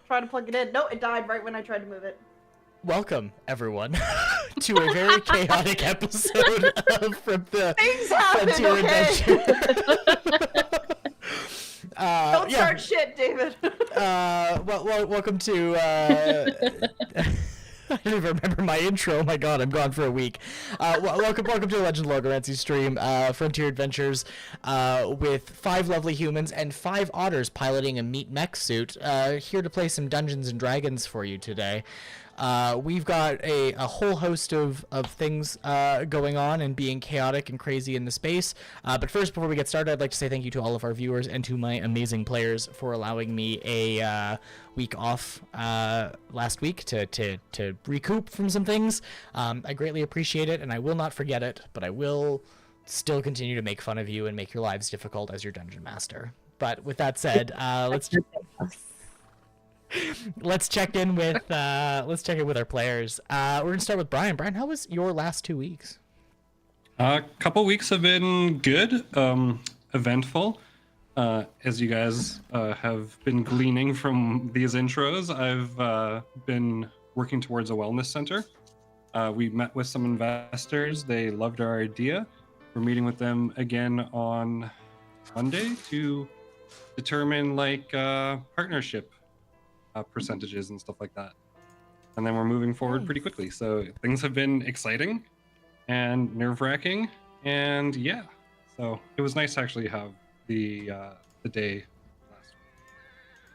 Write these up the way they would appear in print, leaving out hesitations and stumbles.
trying to plug it in. No, it died right when I tried to move it. Welcome, everyone, to a very chaotic episode of From the Things happen, Frontier okay? Adventure. Don't start shit, David. Welcome to. I don't even remember my intro. Oh my god, I'm gone for a week. Welcome to Legend Logomancy stream, Frontier Adventures, with 5 lovely humans and 5 otters piloting a meat mech suit, here to play some Dungeons and Dragons for you today. We've got a whole host of things going on and being chaotic and crazy in the space. But first, before we get started, I'd like to say thank you to all of our viewers and to my amazing players for allowing me a week off last week to recoup from some things. I greatly appreciate it, and I will not forget it, but I will still continue to make fun of you and make your lives difficult as your dungeon master. But with that said, let's check in with our players. We're gonna start with Brian. Brian, how was your last 2 weeks? A couple weeks have been good, eventful. As you guys have been gleaning from these intros, I've been working towards a wellness center. We met with some investors. They loved our idea. We're meeting with them again on Monday to determine partnership percentages and stuff like that. And then we're moving forward pretty quickly. So things have been exciting and nerve-wracking, and yeah. So it was nice to actually have the day last week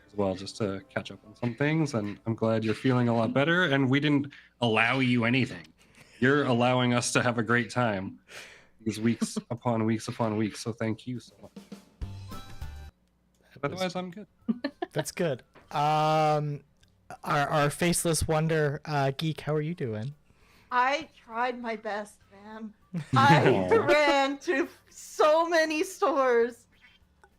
as well, just to catch up on some things. And I'm glad you're feeling a lot better. And we didn't allow you anything. You're allowing us to have a great time these weeks upon weeks upon weeks. So thank you so much. Otherwise, I'm good. That's good. Our faceless wonder, Geek, how are you doing? I tried my best, man. I ran to so many stores,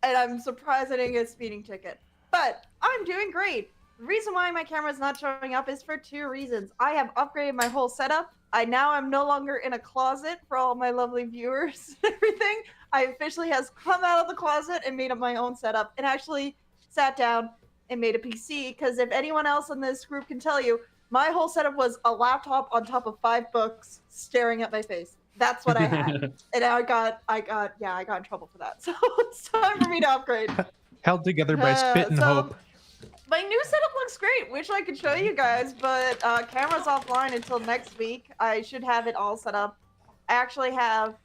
and I'm surprised I didn't get a speeding ticket. But I'm doing great. The reason why my camera's not showing up is for 2 reasons. I have upgraded my whole setup. I now am no longer in a closet for all my lovely viewers and everything. I officially has come out of the closet and made up my own setup, and actually sat down and made a PC, because if anyone else in this group can tell you, my whole setup was a laptop on top of 5 books staring at my face. That's what I had. And I got in trouble for that. So it's time for me to upgrade. Held together by spit and hope. My new setup looks great. Wish I could show you guys, but camera's offline until next week. I should have it all set up. I actually have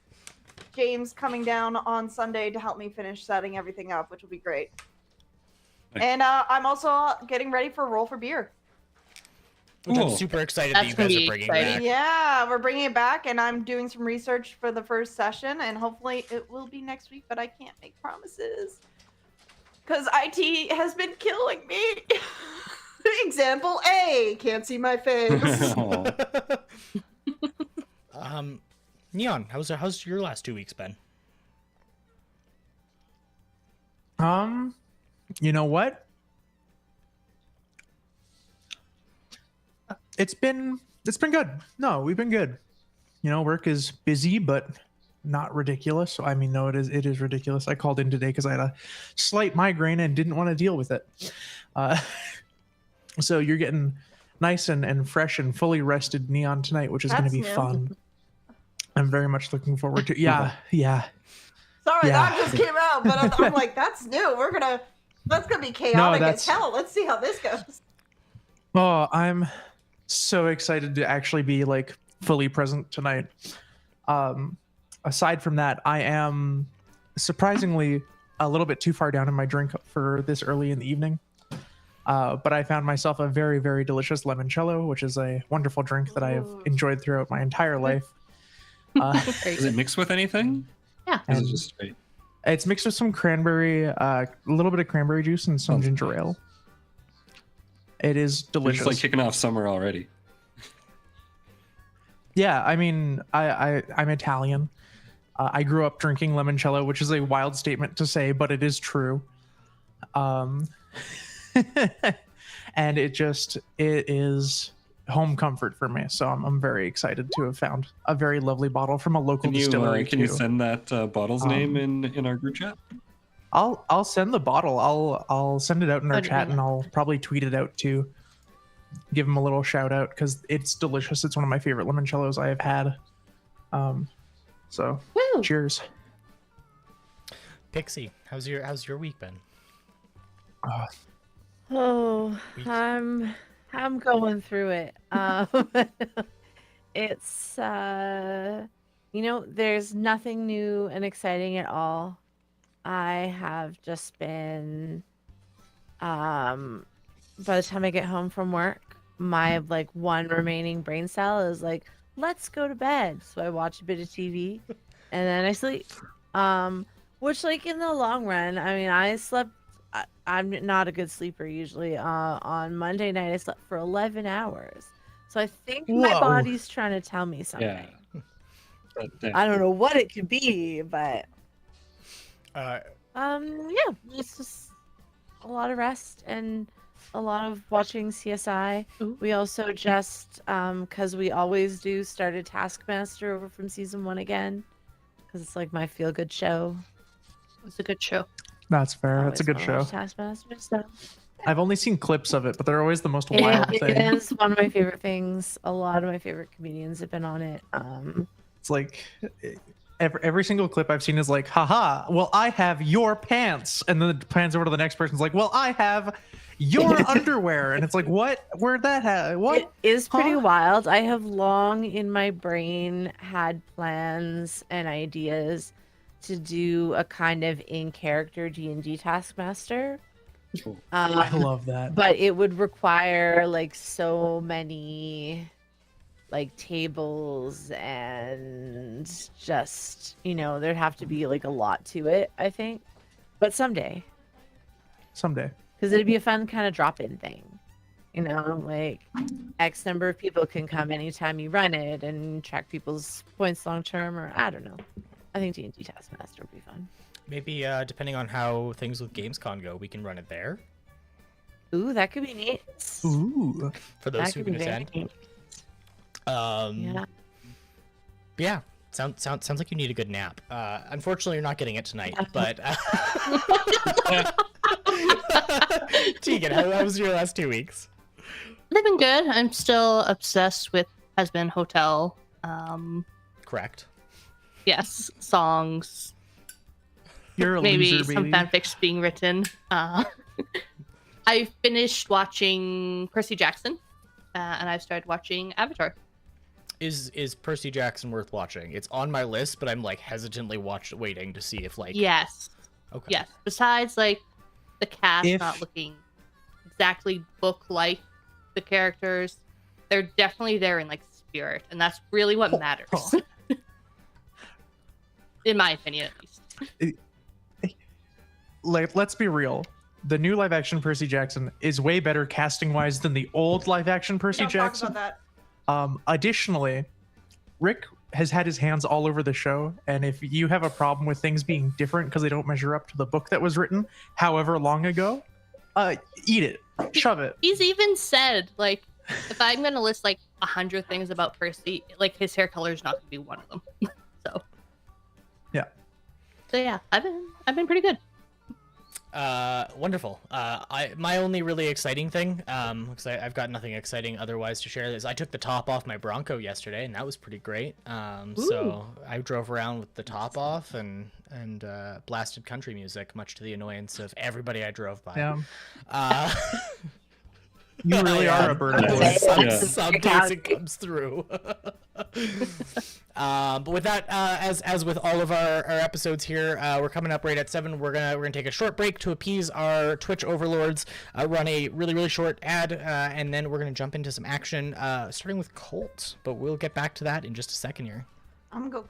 James coming down on Sunday to help me finish setting everything up, which will be great. Nice. And I'm also getting ready for Roll for Beer. Which I'm super excited that you guys are bringing back. Yeah, we're bringing it back, and I'm doing some research for the first session, and hopefully it will be next week, but I can't make promises. Because IT has been killing me. Example A, can't see my face. Neon, how's your last 2 weeks been? You know what? It's been good. No, we've been good. You know, work is busy, but not ridiculous. So I mean, no, it is ridiculous. I called in today because I had a slight migraine and didn't want to deal with it. So you're getting nice and fresh and fully rested, Neon, tonight, which is going to be fun. I'm very much looking forward to. Yeah. Sorry, that just came out, but I'm like, that's new. That's gonna be chaotic as hell. Let's see how this goes. Oh, I'm so excited to actually be fully present tonight. Aside from that, I am surprisingly a little bit too far down in my drink for this early in the evening. But I found myself a very, very delicious limoncello, which is a wonderful drink that I have enjoyed throughout my entire life. Is it mixed with anything? Yeah. Is it just straight? It's mixed with some cranberry, a little bit of cranberry juice and some ginger ale. It is delicious. It's kicking off summer already. Yeah, I mean, I'm Italian. I grew up drinking limoncello, which is a wild statement to say, but it is true. And it is home comfort for me. So I'm very excited to have found a very lovely bottle from a local distillery. Can you send that bottle's name in our group chat? I'll send the bottle. I'll send it out in our Oh, did chat, you and know? I'll probably tweet it out too. Give him a little shout out because it's delicious. It's one of my favorite limoncellos I have had. So Woo! cheers. Pixie, how's your week been? Oh, Weeks. I'm going through it. It's there's nothing new and exciting at all. I have just been by the time I get home from work, my like one remaining brain cell is like, let's go to bed. So I watch a bit of TV and then I sleep. Which like in the long run, I mean, I'm not a good sleeper usually. On Monday night I slept for 11 hours. So I think my Whoa. body's trying to tell me something. Yeah. But, I don't know what it could be, but Uh, yeah, it's just a lot of rest and a lot of watching CSI. Ooh. We also just because we always do started Taskmaster over from season 1 again because it's like my feel good show. It's a good show. That's fair. That's a Always good wanna show. watch Taskmaster, so. I've only seen clips of it, but they're always the most Yeah, wild it thing. is one of my favorite things. A lot of my favorite comedians have been on it. It's like every single clip I've seen is like, haha, well, I have your pants. And then it plans over to the next person's like, well, I have your underwear. And it's like, what? Where'd that have? What? It is pretty Huh? wild. I have long in my brain had plans and ideas to do a kind of in-character D&D Taskmaster. I love that. But it would require like so many like tables and just, there'd have to be like a lot to it, I think. But someday, Someday. because it'd be a fun kind of drop-in thing. Like X number of people can come anytime you run it and track people's points long term, or I don't know. I think D&D Taskmaster would be fun. maybe depending on how things with Gamescom go, we can run it there Ooh, that could be neat. Ooh. for those That who could can be very attend. neat. Yeah. Yeah. Sounds like you need a good nap. Unfortunately, you're not getting it tonight. But Tegan, how was your last 2 weeks? They've been good. I'm still obsessed with Husband Hotel. Correct. Yes, songs, You're a maybe loser, some baby. fanfics being written. I finished watching Percy Jackson, and I've started watching Avatar. Is Percy Jackson worth watching? It's on my list, but I'm like hesitantly waiting to see if like. Yes, Okay. yes. Besides, like the cast If- not looking exactly book-like, the characters, they're definitely there in like spirit, and that's really what matters. In my opinion, at least. Like, let's be real. The new live action Percy Jackson is way better casting wise than the old live action Percy Don't talk Jackson. about that. Additionally, Rick has had his hands all over the show, and if you have a problem with things being different because they don't measure up to the book that was written however long ago, eat it, shove it. He's even said, like, if I'm gonna list like 100 things about Percy, like his hair color is not gonna be one of them. So Yeah. So yeah, I've been pretty good. Wonderful. My only really exciting thing, because I've got nothing exciting otherwise to share, is I took the top off my Bronco yesterday, and that was pretty great. So I drove around with the top off and blasted country music, much to the annoyance of everybody I drove by. Yeah. You really are a bird of boy. Yeah. Some days it comes through. But with that, as with all of our episodes here, we're coming up right at 7. We're gonna take a short break to appease our Twitch overlords, run a really short ad, and then we're gonna jump into some action, starting with Colt. But we'll get back to that in just a second here. I'm gonna go.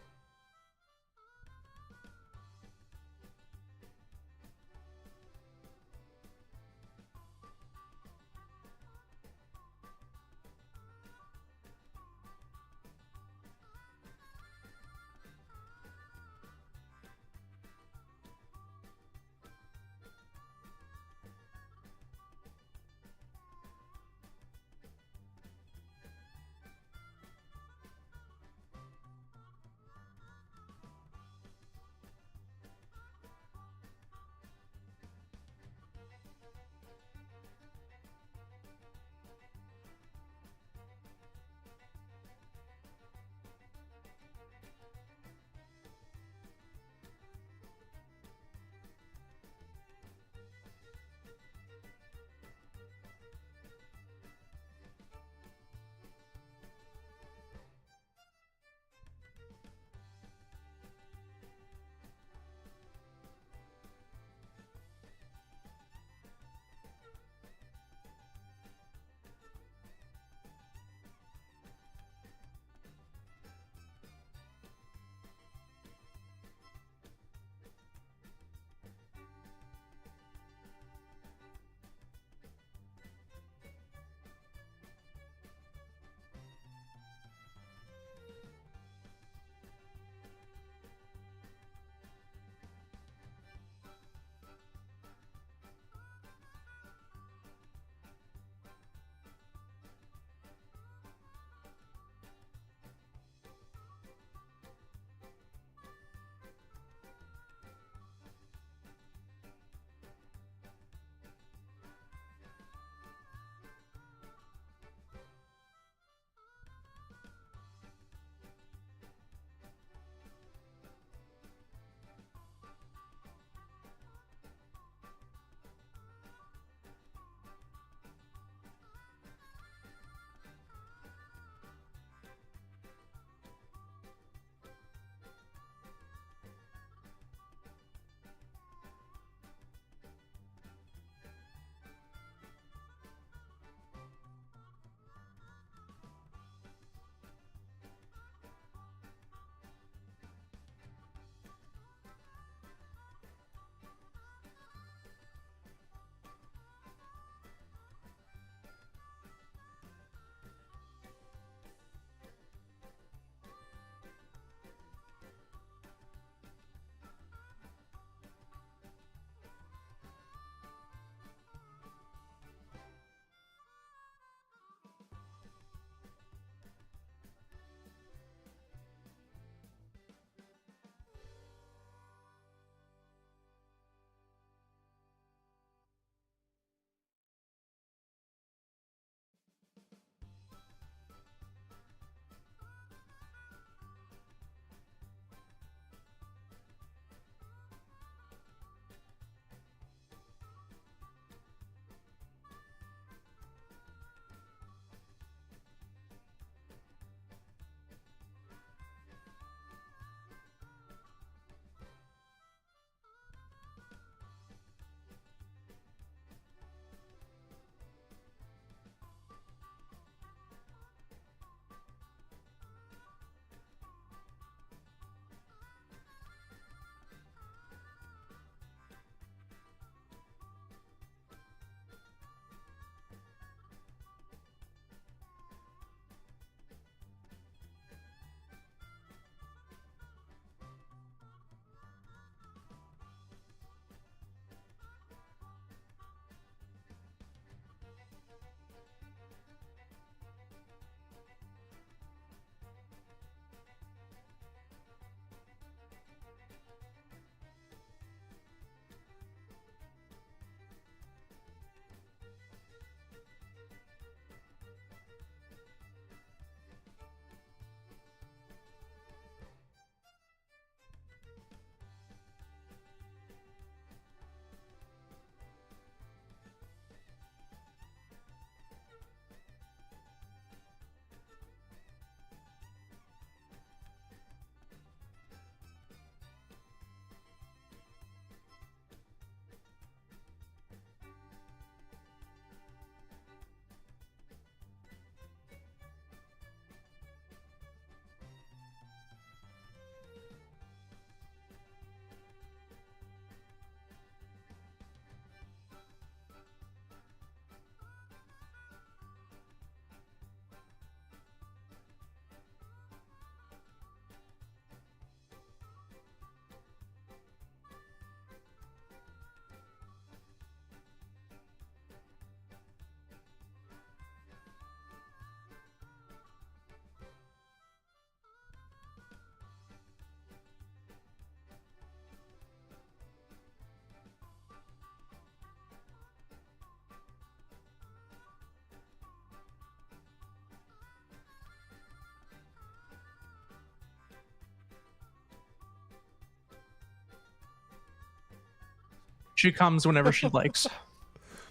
She comes whenever she likes.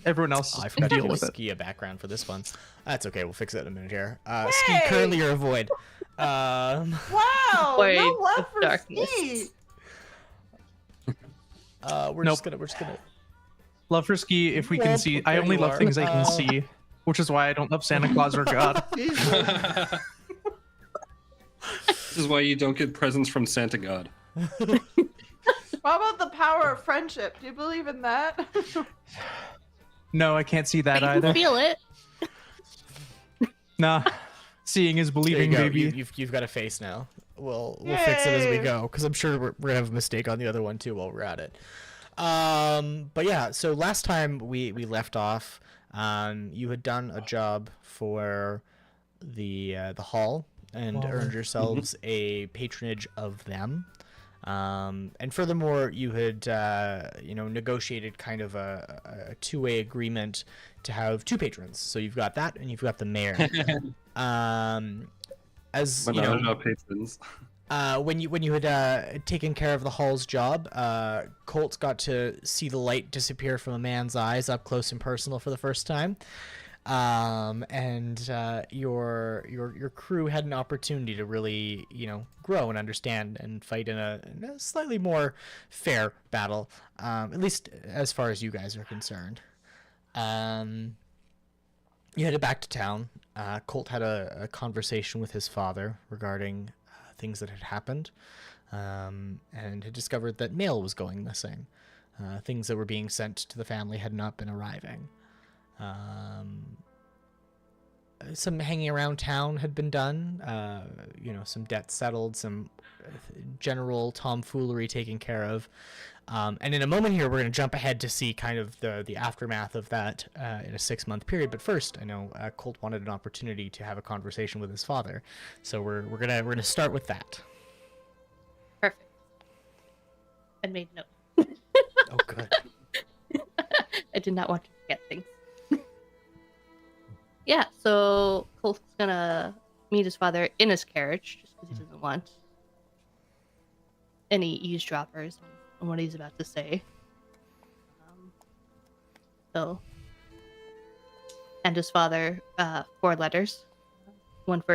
Everyone else Oh, I can forgot to deal give with it. Ski a background for this one. That's okay. We'll fix it in a minute here. Ski, Hey! currently you're a void. Wow, Void no of love for darkness. Ski. We're Nope. just gonna. Love for Ski if we can Whoop, see. I there only you love are. things I can see, which is why I don't love Santa Claus or God. Jesus. This is why you don't get presents from Santa God. How about the power of friendship? Do you believe in that? No, I can't see that But you either. can feel it. Nah, seeing is There you believing, go. baby. You've got a face now. We'll fix it as we Yay. go, because I'm sure we're gonna have a mistake on the other one too while we're at it. But yeah, so last time we left off, you had done a job for the hall and Wow. earned yourselves a patronage of them. And furthermore, you had negotiated kind of a two-way agreement to have two patrons. So you've got that, and you've got the mayor. As you Menage know, our patrons. when you had taken care of the hall's job, Colt got to see the light disappear from a man's eyes up close and personal for the first time. And your crew had an opportunity to really, grow and understand and fight in a slightly more fair battle, at least as far as you guys are concerned. You headed back to town. Colt had a conversation with his father regarding things that had happened, and had discovered that mail was going missing. Things that were being sent to the family had not been arriving. Some hanging around town had been done, some debts settled, some general tomfoolery taken care of. And in a moment here, we're going to jump ahead to see kind of the aftermath of that in a 6-month period. But first, I know Colt wanted an opportunity to have a conversation with his father, so we're gonna start with that. Perfect. I made note. Oh, good. I did not want to forget things. Yeah, so Colt's gonna meet his father in his carriage, just because he doesn't want any eavesdroppers on what he's about to say. And his father, 4 letters, one for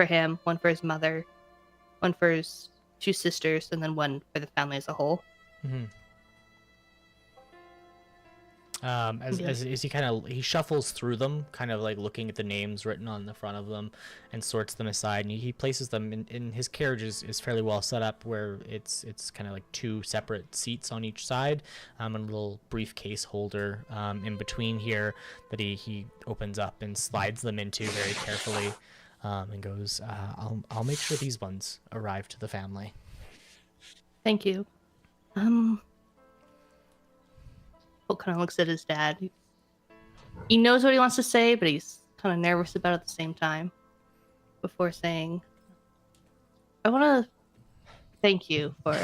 him, one for his mother, one for his 2 sisters, and then one for the family as a whole. Mm-hmm. As he shuffles through them, kind of like looking at the names written on the front of them, and sorts them aside, and he places them in his carriage is fairly well set up, where it's kind of like 2 separate seats on each side, and a little briefcase holder in between here that he opens up and slides them into very carefully, and goes, I'll make sure these ones arrive to the family. Thank you. Colt kind of looks at his dad. He knows what he wants to say, but he's kind of nervous about it at the same time. Before saying, I want to thank you for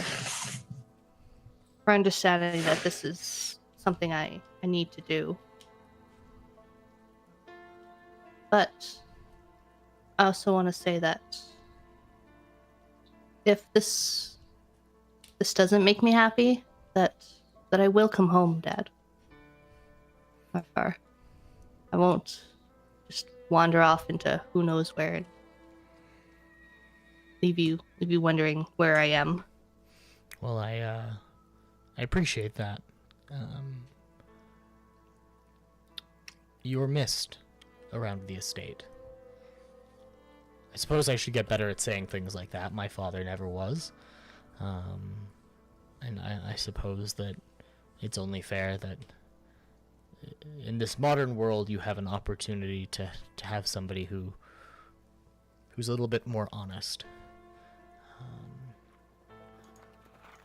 understanding that this is something I need to do. But I also want to say that if this doesn't make me happy, that I will come home, Dad. Not far. I won't just wander off into who knows where and leave you wondering where I am. Well, I appreciate that. You were missed around the estate. I suppose I should get better at saying things like that. My father never was. And I suppose that it's only fair that in this modern world you have an opportunity to have somebody who's a little bit more honest.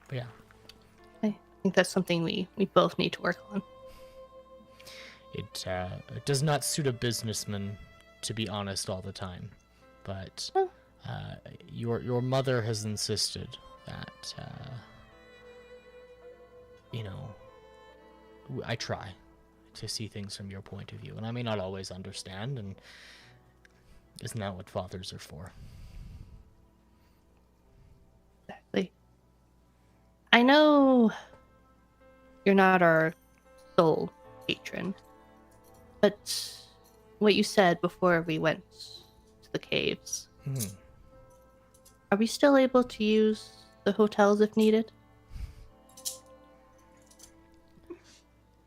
But yeah. I think that's something we both need to work on. It does not suit a businessman to be honest all the time, but your mother has insisted that I try to see things from your point of view, and I may not always understand, and isn't that what fathers are for? Exactly. I know you're not our sole patron. But what you said before we went to the caves, are we still able to use the hotels if needed?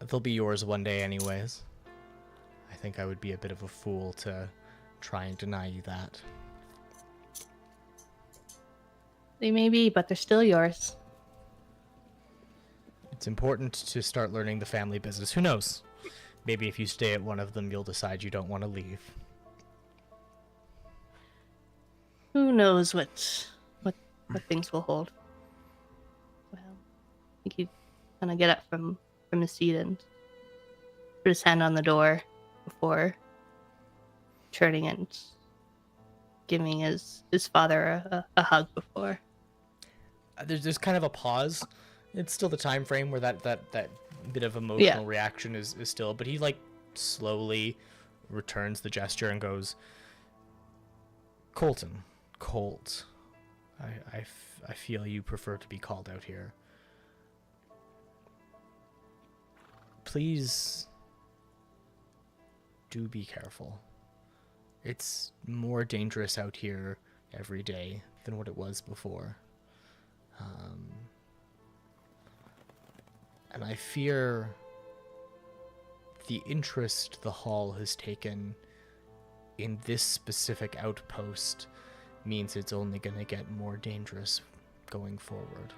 They'll be yours one day anyways. I think I would be a bit of a fool to try and deny you that. They may be, but they're still yours. It's important to start learning the family business. Who knows? Maybe if you stay at one of them, you'll decide you don't want to leave. Who knows what things will hold. Well, I think he'd kind of get up from his seat and put his hand on the door before turning and giving his father a hug before. There's kind of a pause. It's still the time frame where that bit of emotional reaction is still, but he like slowly returns the gesture and goes, Colt, I feel you prefer to be called out here. Please do be careful. It's more dangerous out here every day than what it was before. And I fear the interest the Hall has taken in this specific outpost means it's only going to get more dangerous going forward.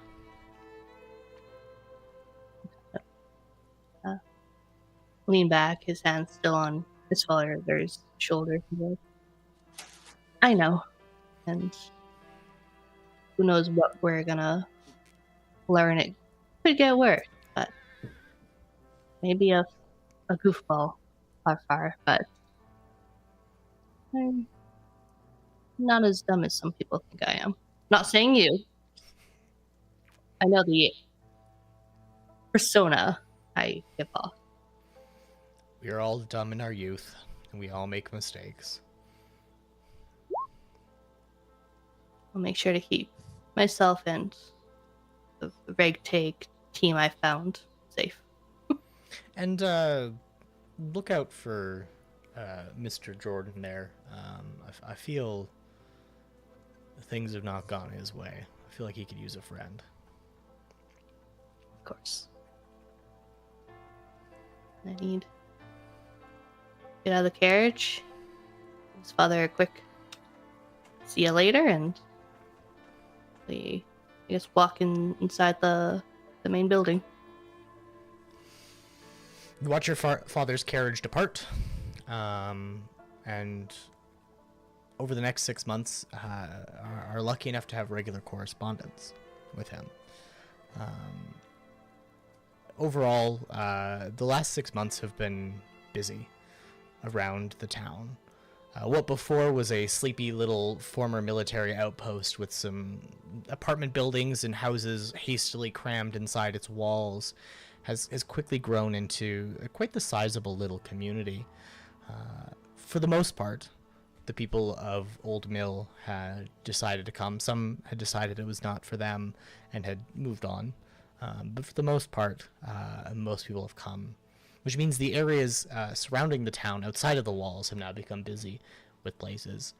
Lean back, his hand still on his father's shoulder. I know. And who knows what we're gonna learn. It could get worse, but maybe a goofball far, but I'm not as dumb as some people think I am. Not saying you. I know the persona I give off. We are all dumb in our youth, and we all make mistakes. I'll make sure to keep myself and the ragtag team I found safe. And look out for Mr. Jordan there. I feel things have not gone his way. I feel like he could use a friend. Of course. I need get out of the carriage. His father a quick see you later, and they walk inside the main building. You watch your father's carriage depart, and over the next 6 months, are lucky enough to have regular correspondence with him. Overall, the last 6 months have been busy around the town. What before was a sleepy little former military outpost with some apartment buildings and houses hastily crammed inside its walls has quickly grown into quite the sizable little community. For the most part, the people of Old Mill had decided to come. Some had decided it was not for them and had moved on. But for the most part, most people have come, which means the areas surrounding the town outside of the walls have now become busy with places.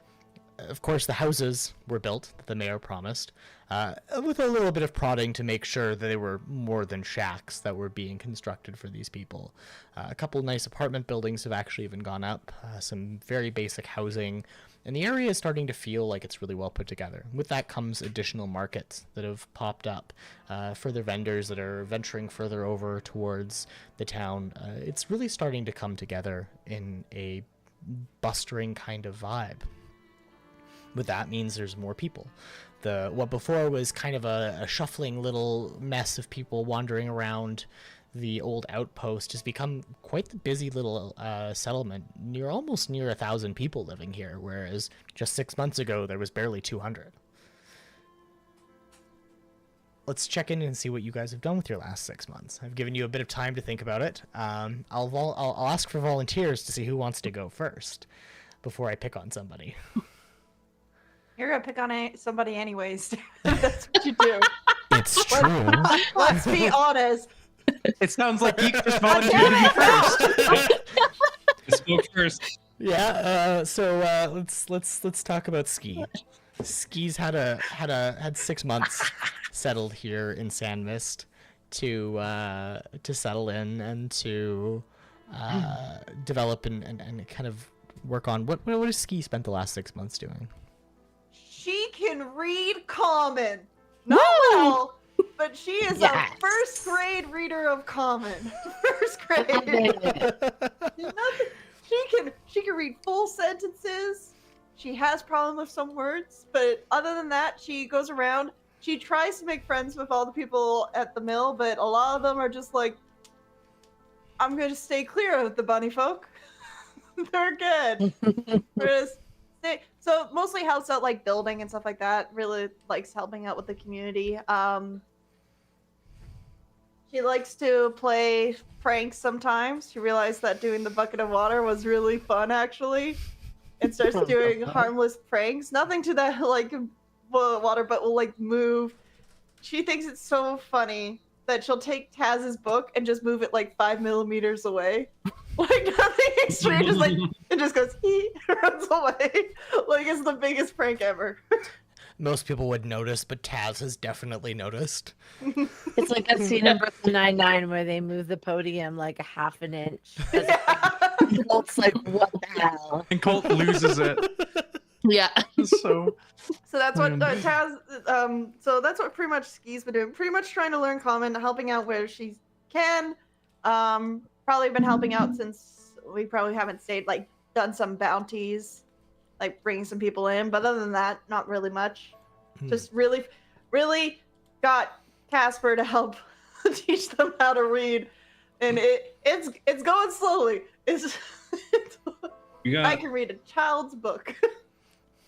Of course, the houses were built that the mayor promised, with a little bit of prodding to make sure that they were more than shacks that were being constructed for these people. A couple nice apartment buildings have actually even gone up, some very basic housing, and the area is starting to feel like it's really well put together. With that comes additional markets that have popped up, further vendors that are venturing further over towards the town. It's really starting to come together in a bustering kind of vibe. With that means there's more people. What before was kind of a shuffling little mess of people wandering around the old outpost has become quite the busy little settlement, almost near 1,000 people living here, whereas just 6 months ago there was barely 200. Let's check in and see what you guys have done with your last 6 months. I've given you a bit of time to think about it. I'll ask for volunteers to see who wants to go first before I pick on somebody. You're gonna pick on somebody anyways. That's what you do. It's true. Let's be honest. It sounds like Geek just volunteered to be first. I spoke first. Yeah. So let's talk about Ski. Ski's had 6 months settled here in Sandmyst to settle in and to develop and kind of work on what has Ski spent the last 6 months doing? She can read Common. Not well, but she is Yes. a first grade reader of Common. First grade. Nothing. She can read full sentences. She has problem with some words, but other than that, she goes around. She tries to make friends with all the people at the mill, but a lot of them are just like, I'm going to stay clear of the bunny folk. They're good. So mostly helps out like building and stuff like that. Really likes helping out with the community. She likes to play pranks sometimes. She realized that doing the bucket of water was really fun actually, and starts doing harmless pranks. Nothing to that like water, but will like move. She thinks it's so funny that she'll take Taz's book and just move it like 5 millimeters away. Like nothing extreme, just like it just goes runs away. Like it's the biggest prank ever. Most people would notice, but Taz has definitely noticed. It's like that scene in Brooklyn Nine-Nine where they move the podium like a half an inch. Colt's like, what the hell? And Colt loses it. Yeah. So So that's what Taz. So that's what pretty much Ski's been doing. Pretty much trying to learn Common, helping out where she can. Probably been helping out since we probably haven't stayed. Like done some bounties, like bringing some people in. But other than that, not really much. Just really, really got Casper to help teach them how to read, and it's going slowly. I can read a child's book.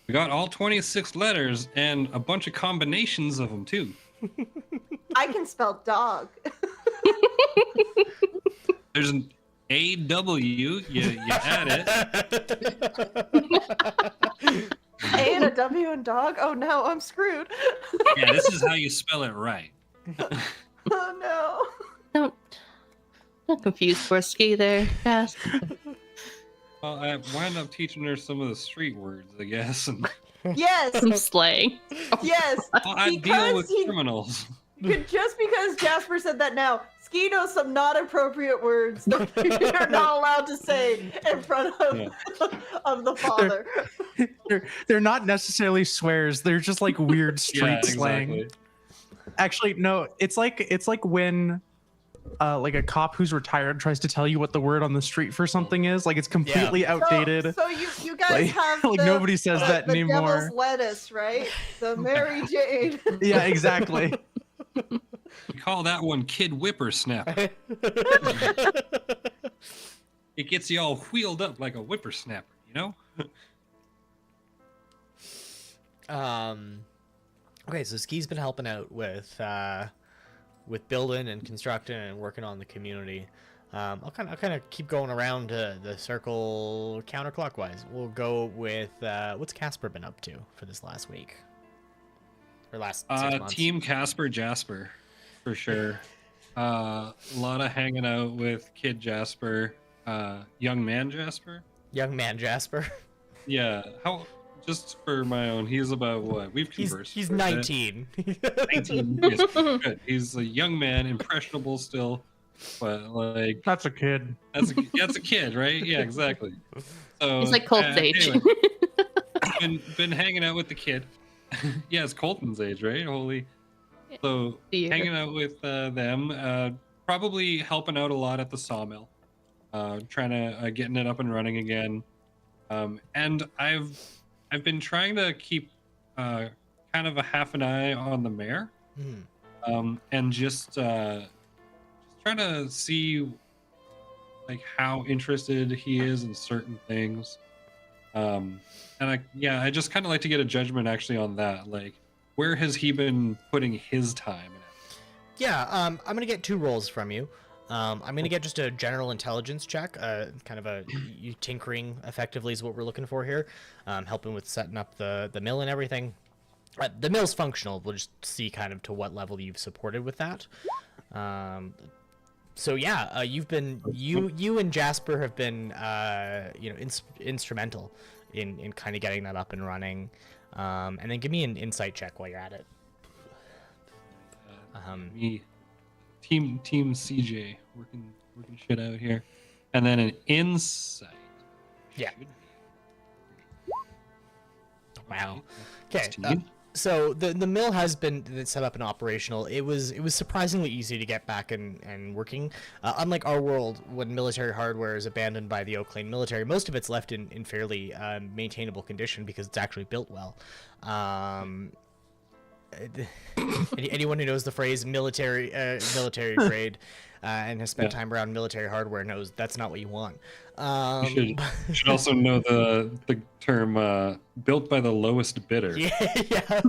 We got all 26 letters and a bunch of combinations of them too. I can spell dog. There's an AW, you add it. A and a W and dog? Oh no, I'm screwed. Yeah, this is how you spell it right. Oh no. Don't confuse poor Ski there, Cass. Well, I wound up teaching her some of the street words, I guess. And Yes, Some slang. yes. I deal Because with he- criminals. Just because Jasper said that now, Ski knows some not appropriate words that you're not allowed to say in front of, of the father. they're not necessarily swears. They're just like weird street Yeah, slang. exactly. Actually, no. It's like when like a cop who's retired tries to tell you what the word on the street for something is. Like it's completely outdated. So you guys Like- have like the, nobody says that the anymore. devil's lettuce, right? The Mary Jane. Yeah, exactly. We call that one Kid Whippersnapper. It gets you all wheeled up like a whippersnapper, you know? Okay, so Ski's been helping out with building and constructing and working on the community. I'll kind of keep going around the circle counterclockwise. We'll go with what's Casper been up to for this last week or last 6 months? Team Casper Jasper, for sure. A lot of hanging out with Kid Jasper, young man Jasper. Young man Jasper. Yeah, how? Just for my own, he's about what? We've conversed. He's for a bit. 19. 19 years. Good. He's a young man, impressionable still, but like That's a kid. that's a kid, right? Yeah, exactly. So He's like Colt's age. Anyway, been hanging out with the kid. Yeah, it's Colton's age, right? Holy. So Dear. hanging out with them, probably helping out a lot at the sawmill, trying to getting it up and running again, and I've been trying to keep kind of a half an eye on the mayor, and just trying to see like how interested he is in certain things. And I just kind of like to get a judgment actually on that. Like, where has he been putting his time in? Yeah, I'm gonna get 2 rolls from you. I'm gonna get just a general intelligence check, kind of you tinkering effectively is what we're looking for here, helping with setting up the mill and everything. The mill's functional. We'll just see kind of to what level you've supported with that. So yeah, you've been you and Jasper have been instrumental in kind of getting that up and running. And then give me an insight check while you're at it. Me, team CJ working shit out here, and then an insight. Yeah. Should be- Wow. Okay. 16. So the mill has been set up and operational. It was surprisingly easy to get back and working. Unlike our world, when military hardware is abandoned by the Oak Lane military, most of it's left in fairly maintainable condition because it's actually built well. Anyone who knows the phrase military grade and has spent time around military hardware knows that's not what you want. You should also know the term built by the lowest bidder. Yeah.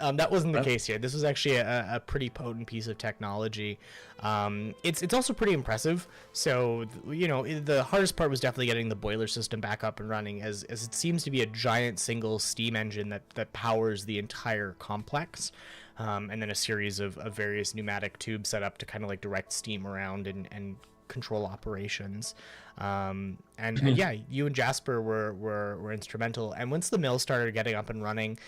That wasn't the case here. This was actually a pretty potent piece of technology. It's also pretty impressive. So, the hardest part was definitely getting the boiler system back up and running, as it seems to be a giant single steam engine that powers the entire complex. And then a series of various pneumatic tubes set up to kind of like direct steam around and control operations. And yeah, you and Jasper were instrumental. And once the mill started getting up and running,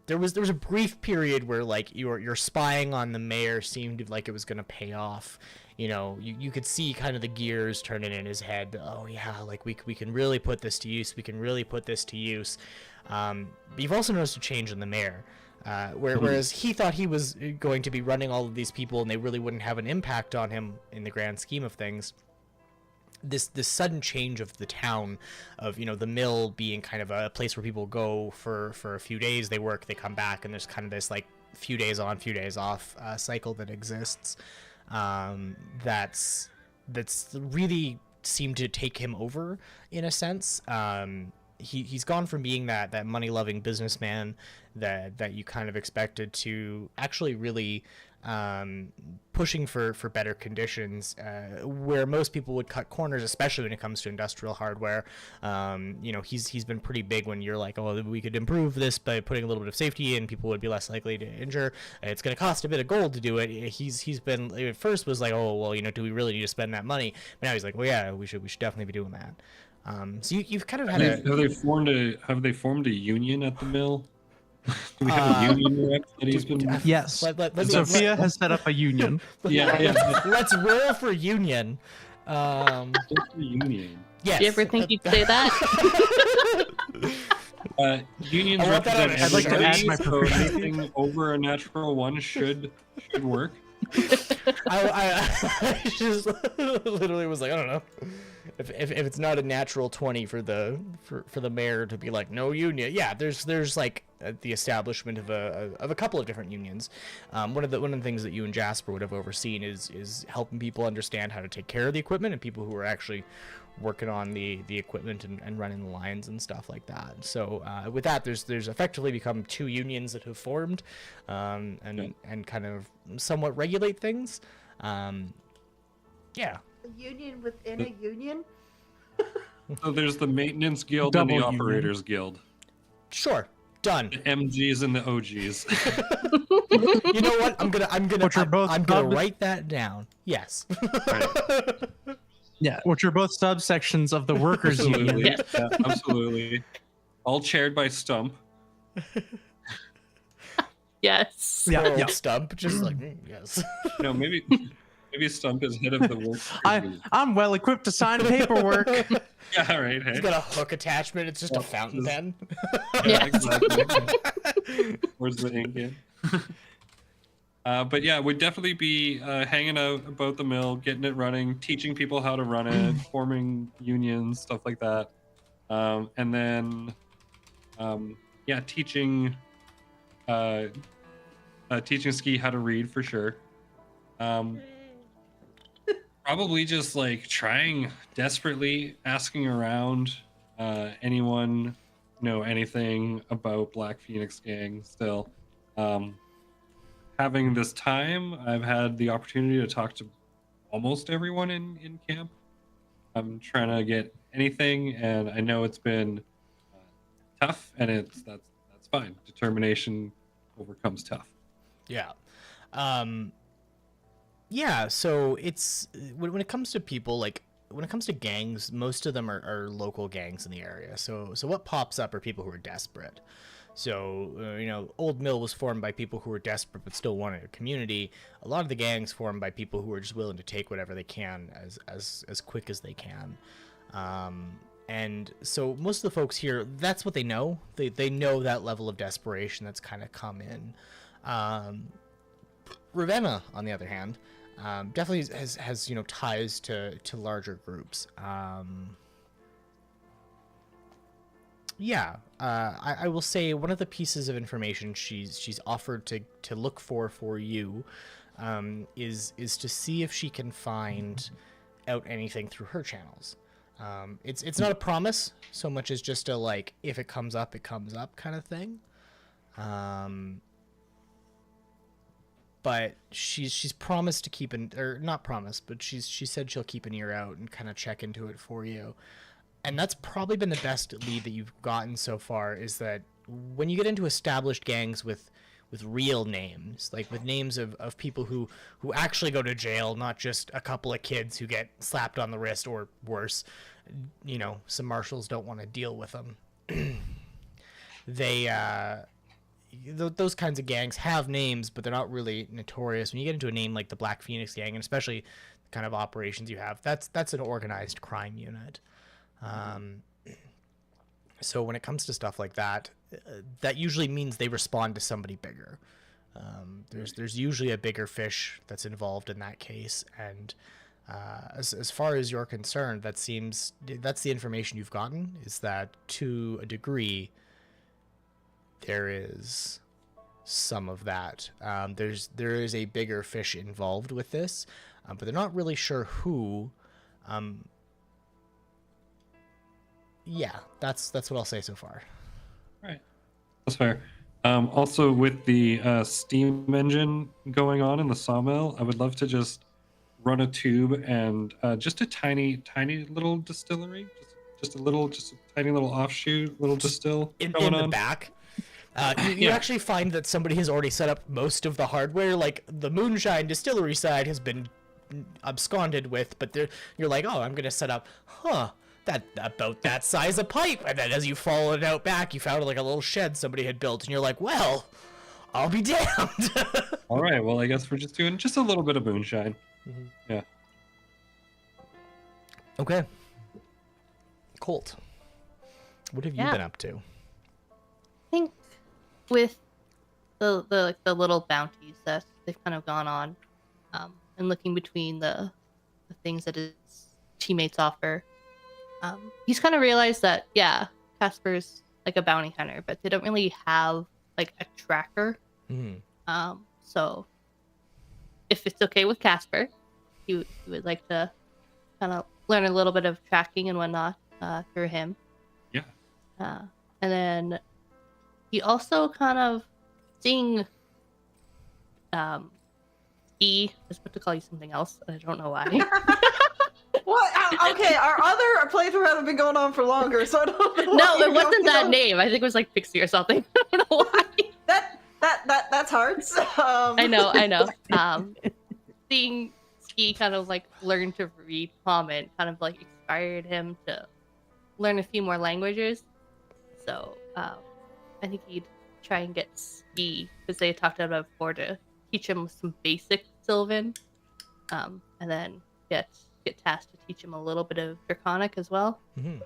there was a brief period where like your spying on the mayor seemed like it was going to pay off. You could see kind of the gears turning in his head. Oh yeah, like we can really put this to use. We can really put this to use. But you've also noticed a change in the mayor. Whereas he thought he was going to be running all of these people and they really wouldn't have an impact on him in the grand scheme of things. This sudden change of the town, of the mill being kind of a place where people go for a few days, they work, they come back, and there's kind of this like few days on, few days off cycle that exists. That's really seemed to take him over in a sense. He's gone from being that money-loving businessman that you kind of expected to actually really pushing for better conditions, where most people would cut corners, especially when it comes to industrial hardware. He's been pretty big when you're like, oh, we could improve this by putting a little bit of safety in, people would be less likely to injure. It's going to cost a bit of gold to do it. He's been at first was like, oh well, do we really need to spend that money? But now he's like, well, yeah, we should definitely be doing that. So you've kind of had have they formed a union at the mill? Do we have a union rep that he's been? Yes. Sophia has set up a union. Yeah. Let's roll for union. Union. Yes. Do you ever think you'd say that? Unions I want that represent on- I'd like to everybody, add my so proficiency. anything over a natural one should work. I just literally was like, I don't know. If it's not a natural 20 for the mayor to be like no union, yeah, there's like the establishment of a couple of different unions. One of the things that you and Jasper would have overseen is helping people understand how to take care of the equipment, and people who are actually working on the equipment and running the lines and stuff like that. So with that, there's effectively become two unions that have formed, and kind of somewhat regulate things. Yeah. A union within a union? So there's the maintenance guild and Double the union. operators guild. Sure. Done. The MGs and the OGs. You know what? I'm gonna Which are both write that down. Yes. Yeah, which are both subsections of the workers' union. Absolutely. Yes. Yeah, absolutely. All chaired by Stump. Yes. Yeah, Old yeah. Stump, just like yes. No, maybe Stump is head of the work. I'm well equipped to sign paperwork. Yeah, right. Hey. He's got a hook attachment. It's just a Oh, fountain just- pen. Yeah, Yes. exactly. Where's the ink in? But yeah, we'd definitely be hanging out about the mill, getting it running, teaching people how to run it, forming unions, stuff like that. And then, teaching Ski how to read for sure. Probably just like trying desperately, asking around anyone know anything about Black Phoenix Gang still. Having this time, I've had the opportunity to talk to almost everyone in camp. I'm trying to get anything, and I know it's been tough, and that's fine. Determination overcomes tough. Yeah. Yeah, so it's when it comes to people, like when it comes to gangs, most of them are local gangs in the area. So what pops up are people who are desperate. So Old Mill was formed by people who were desperate but still wanted a community. A lot of the gangs formed by people who are just willing to take whatever they can as quick as they can. And so most of the folks here, that's what they know. They know that level of desperation that's kind of come in. Ravenna, on the other hand, definitely has ties to larger groups. I will say one of the pieces of information she's offered to look for you is to see if she can find out anything through her channels. It's not a promise so much as just a like, if it comes up kind of thing. But she's promised to keep or not promised, but she said she'll keep an ear out and kind of check into it for you. And that's probably been the best lead that you've gotten so far, is that when you get into established gangs with real names, like with names of people who actually go to jail, not just a couple of kids who get slapped on the wrist or worse, some marshals don't want to deal with them. Those kinds of gangs have names, but they're not really notorious. When you get into a name like the Black Phoenix Gang, and especially the kind of operations you have, that's an organized crime unit. So when it comes to stuff like that, that usually means they respond to somebody bigger. There's usually a bigger fish that's involved in that case, and as far as you're concerned, that's the information you've gotten, is that to a degree there is some of that. There is a bigger fish involved with this, but they're not really sure who. Yeah, that's what I'll say so far. Right. That's fair. Also, with the steam engine going on in the sawmill, I would love to just run a tube and just a tiny little distillery, just a tiny little offshoot, little distill in going the on. back. You actually find that somebody has already set up most of the hardware. Like the moonshine distillery side has been absconded with, but you're like, oh, I'm gonna set up, that about that size of pipe, and then as you follow it out back, you found like a little shed somebody had built, and you're like, well, I'll be damned. All right, well, I guess we're just doing just a little bit of moonshine. Mm-hmm. Yeah. Okay. Colt, what have you been up to? I think with the little bounties that they've kind of gone on, and looking between the things that his teammates offer, he's kind of realized that Casper's like a bounty hunter, but they don't really have like a tracker. So if it's okay with Casper, he would like to kind of learn a little bit of tracking and whatnot through him. Yeah. And then he also kind of seeing E is about to call you something else. I don't know why. What? Okay, our other playthrough hasn't been going on for longer, so I don't know. No, it wasn't that name. I think it was like Pixie or something. I don't know why. That's hard. I know. Seeing Ski kind of like learn to read comment kind of like inspired him to learn a few more languages. So I think he'd try and get Ski, because they had talked about it before, to teach him some basic Sylvan, and then get tasked to teach him a little bit of Draconic as well. Mm-hmm.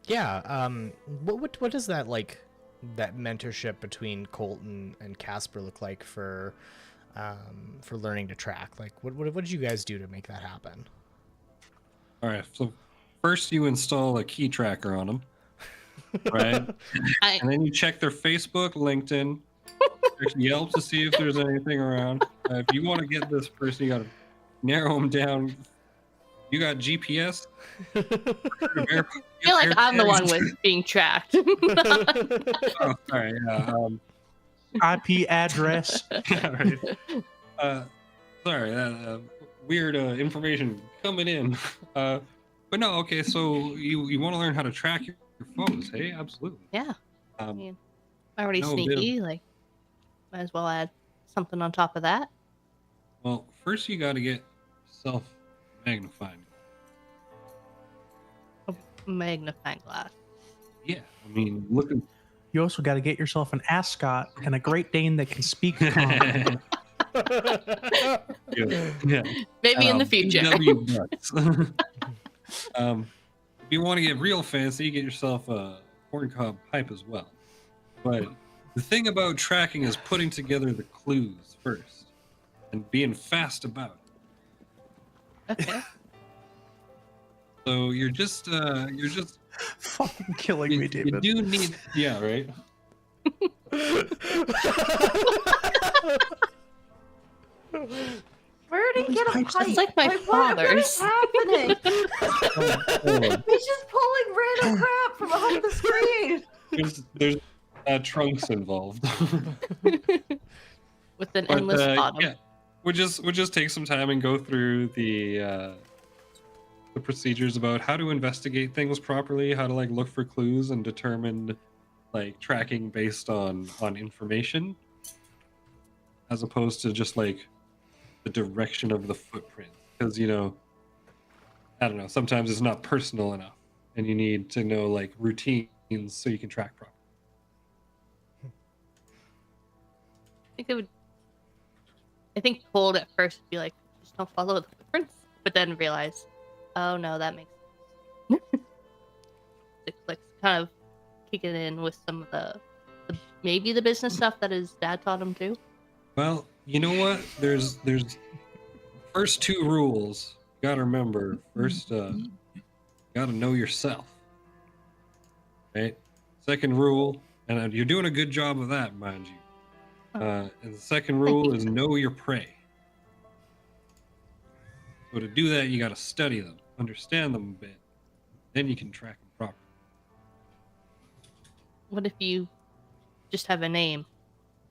Yeah. What does that that mentorship between Colt and Casper look like for learning to track? Like, what did you guys do to make that happen? All right. So first you install a key tracker on them, right? And then you check their Facebook, LinkedIn, check Yelp to see if there's anything around. If you want to get this person, you got to narrow them down. You got GPS? I feel like I'm the one with being tracked. Oh, sorry. Yeah. IP address. Yeah, right. Sorry. Weird information coming in. But no, okay. So you want to learn how to track your foes? Hey, absolutely. Yeah. I mean, already no, sneaky. Like, might as well add something on top of that. Well, first you got to get yourself magnified. A magnifying glass. Yeah, I mean, look at. You also got to get yourself an ascot and a Great Dane that can speak common. Yeah. Maybe in the future. PW bucks. If you want to get real fancy, get yourself a corncob pipe as well. But the thing about tracking is putting together the clues first and being fast about it. Okay. So you're just Fucking killing me, you David. do need, yeah, right. Where did he get a pipes- pipe? It's like my what is father's. happening? He's just pulling random crap from behind the screen. There's trunks involved. With an But, endless bottom. yeah, we'll just take some time and go through the procedures about how to investigate things properly, how to like look for clues and determine like tracking based on information, as opposed to just like the direction of the footprint. Because I don't know, sometimes it's not personal enough, and you need to know like routines so you can track properly. I think cold at first would be like, just don't follow the footprints, but then realize, oh no, that makes sense. It's like kind of kicking in with some of the maybe the business stuff that his dad taught him too. Well, you know what? There's first two rules. You gotta remember. First, you gotta know yourself. Right? Second rule, and you're doing a good job of that, mind you. And the second rule is know your prey. So to do that, you gotta study them, understand them a bit. Then you can track them properly. What if you just have a name?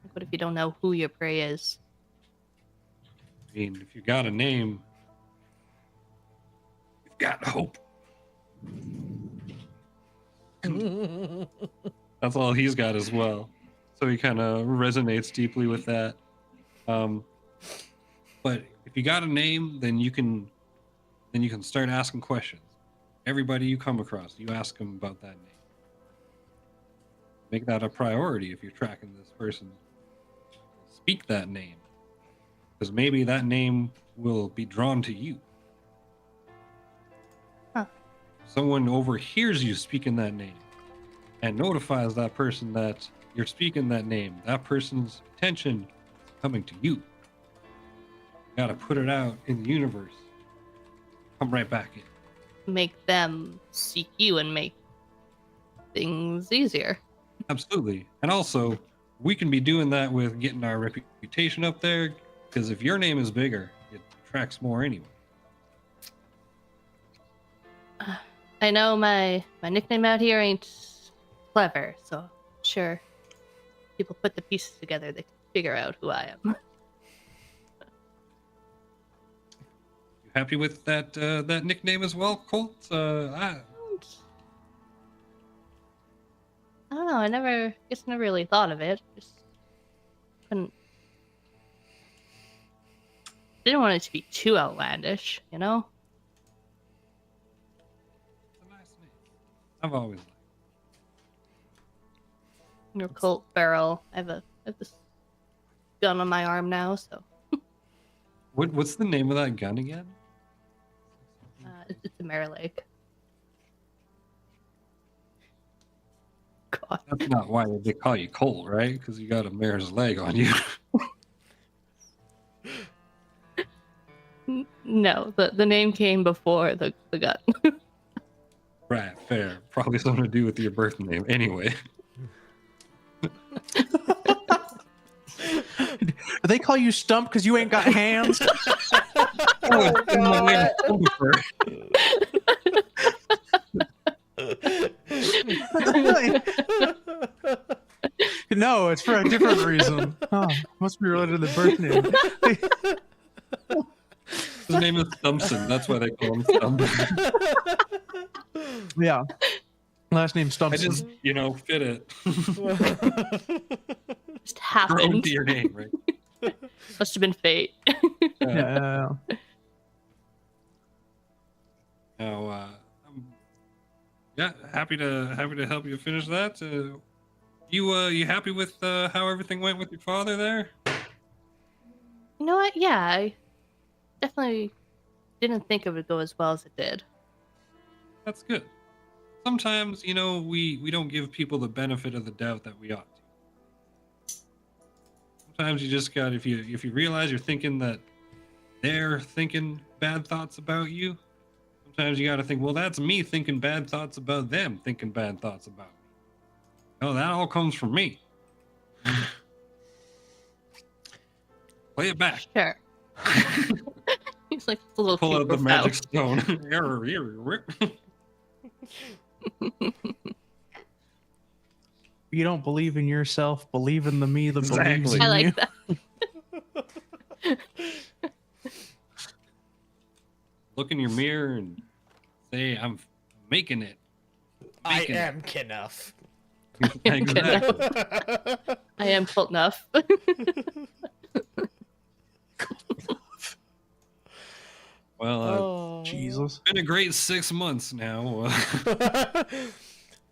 Like, what if you don't know who your prey is? I mean, if you got a name, you've got hope. That's all he's got as well. So he kind of resonates deeply with that. But if you got a name, then you can start asking questions. Everybody you come across, you ask them about that name. Make that a priority if you're tracking this person. Speak that name, because maybe that name will be drawn to you. Huh. Someone overhears you speaking that name and notifies that person that you're speaking that name. That person's attention is coming to you. You gotta put it out in the universe. Come right back in. Make them seek you and make things easier. Absolutely. And also, we can be doing that with getting our reputation up there, because if your name is bigger, it attracts more anyway. I know my nickname out here ain't clever, so sure, people put the pieces together, they can figure out who I am. You happy with that that nickname as well, Colt? I don't know. I never really thought of it. Just couldn't. Didn't want it to be too outlandish, you know. It's a nice name. I've always liked Your Colt barrel. I have this gun on my arm now, so it. What's the name of that gun again? it's a Merlake. God. That's not why they call you Colt, right? Because you got a mare's leg on you. No, the name came before the gun. Right, fair. Probably something to do with your birth name anyway. Do they call you Stump because you ain't got hands? Oh, it's in my name before. No, it's for a different reason. Oh, must be related to the birth name. His name is Stumpson. That's why they call him Stump. Yeah. Last name I Stumpson. just, fit it. Just Grow happened. into your name, right? Must have been fate. Yeah. Now, yeah, happy to help you finish that. You happy with how everything went with your father there? You know what? Yeah, I definitely didn't think it would go as well as it did. That's good. Sometimes, we don't give people the benefit of the doubt that we ought to. Sometimes you just got, if you realize you're thinking that they're thinking bad thoughts about you, sometimes you got to think, well, that's me thinking bad thoughts about them thinking bad thoughts about me. Oh, that all comes from me. Play it back. Sure. He's like a little Pull out the puke magic out. stone. You don't believe in yourself, believe in the me that believes Exactly. in I you. like that. Look in your mirror and say, I'm making it. I Making it. am Knuff. Exactly. I am cold enough. Well, Oh. Jesus. been a great 6 months now.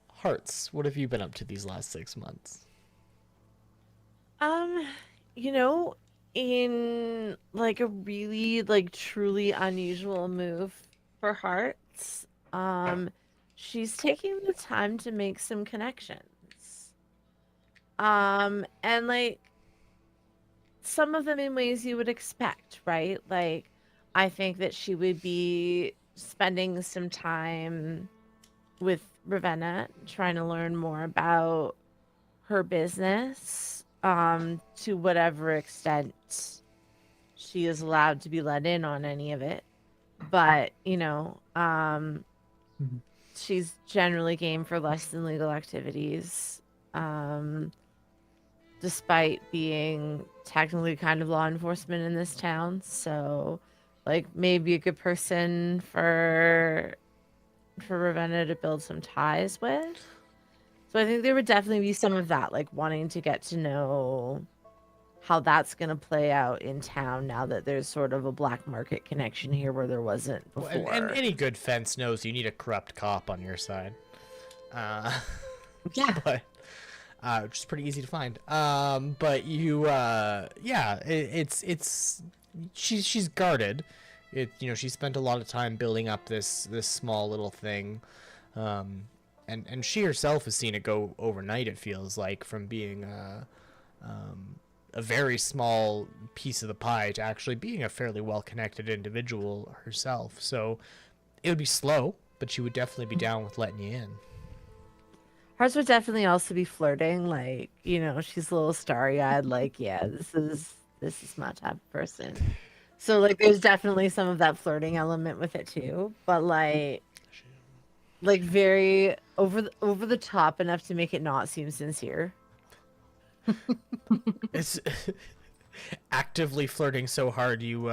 Hearts, what have you been up to these last 6 months? You know, in like a really like truly unusual move for Hearts, she's taking the time to make some connections. And like some of them in ways you would expect, right? Like I think that she would be spending some time with Ravenna, trying to learn more about her business, to whatever extent she is allowed to be let in on any of it. But, she's generally game for less than legal activities, despite being technically kind of law enforcement in this town. So, like, maybe a good person for Ravenna to build some ties with. So I think there would definitely be some of that, like wanting to get to know how that's going to play out in town now that there's sort of a black market connection here where there wasn't before. And any good fence knows you need a corrupt cop on your side. Yeah. But which is pretty easy to find. But you, it's she's guarded. She spent a lot of time building up this small little thing, and she herself has seen it go overnight. It feels like, from being a very small piece of the pie to actually being a fairly well-connected individual herself. So it would be slow, but she would definitely be down with letting you in. Hers would definitely also be flirting, like, she's a little starry-eyed, like, yeah, this is my type of person. So like there's definitely some of that flirting element with it too, but like very over the top enough to make it not seem sincere. It's actively flirting so hard you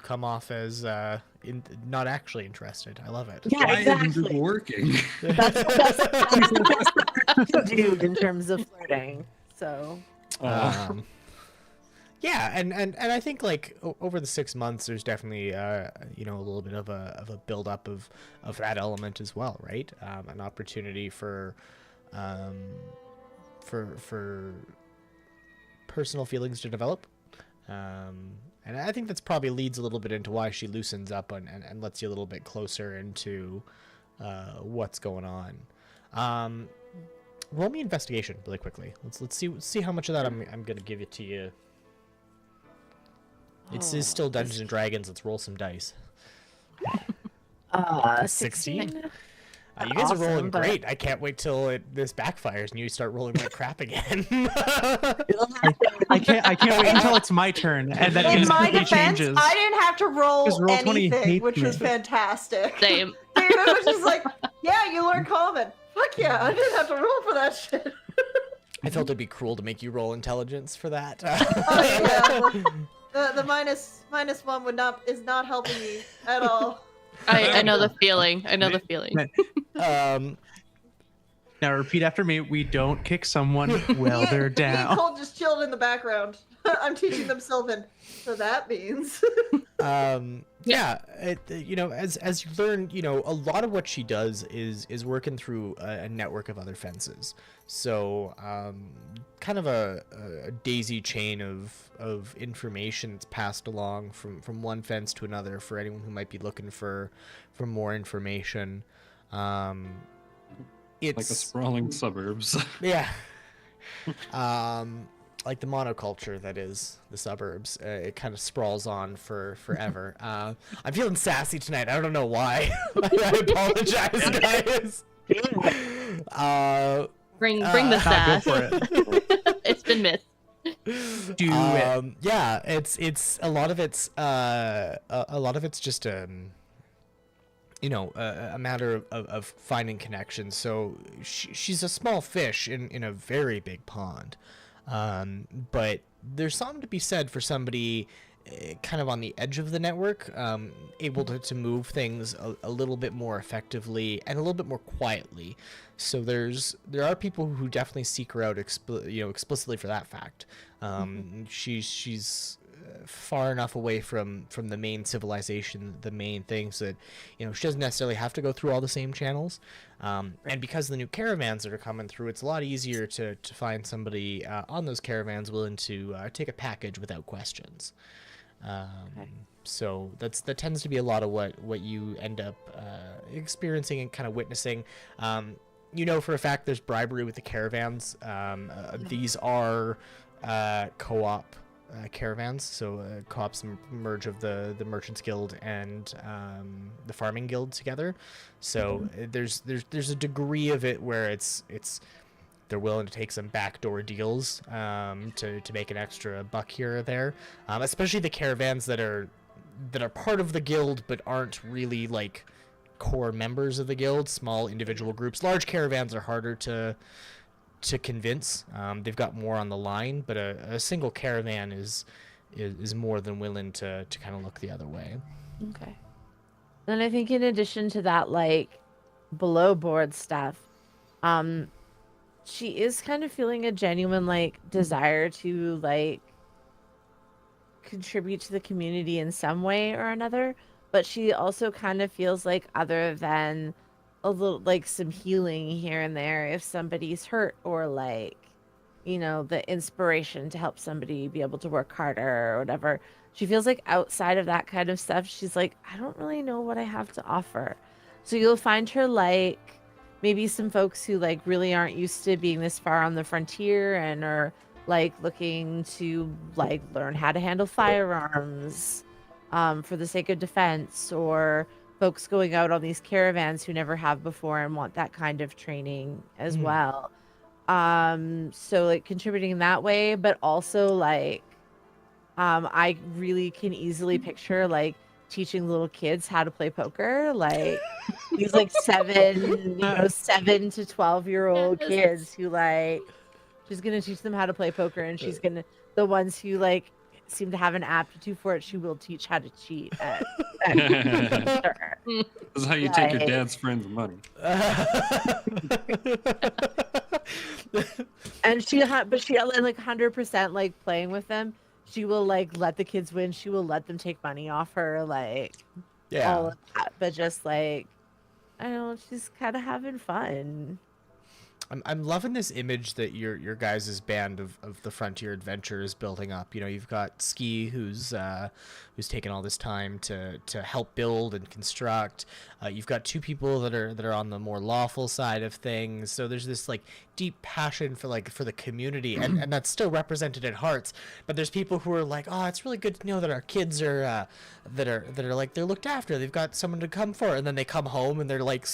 come off as not actually interested. I love it. Yeah, Why isn't exactly. it working? That's what you do in terms of flirting. So yeah, and I think like over the 6 months, there's definitely a little bit of a build up of that element as well, right? An opportunity for personal feelings to develop, and I think that's probably leads a little bit into why she loosens up and lets you a little bit closer into what's going on. Roll me investigation really quickly. Let's see how much of that I'm gonna give it to you. It's still Dungeons and Dragons. Let's roll some dice. 16. You guys are rolling great. I can't wait till this backfires and you start rolling like crap again. I can't wait until it's my turn and then In my instantly defense, changes. I didn't have to roll 'Cause Roll20 anything, hates which me. was fantastic. Same. Dude, it was just like, yeah, you learn common. Fuck yeah, I didn't have to roll for that shit. I felt it'd be cruel to make you roll intelligence for that. Oh, yeah. The minus one is not helping me at all. I know the feeling. I know the feeling. Now Now repeat after me. We don't kick someone while Me- they're Me and down. Cole just chilled in the background. I'm teaching them Sylvan, so that means. Yeah, you know, as you learn, you know, a lot of what she does is working through a network of other fences. So kind of a daisy chain of information that's passed along from one fence to another for anyone who might be looking for more information. It's Like a sprawling suburbs. yeah. Like the monoculture that is the suburbs. It kind of sprawls on for forever. I'm feeling sassy tonight. I don't know why. I apologize, guys. Bring the Go sass. for it. It's been missed. Do it. Yeah, it's a lot of it's just you know, a matter of finding connections. So she's a small fish in a very big pond. But there's something to be said for somebody kind of on the edge of the network, able to move things a little bit more effectively and a little bit more quietly. So there are people who definitely seek her out explicitly for that fact. She's far enough away from the main civilization, the main things that, you know, she doesn't necessarily have to go through all the same channels. And because of the new caravans that are coming through, it's a lot easier to find somebody on those caravans willing to take a package without questions. So that tends to be a lot of what you end up experiencing and kind of witnessing. You know for a fact there's bribery with the caravans. These are co-op caravans, so co-op's merge of the Merchants Guild and the Farming Guild together. So there's a degree of it where it's they're willing to take some backdoor deals to make an extra buck here or there, especially the caravans that are part of the guild but aren't really like core members of the guild. Small individual groups. Large caravans are harder to convince. They've got more on the line, but a single caravan is more than willing to kind of look the other way. Okay. Then I think in addition to that, like below board stuff, she is kind of feeling a genuine like desire to like contribute to the community in some way or another, but she also kind of feels like other than a little like some healing here and there if somebody's hurt, or like, you know, the inspiration to help somebody be able to work harder or whatever, she feels like outside of that kind of stuff, she's like, I don't really know what I have to offer. So you'll find her like maybe some folks who like really aren't used to being this far on the frontier and are like looking to like learn how to handle firearms for the sake of defense, or folks going out on these caravans who never have before and want that kind of training as well. So like contributing in that way, but also like I really can easily picture like teaching little kids how to play poker, like these like 7 to 12-year-old kids who like she's gonna teach them how to play poker, and she's gonna, the ones who like seem to have an aptitude for it, she will teach how to cheat at sure. This is how you take your dad's friend's money. And she like 100% like playing with them, she will like let the kids win, she will let them take money off her, like all of that, but just like, I don't know, she's kind of having fun. I'm loving this image that your guys' band of the Frontier Adventure is building up. You know, you've got Ski, who's taken all this time to help build and construct. You've got two people that are on the more lawful side of things. So there's this like deep passion for the community, and that's still represented at Hearts. But there's people who are like, oh, it's really good to know that our kids are that are like, they're looked after. They've got someone to come for, and then they come home and they're like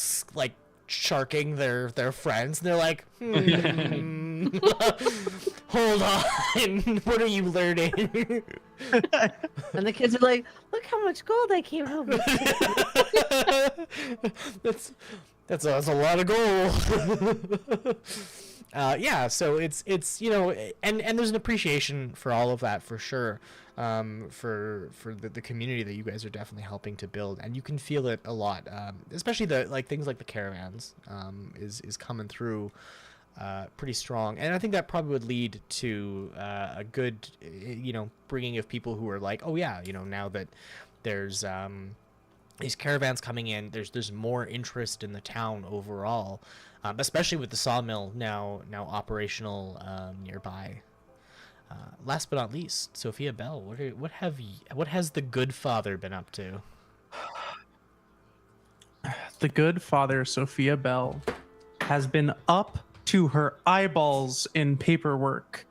sharking their friends, and they're like, hold on, what are you learning? And the kids are like, look how much gold I came home with. that's a lot of gold. yeah, so it's and there's an appreciation for all of that for sure, for the community that you guys are definitely helping to build, and you can feel it a lot, especially the things like the caravans, is coming through pretty strong, and I think that probably would lead to a good bringing of people who are like, oh yeah, now that there's these caravans coming in, there's more interest in the town overall, especially with the sawmill now operational nearby. Last but not least, Sophia Bell, what has the good father been up to? The good father, Sophia Bell, has been up to her eyeballs in paperwork.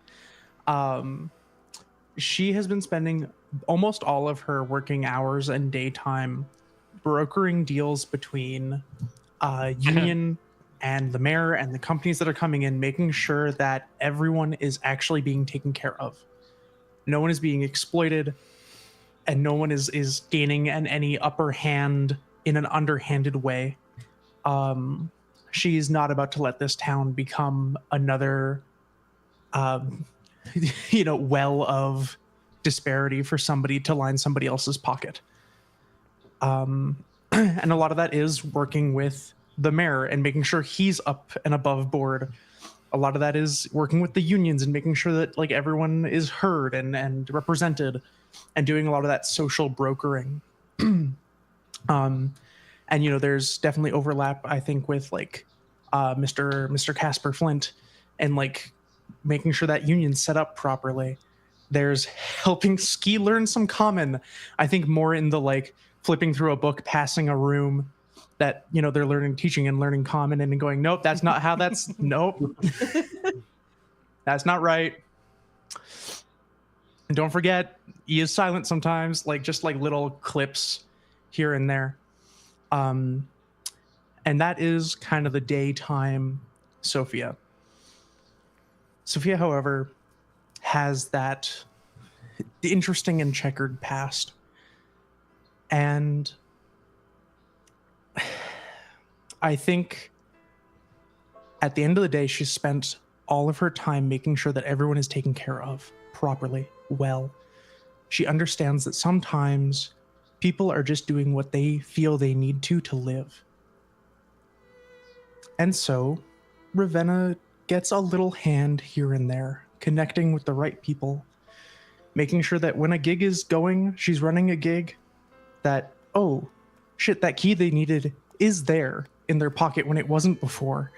She has been spending almost all of her working hours and daytime brokering deals between union and the mayor and the companies that are coming in, making sure that everyone is actually being taken care of. No one is being exploited, and no one is gaining any upper hand in an underhanded way. She's not about to let this town become another well of disparity for somebody to line somebody else's pocket. And a lot of that is working with the mayor and making sure he's up and above board. A lot of that is working with the unions and making sure that everyone is heard and represented, and doing a lot of that social brokering. And there's definitely overlap, I think, with Mr. Casper Flint, and making sure that union's set up properly. There's helping Ski learn some common, I think, more in the flipping through a book, passing a room, that they're teaching and learning common, and going, nope, that's not how that's nope. That's not right. And don't forget, he is silent sometimes, just little clips here and there. And that is kind of the daytime Sophia. Sophia, however, has that interesting and checkered past. And I think at the end of the day, she spent all of her time making sure that everyone is taken care of properly, well. She understands that sometimes people are just doing what they feel they need to live. And so Ravenna gets a little hand here and there, connecting with the right people, making sure that when a gig is going, she's running a gig, that, oh, shit, that key they needed is there in their pocket when it wasn't before.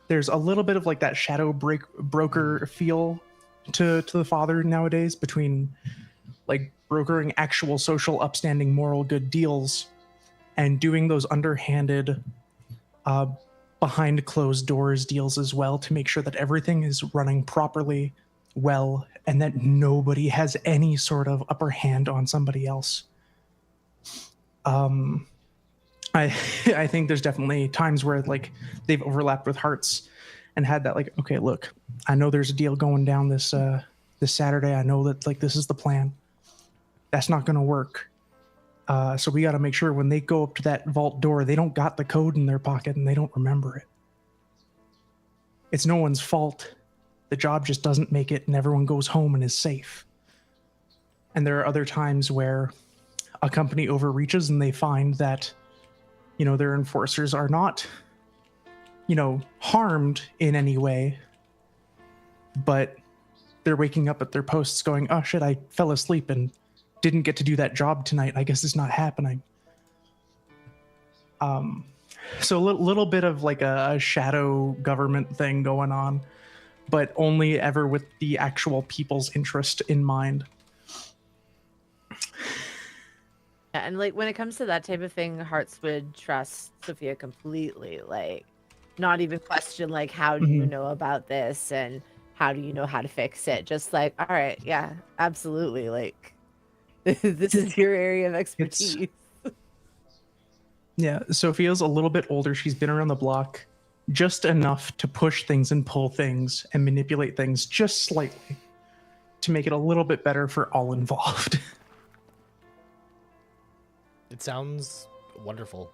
There's a little bit of that shadow broker feel to the father nowadays, between brokering actual social upstanding moral good deals and doing those underhanded behind closed doors deals as well, to make sure that everything is running properly, well, and that nobody has any sort of upper hand on somebody else. I think there's definitely times where they've overlapped with hearts and had that okay, look, I know there's a deal going down this Saturday. I know that this is the plan. That's not going to work. So we got to make sure when they go up to that vault door, they don't got the code in their pocket and they don't remember it. It's no one's fault. The job just doesn't make it, and everyone goes home and is safe. And there are other times where a company overreaches and they find that, their enforcers are not, harmed in any way, but they're waking up at their posts going, oh shit, I fell asleep and didn't get to do that job tonight. I guess it's not happening. So a little bit of a shadow government thing going on, but only ever with the actual people's interest in mind. Yeah, and when it comes to that type of thing, Hearts would trust Sophia completely. Not even question how do you know about this, and how do you know how to fix it? Just all right, yeah, absolutely. This is your area of expertise. Yeah, Sophia's a little bit older. She's been around the block just enough to push things and pull things and manipulate things just slightly to make it a little bit better for all involved. It sounds wonderful.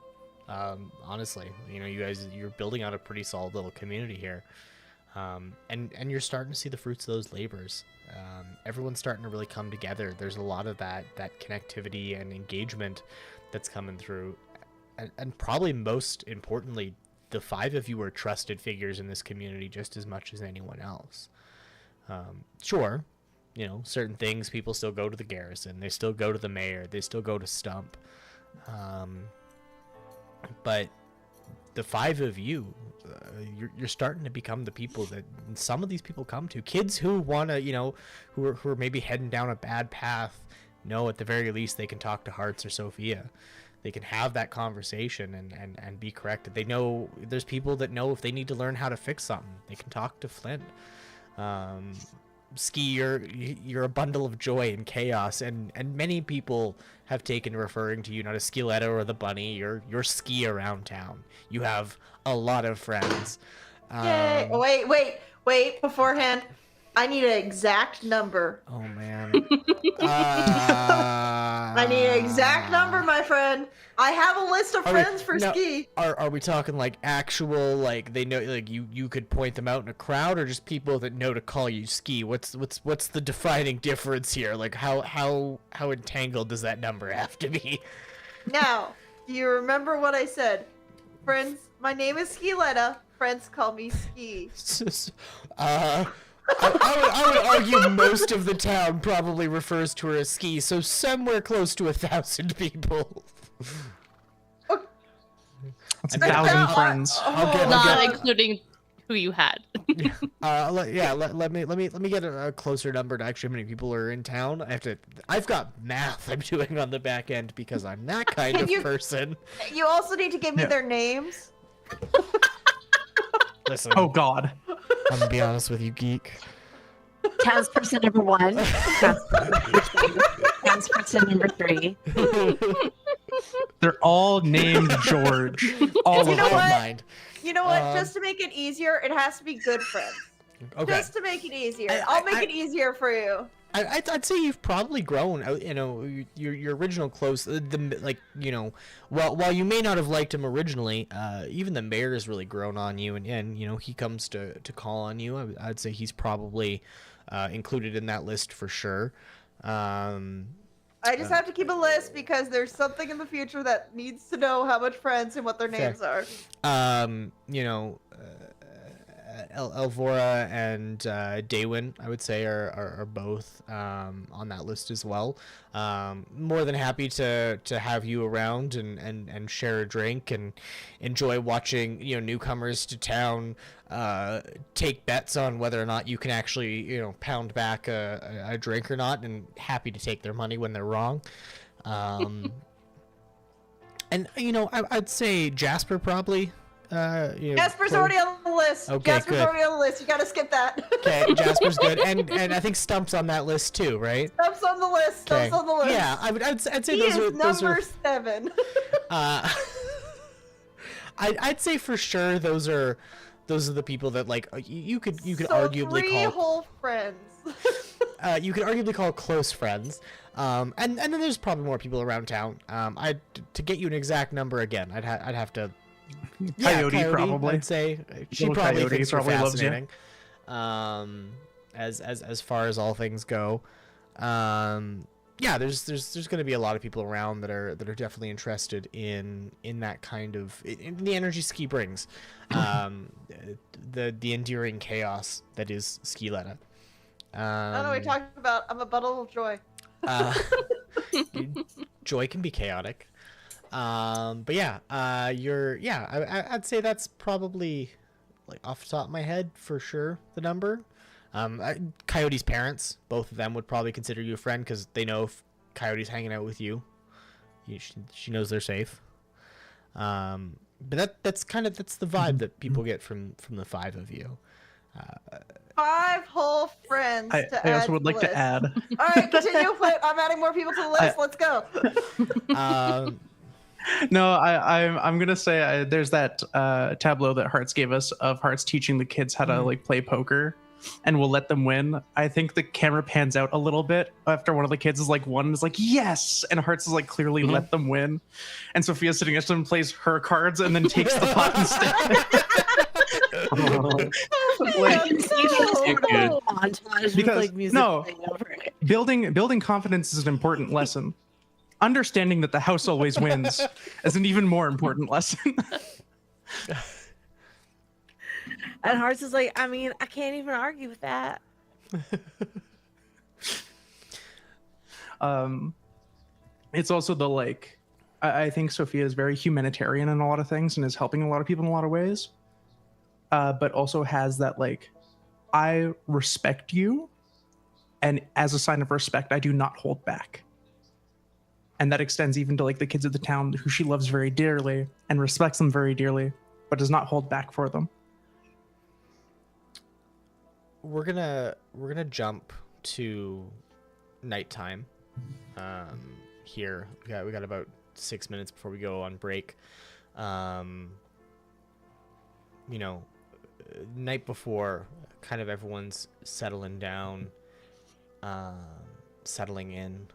Honestly, you know, you're building out a pretty solid little community here. And you're starting to see the fruits of those labors. Everyone's starting to really come together. There's a lot of that connectivity and engagement that's coming through. And probably most importantly, the 5 of you are trusted figures in this community just as much as anyone else. Sure, you know, certain things, people still go to the garrison, they still go to the mayor, they still go to Stump. But the 5 of you, you're starting to become the people that some of these people come to. Kids who want to, you know, who are maybe heading down a bad path, know at the very least they can talk to Hearts or Sophia. They can have that conversation and be corrected. They know there's people that know if they need to learn how to fix something, they can talk to Flint. Ski, you're a bundle of joy and chaos, and many people have taken referring to you not as Skiletta or the Bunny. You're Ski around town. You have a lot of friends. Yay! Wait! Beforehand, I need an exact number. Oh man. I need an exact number, my friend. I have a list of friends for now, Ski. Are we talking like actual, like they know, like you could point them out in a crowd, or just people that know to call you Ski? What's the defining difference here? Like how entangled does that number have to be? Now, do you remember what I said? Friends, my name is Skiletta. Friends call me Ski. I would argue most of the town probably refers to her as Ski, so somewhere close to 1,000 people. That's 1,000 friends. Not including who you had. Let me get a closer number to actually how many people are in town. I've got math I'm doing on the back end because I'm that kind of person. You also need to give me their names. Listen. Oh God. I'm gonna be honest with you, geek. Townsperson number 1. Townsperson number 3. They're all named George. All You of know them. what? You know what? Just to make it easier, it has to be good friends. Okay. Just to make it easier. I'll make it easier for you. I'd say you've probably grown. You know, your original close, while you may not have liked him originally, even the mayor has really grown on you, and you know he comes to call on you. I'd say he's probably included in that list for sure. I just have to keep a list because there's something in the future that needs to know how much friends and what their names are. You know, Elvora and Daywin, I would say, are both on that list as well. More than happy to have you around and share a drink and enjoy watching, you know, newcomers to town take bets on whether or not you can actually, you know, pound back a drink or not, and happy to take their money when they're wrong. And you know, I'd say Jasper probably. You know, Jasper's already on the list. Okay, Jasper's good. already on the list. You gotta skip that. Okay, Jasper's good, and I think Stump's on that list too, right? Stump's on the list. Stump's on the list. Yeah, I'd say He those is are number 7. I'd say for sure those are the people that like you could So arguably 3 call whole friends. you could arguably call close friends. And then there's probably more people around town. To get you an exact number again, I'd have to. Coyote, probably. I'd say she Little probably Coyote thinks you're probably loves you. fascinating. As far as all things go, yeah, there's going to be a lot of people around that are definitely interested in that kind of in the energy Ski brings, the enduring chaos that is Skiletta. I don't know what you're talking about. I'm a bundle of joy. Joy can be chaotic. But yeah, I'd say that's probably, like, off the top of my head for sure the number. Coyote's parents, both of them would probably consider you a friend because they know if Coyote's hanging out with you, she knows they're safe. But that's the vibe that people get from the 5 of you. 5 whole friends I to add also would to like the to list. add. All right, continue. I'm adding more people to the list. Let's go. No, I'm gonna say there's that tableau that Hearts gave us of Hearts teaching the kids how to like play poker, and will let them win. I think the camera pans out a little bit after one of the kids is like won, is like yes, and Hearts is like clearly let them win, and Sophia's sitting next to him, plays her cards, and then takes the pot instead. Like, Montage with, because like, music no, playing over it. building confidence is an important lesson. Understanding that the house always wins is an even more important lesson. And Hearts is like, I mean, I can't even argue with that. It's also the like, I think Sophia is very humanitarian in a lot of things and is helping a lot of people in a lot of ways. But also has that like, I respect you, and as a sign of respect, I do not hold back. And that extends even to like the kids of the town who she loves very dearly and respects them very dearly, but does not hold back for them. We're gonna jump to nighttime. Here we got about 6 minutes before we go on break. Night before, kind of everyone's settling down, settling in.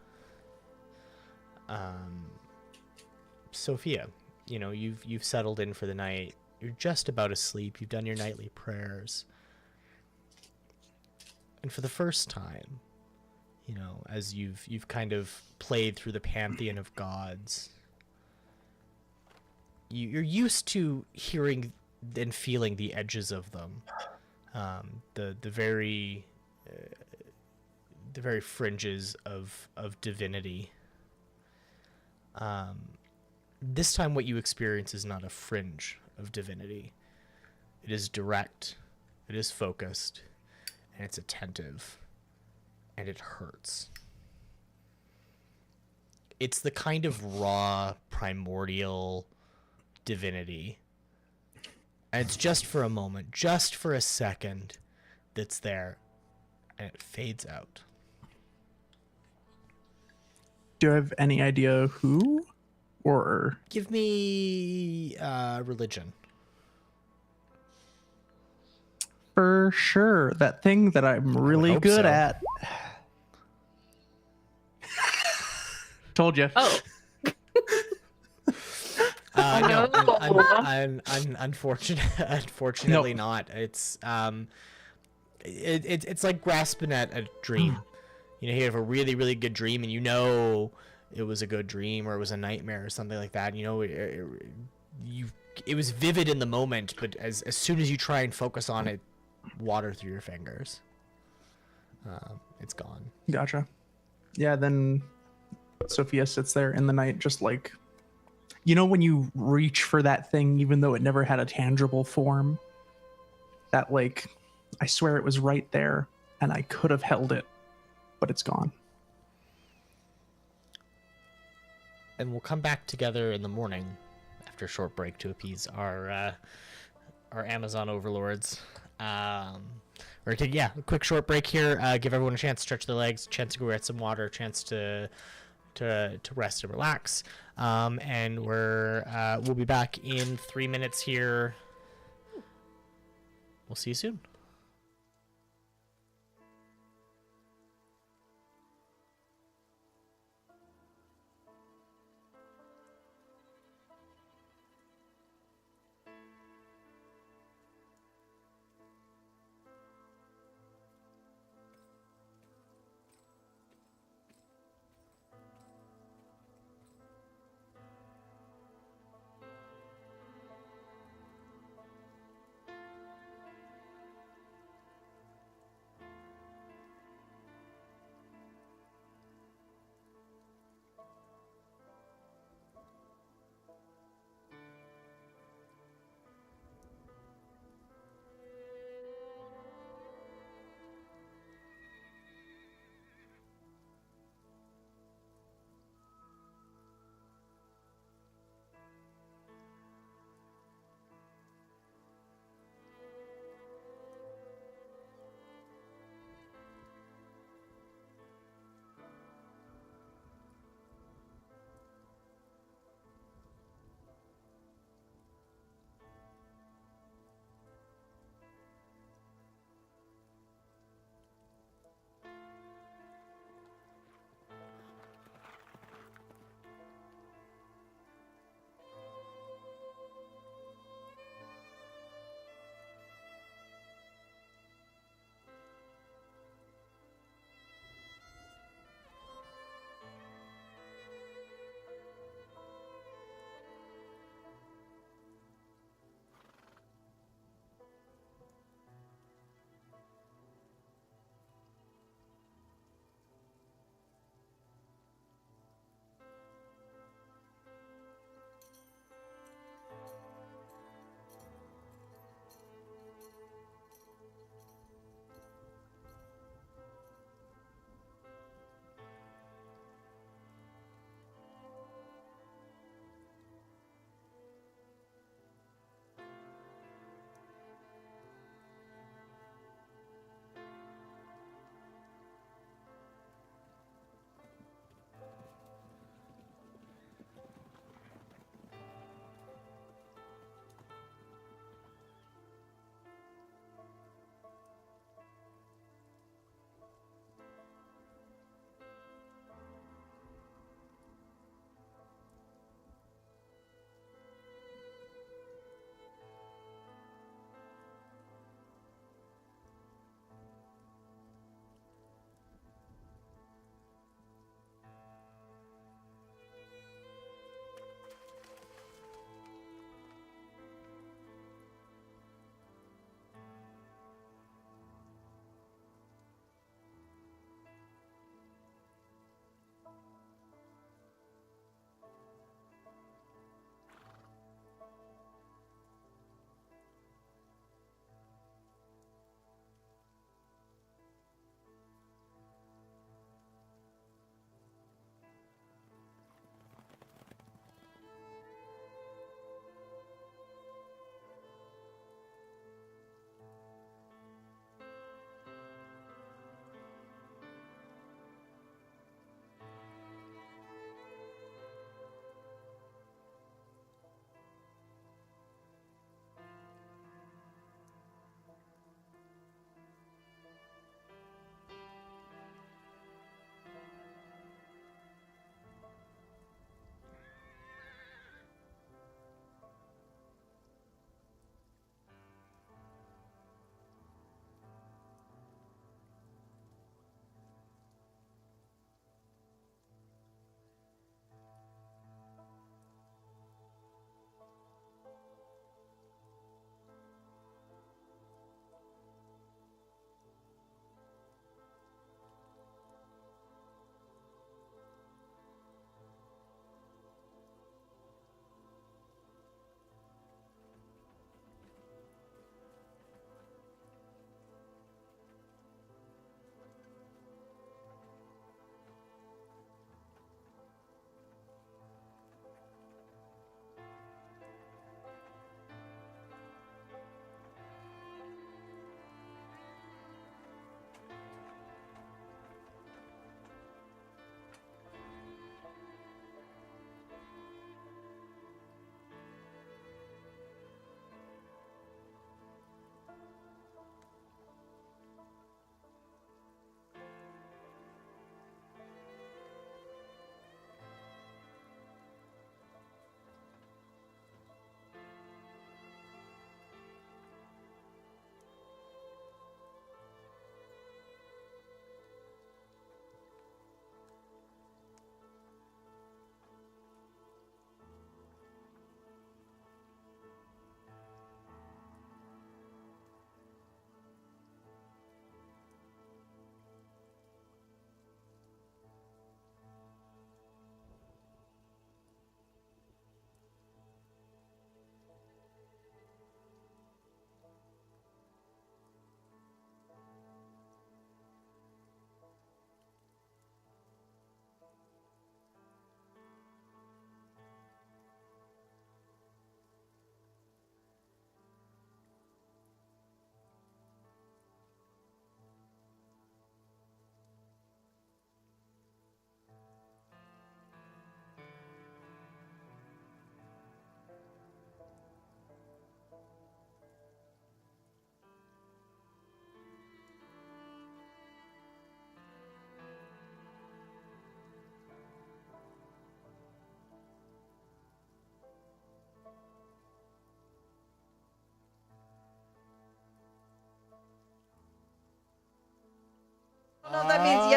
Sophia, you've settled in for the night. You're just about asleep. You've done your nightly prayers. And for the first time, as you've kind of played through the pantheon of gods, you're used to hearing and feeling the edges of them, the very fringes of divinity. This time what you experience is not a fringe of divinity. It is direct, it is focused, and it's attentive, and it hurts. It's the kind of raw, primordial divinity. And it's just for a moment, just for a second, that's there, and it fades out. Do you have any idea who? Or Give me religion. for sure, that thing that I'm really hope good so. at. Told you. Oh, No, no. unfortunately not. It's it's like grasping at a dream. You have a really, really good dream, and it was a good dream, or it was a nightmare or something like that. It was vivid in the moment, but as soon as you try and focus on it, water through your fingers. It's gone. Gotcha. Yeah, then Sophia sits there in the night, just like, when you reach for that thing, even though it never had a tangible form, that like, I swear it was right there, and I could have held it, but it's gone. And we'll come back together in the morning after a short break to appease our Amazon overlords. We're gonna take a quick short break here. Give everyone a chance to stretch their legs, a chance to go get some water, a chance to rest and relax. And we'll be back in 3 minutes here. We'll see you soon.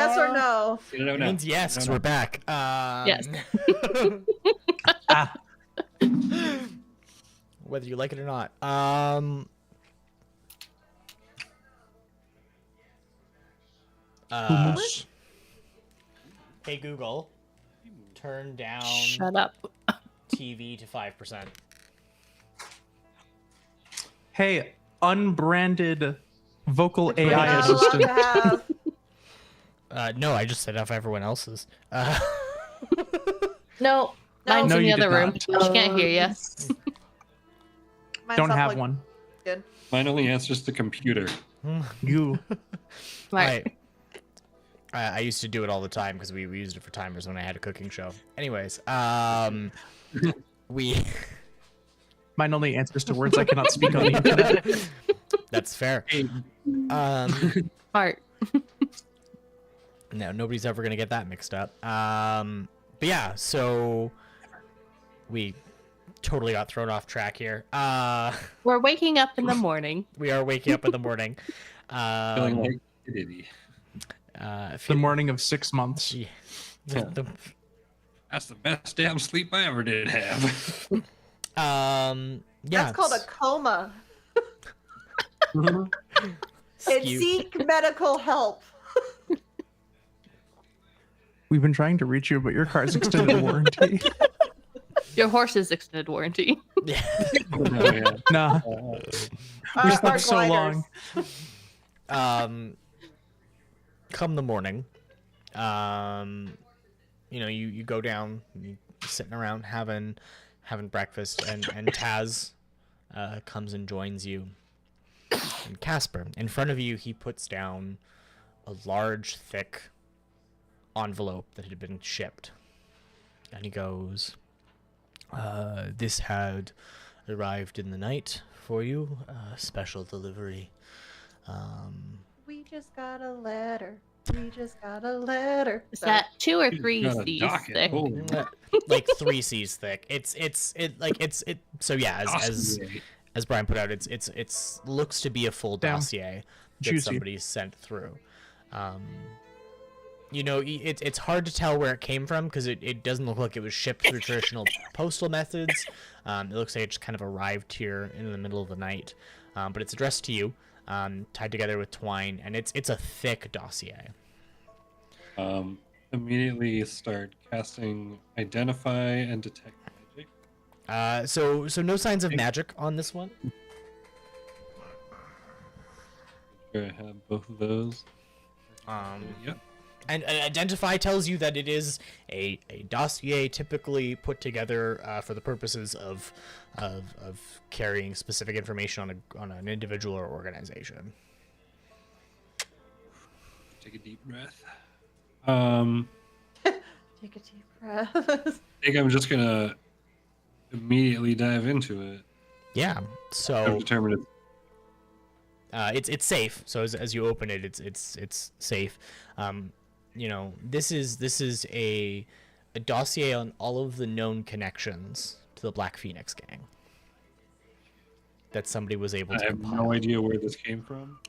yes or no? You don't It know. means yes, because we're back. Yes. Ah, Whether you like it or not. hummus. Hey Google, turn down Shut up. TV to 5%. Hey, unbranded vocal We're AI not allowed assistant. to have. No, I just set off everyone else's. No, mine's No, in the you other did room. not. She can't hear you. Mine's Don't up, have like, one. Good. Mine only answers the computer. You. Right. I used to do it all the time because we used it for timers when I had a cooking show. Anyways, we Mine only answers to words I cannot speak on the internet. that's fair. Hey, Heart. No, nobody's ever gonna get that mixed up. But yeah, so we totally got thrown off track here. We're waking up in the morning. We are waking up in the morning. feeling like a ditty. The morning of 6 months. Yeah. That's the best damn sleep I ever did have. Yeah. That's called a coma. And Skew. seek medical help. We've been trying to reach you, but your car's extended warranty. Your horse's extended warranty. Yeah. Oh, yeah. Nah, we Our slept so gliders. long. Come the morning, you go down, you sitting around having breakfast, and Taz comes and joins you. And Casper, in front of you, he puts down a large, thick envelope that had been shipped, and he goes, "This had arrived in the night for you, special delivery." We just got a letter. We just got a letter. Is that 2 or 3 Got a C's docket. thick? Holy Like 3 C's thick. So yeah, as Brian put out, it's looks to be a full Damn. dossier that Juicy. somebody sent through. It's hard to tell where it came from because it doesn't look like it was shipped through traditional postal methods. It looks like it just kind of arrived here in the middle of the night. But it's addressed to you, tied together with twine, and it's a thick dossier. Immediately start casting Identify and Detect Magic. So no signs of magic on this one. Sure, I have both of those. Yep. And Identify tells you that it is a dossier typically put together for the purposes of carrying specific information on an individual or organization. Take a deep breath. Take a deep breath. I think I'm just gonna immediately dive into it. Yeah. I've So determined it's safe. So as you open it, it's safe. This is a dossier on all of the known connections to the Black Phoenix gang that somebody was able I to have compile. no idea where this came from.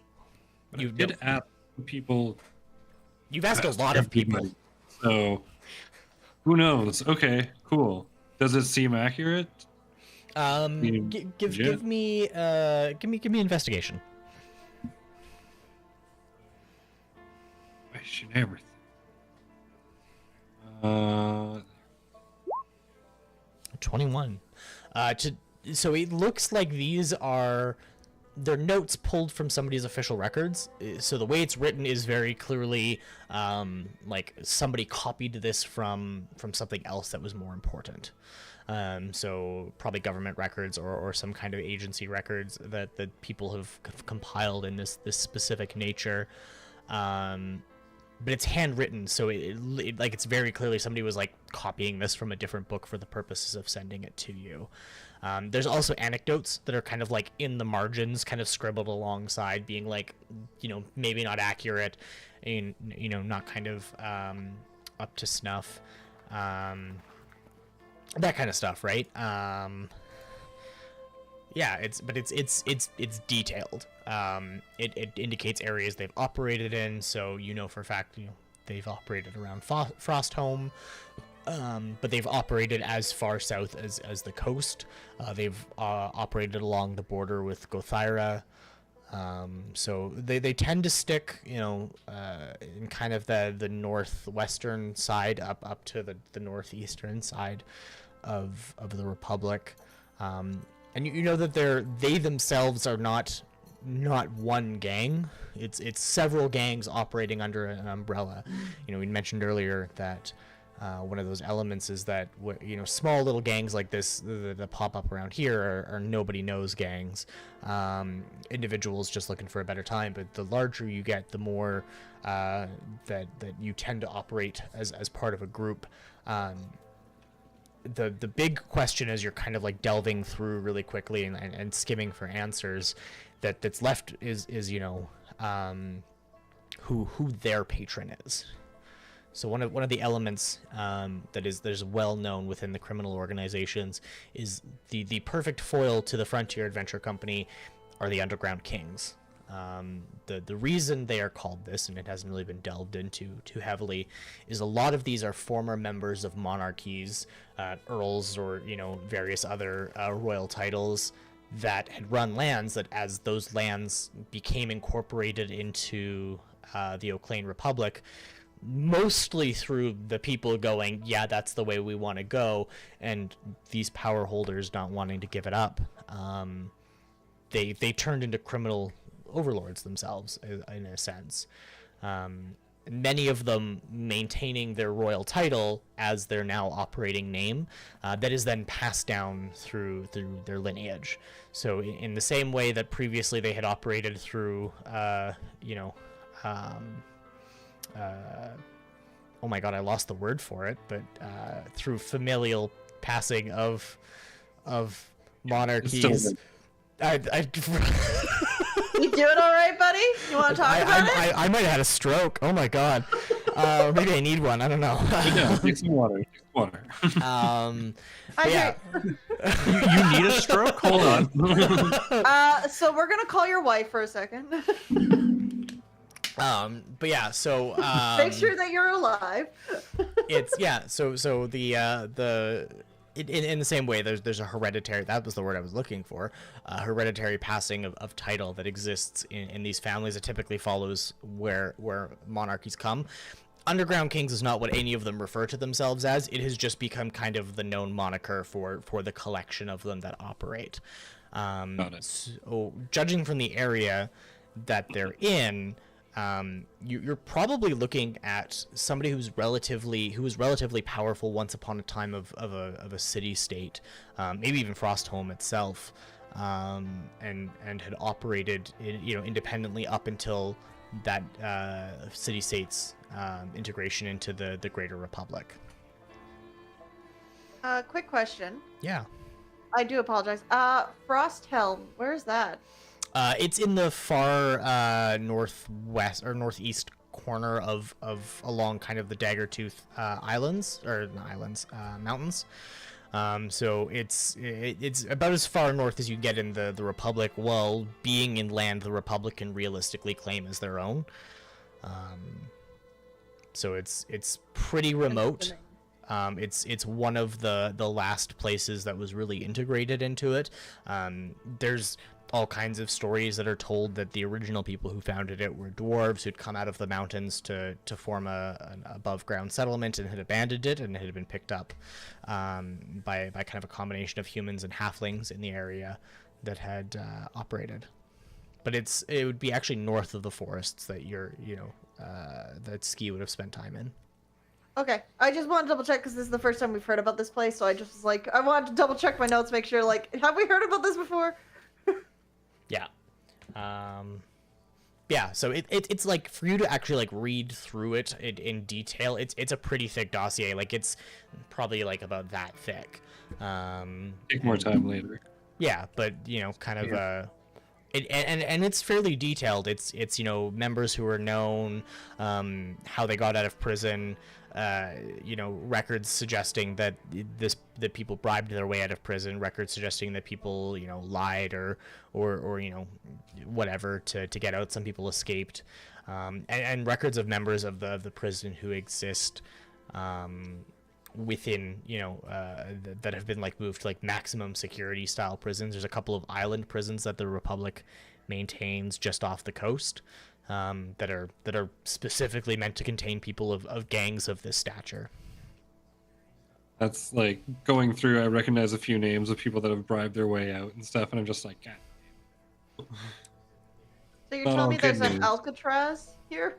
But You I did ask people. You've asked a lot of people. So who knows? Okay, cool. Does it seem accurate? Give me investigation. Question everything. 21. So it looks like they're notes pulled from somebody's official records. So the way it's written is very clearly like somebody copied this from something else that was more important. So probably government records or some kind of agency records that people have compiled in this specific nature. But it's handwritten, so it's very clearly somebody was like copying this from a different book for the purposes of sending it to you. There's also anecdotes that are kind of like in the margins, kind of scribbled alongside, being like, maybe not accurate, and not kind of up to snuff, that kind of stuff, right? Yeah, it's detailed. It indicates areas they've operated in, so for a fact, they've operated around Frostholm, but they've operated as far south as the coast. They've operated along the border with Gothyra. So they tend to stick, in kind of the northwestern side up to the northeastern side of the Republic. And you know that they themselves are not one gang. It's several gangs operating under an umbrella. We mentioned earlier that one of those elements is that small little gangs like this that pop up around here are nobody knows gangs, individuals just looking for a better time. But the larger you get, the more that you tend to operate as part of a group. The big question as you're kind of like delving through really quickly and skimming for answers that's left is who their patron is. So one of the elements that is well known within the criminal organizations is the perfect foil to the Frontier Adventure Company are the Underground Kings. The reason they are called this, and it hasn't really been delved into too heavily, is a lot of these are former members of monarchies, earls, or various other royal titles that had run lands that, as those lands became incorporated into the Oclane Republic, mostly through the people going, yeah, that's the way we want to go, and these power holders not wanting to give it up, they turned into criminal overlords themselves, in a sense. Many of them maintaining their royal title as their now operating name, that is then passed down through their lineage. So in the same way that previously they had operated through oh my god, I lost the word for it, but through familial passing of monarchies. You doing all right, buddy? You want to talk about it? I might have had a stroke. Oh my god. Maybe I need one. I don't know. Yeah, take some water. Yeah. You need a stroke? Hold on. So we're gonna call your wife for a second. But yeah, so Make sure that you're alive. So the in the same way, there's a hereditary, that was the word I was looking for, hereditary passing of title that exists in these families that typically follows where monarchies come. Underground Kings is not what any of them refer to themselves as. It has just become kind of the known moniker for the collection of them that operate. Got it. So judging from the area that they're in, you're probably looking at somebody who was relatively powerful once upon a time of a city state, maybe even Frostholm itself, and had operated independently up until that city state's integration into the Greater Republic. Quick question. Yeah. I do apologize. Frosthelm, where is that? It's in the far northwest or northeast corner of along kind of the Daggertooth mountains. So it's about as far north as you get in the Republic, while being in land the Republic can realistically claim as their own. So it's pretty remote. It's one of the last places that was really integrated into it. There's all kinds of stories that are told that the original people who founded it were dwarves who'd come out of the mountains to form an above ground settlement and had abandoned it, and it had been picked up by kind of a combination of humans and halflings in the area that had operated. But it would be actually north of the forests that that Ski would have spent time in. Okay, I just want to double check because this is the first time we've heard about this place, so I just was like, I wanted to double check my notes, make sure, have we heard about this before? Yeah. Yeah, so it's like, for you to actually read through it in detail, it's a pretty thick dossier. It's probably about that thick. Take more time later. Yeah, but kind of and it's fairly detailed. It's members who are known, how they got out of prison, records suggesting that that people bribed their way out of prison, records suggesting that people lied or whatever to get out. Some people escaped. and records of members of the prison who exist within, that have been like moved to like maximum security style prisons. There's a couple of island prisons that the Republic maintains just off the coast, that are specifically meant to contain people of gangs of this stature. That's like going through. I recognize a few names of people that have bribed their way out and stuff, and I'm just like, God. So you're Not telling all me there's good an news. Alcatraz here?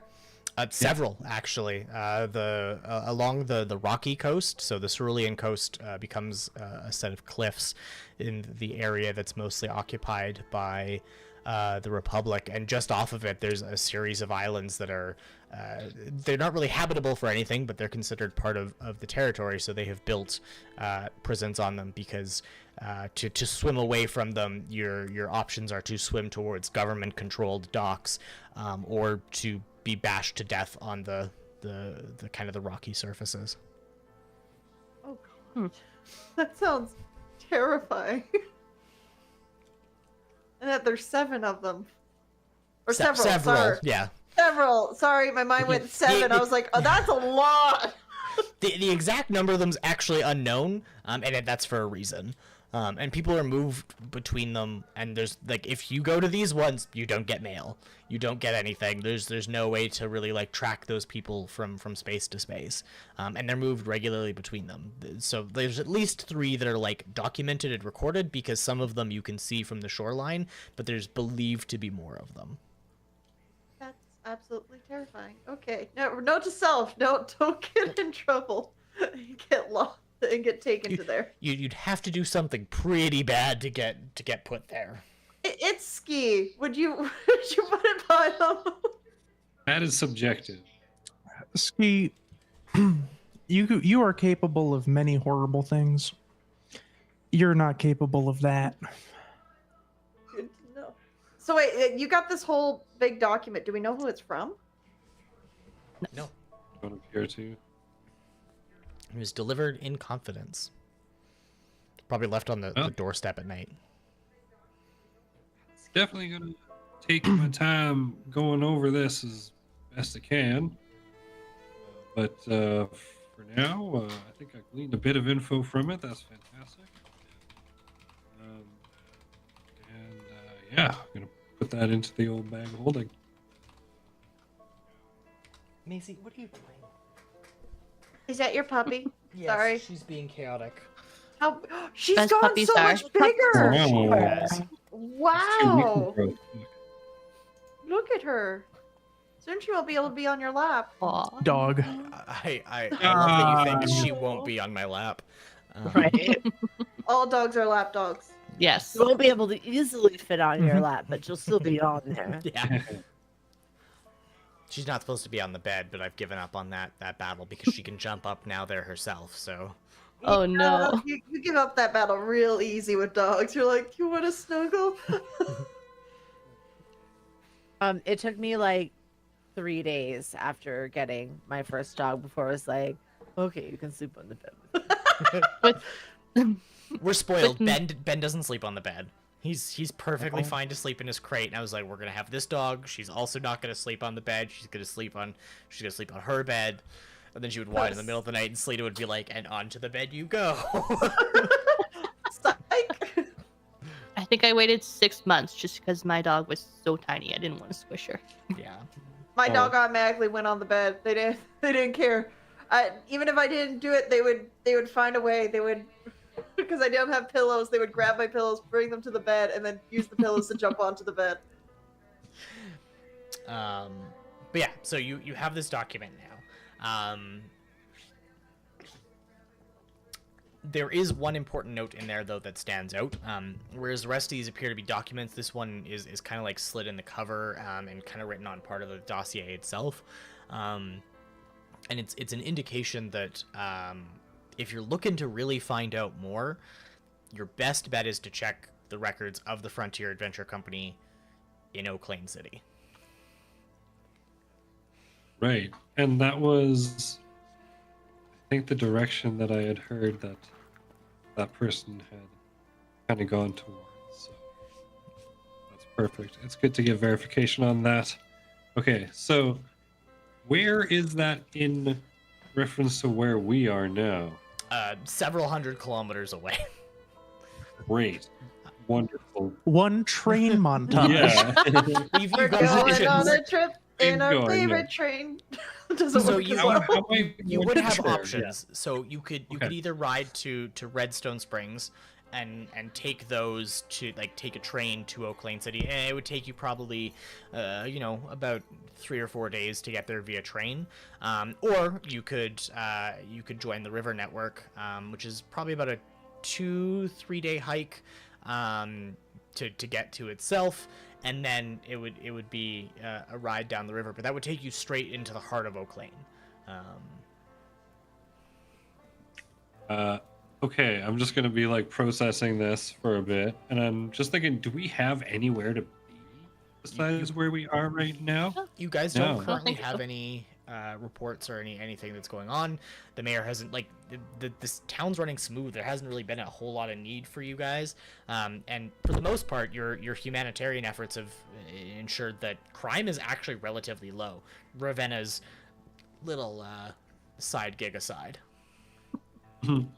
Several, actually. Along the rocky coast, so the Cerulean coast becomes a set of cliffs in the area that's mostly occupied by the Republic, and just off of it, there's a series of islands that are they're not really habitable for anything, but they're considered part of the territory, so they have built prisons on them because to swim away from them, your options are to swim towards government-controlled docks, or to be bashed to death on the kind of the rocky surfaces. Oh god. That sounds terrifying. And that there's 7 of them. Or several, sorry. Yeah. Several. Sorry, my mind went 7. I was like, oh, that's a lot. The exact number of them is actually unknown, and that's for a reason. And people are moved between them, and there's like, if you go to these ones, you don't get mail, you don't get anything. There's no way to really like track those people from space to space, and they're moved regularly between them. So there's at least 3 that are like documented and recorded, because some of them you can see from the shoreline, but there's believed to be more of them. That's absolutely terrifying. Okay, no, note to self: don't get in trouble, get lost, and get taken to there. You'd have to do something pretty bad to get put there. It's ski. Would you put it by them? That is subjective. Ski, you are capable of many horrible things. You're not capable of that. Good to know. So wait, you got this whole big document. Do we know who it's from? No. Don't appear to. It was delivered in confidence. Probably left on the doorstep at night. Definitely gonna take my time going over this as best I can. But for now, I think I gleaned a bit of info from it. That's fantastic. Yeah, I'm gonna put that into the old bag of holding. Maisie, what are you doing? Is that your puppy? Yes, Sorry. she's being chaotic. How she's Best gotten puppies so are. much bigger. Wow. Yes. Wow. 2 weeks ago. Look at her. Soon she won't be able to be on your lap. Aw. Dog. I love that you think she won't be on my lap. Right. All dogs are lap dogs. Yes. You won't be able to easily fit on your lap, but you'll still be on there. Yeah. She's not supposed to be on the bed, but I've given up on that battle because she can jump up now there herself, so... Oh no. You give up that battle real easy with dogs. You're like, you want to snuggle? It took me like 3 days after getting my first dog before I was like, okay, you can sleep on the bed with me. We're spoiled. But- Ben doesn't sleep on the bed. He's perfectly fine to sleep in his crate, and I was like, we're gonna have this dog. She's also not gonna sleep on the bed. She's gonna sleep on her bed. And then she would whine in the middle of the night, and Sleeta would be like, and onto the bed you go. Psych. I think I waited 6 months just because my dog was so tiny. I didn't want to squish her. Yeah. My Oh. dog automatically went on the bed. They didn't care. Even if I didn't do it, they would find a way. They would, because I don't have pillows. They would grab my pillows, bring them to the bed, and then use the pillows to jump onto the bed. But yeah, so you have this document now. There is one important note in there, though, that stands out. Whereas the rest of these appear to be documents, this one is kind of like slid in the cover and kind of written on part of the dossier itself. And it's an indication that if you're looking to really find out more, your best bet is to check the records of the Frontier Adventure Company in Oak Lane City. Right. And that was, I think, the direction that I had heard that person had kind of gone towards. So that's perfect. It's good to get verification on that. Okay, so where is that in reference to where we are now? Several hundred kilometers away. Great. Wonderful. One train montage. Yeah. We're You've got going on options. a trip in our Going, favorite yeah. train. Doesn't So work you as How- well. how am I You going would to have share? Yeah. options. So you could Okay. either ride to Redstone Springs and take those to take a train to Oak Lane City, and it would take you probably about 3 or 4 days to get there via train. Or you could join the river network, which is probably about a 2-3 day hike to get to itself, and then it would be a ride down the river, but that would take you straight into the heart of Oak Lane. Okay, I'm just gonna be like processing this for a bit, and I'm just thinking, do we have anywhere to be besides where we are right now? You guys No. don't currently think have so. any reports or anything that's going on. The mayor hasn't this town's running smooth. There hasn't really been a whole lot of need for you guys, and for the most part, your humanitarian efforts have ensured that crime is actually relatively low. Ravenna's little side gig aside.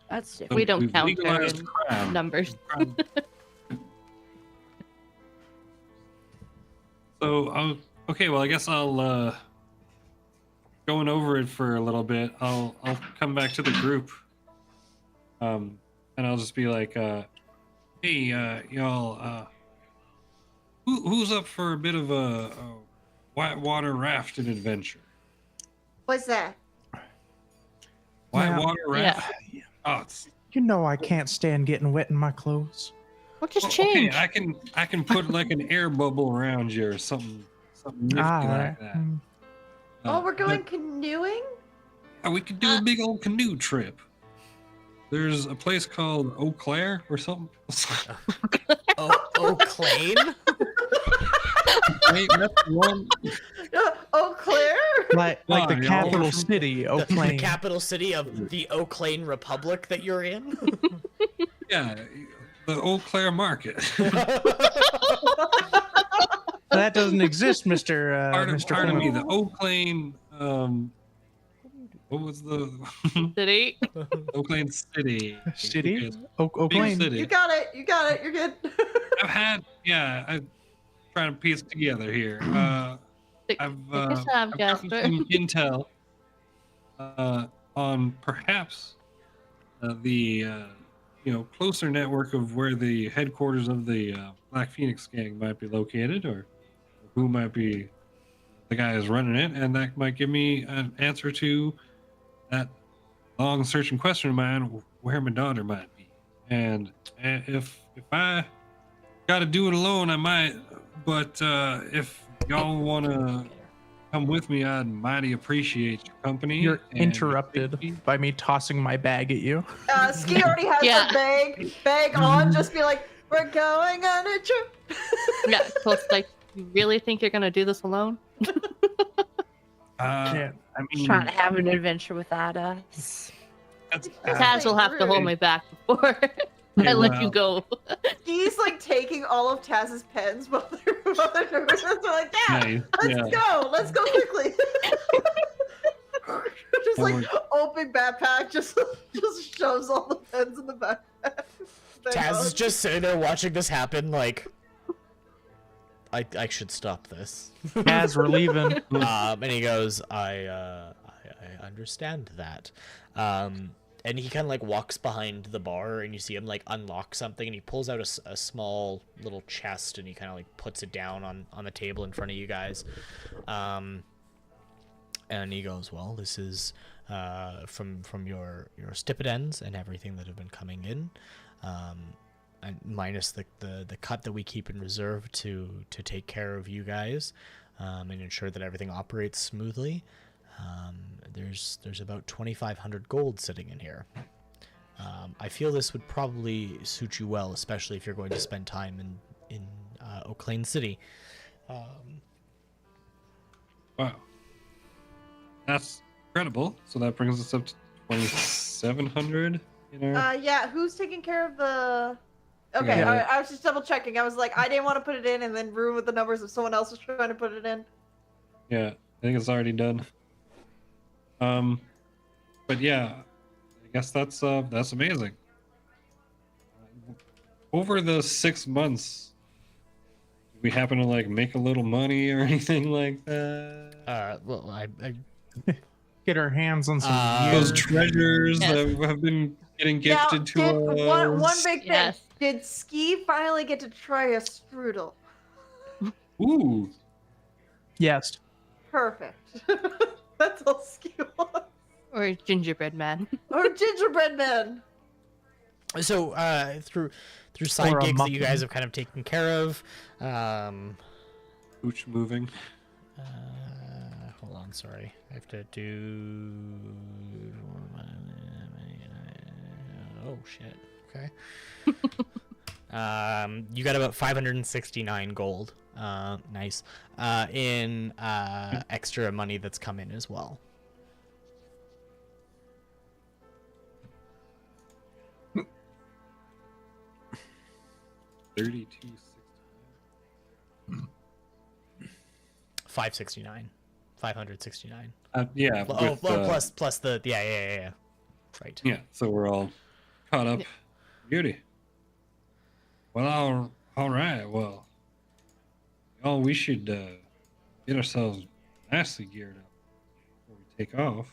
That's different. We don't We've count legalized her in crime. numbers. So, okay, well, I guess I'll going over it for a little bit. I'll come back to the group, and I'll just be like, hey, y'all, who's up for a bit of a whitewater rafting adventure? What's that? Whitewater Yeah. raft? Oh, it's You know I can't stand getting wet in my clothes. We'll just okay. change. I can put like an air bubble around you or something nifty like that. Oh, we're going but- canoeing? Yeah, we could do a big old canoe trip. There's a place called Eau Claire or something. Oak Lane? Wait, that's the one. Eau Claire? Like Wow, the y'all. capital city, Oak The Lane. capital city of the Oak Lane Republic that you're in? Yeah, the Eau Claire Market. That doesn't exist, Mr. Mr. Pardon me, Flynn. the Oak Lane. What was the City. Oak Lane City? City? Yes, Oak big Lane. city. You got it. You got it. You're good. I've had, yeah, I'm trying to piece it together here. Take I've your time, I've gotten Casper. some intel on perhaps the closer network of where the headquarters of the Black Phoenix gang might be located, or who might be the guy who's running it, and that might give me an answer to that long searching question of mine, where my daughter might be. And if I got to do it alone, I might. But if y'all want to come with me, I'd mighty appreciate your company. You're and interrupted by me tossing my bag at you. Ski already has Yeah. her bag on. Just be like, we're going on a trip. Yeah, so it's like, you really think you're gonna do this alone? Yeah. I mean, Trying to have an adventure without us. that's, Taz will have to hold me back before I let you go. He's like taking all of Taz's pens while they're nervous. They're like, yeah, nice. let's go. Let's go quickly. Just like open backpack, just shoves all the pens in the backpack. Taz is just sitting there watching this happen, like, I should stop this. As we're leaving, And he goes, I understand that. And he kind of like walks behind the bar, and you see him like unlock something, and he pulls out a small little chest, and he kind of like puts it down on the table in front of you guys. And he goes, well, this is from your stipends and everything that have been coming in, and minus the cut that we keep in reserve to take care of you guys, and ensure that everything operates smoothly. There's about 2,500 gold sitting in here. I feel this would probably suit you well, especially if you're going to spend time in Oak Lane City. Wow. That's incredible. So that brings us up to 2,700 in our... Yeah, who's taking care of the... Okay, Yeah. I was just double checking. I was like, I didn't want to put it in and then ruin with the numbers if someone else was trying to put it in. Yeah, I think it's already done. But yeah, I guess that's amazing. Over the 6 months, did we happen to like make a little money or anything like that? Well, I Get our hands on some Those gear. treasures Yes. that have been getting Now, gifted to did us. one big thing. Yes. Did Ski finally get to try a strudel? Ooh, Yes. Perfect. That's all Ski wants. Or gingerbread man. Or gingerbread man. so through side Or a gigs that you muffin. guys have kind of taken care of. pooch moving. Hold on, sorry. I have to do. Oh shit. Okay. You got about 569 gold. Nice. In extra money that's come in as well. $32.60. 569. 569. Yeah. Oh, with, plus the yeah. Right. Yeah, so we're all caught up. Yeah. Beauty. Well, all right. Well, we should get ourselves nicely geared up before we take off,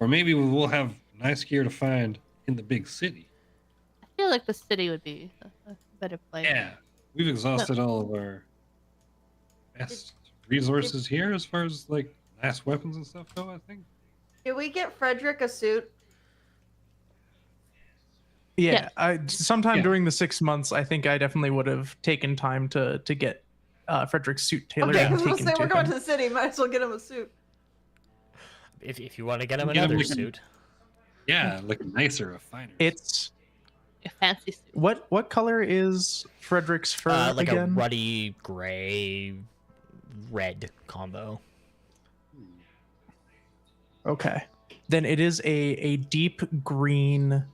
or maybe we'll have nice gear to find in the big city. I feel like the city would be a better place. Yeah, we've exhausted all of our best resources here as far as like nice weapons and stuff go. I think. Did we get Frederick a suit? Yeah. Yeah. Sometime Yeah. during the 6 months, I think I definitely would have taken time to get Frederick's suit tailored Okay, and because we'll taken say we're to going him. to the city. Might as well get him a suit. If you want to get him Get him another like a- suit. Yeah, like a nicer, a finer. It's A fancy suit. what color is Frederick's fur Like again? a ruddy gray red combo. Okay. Then it is a deep green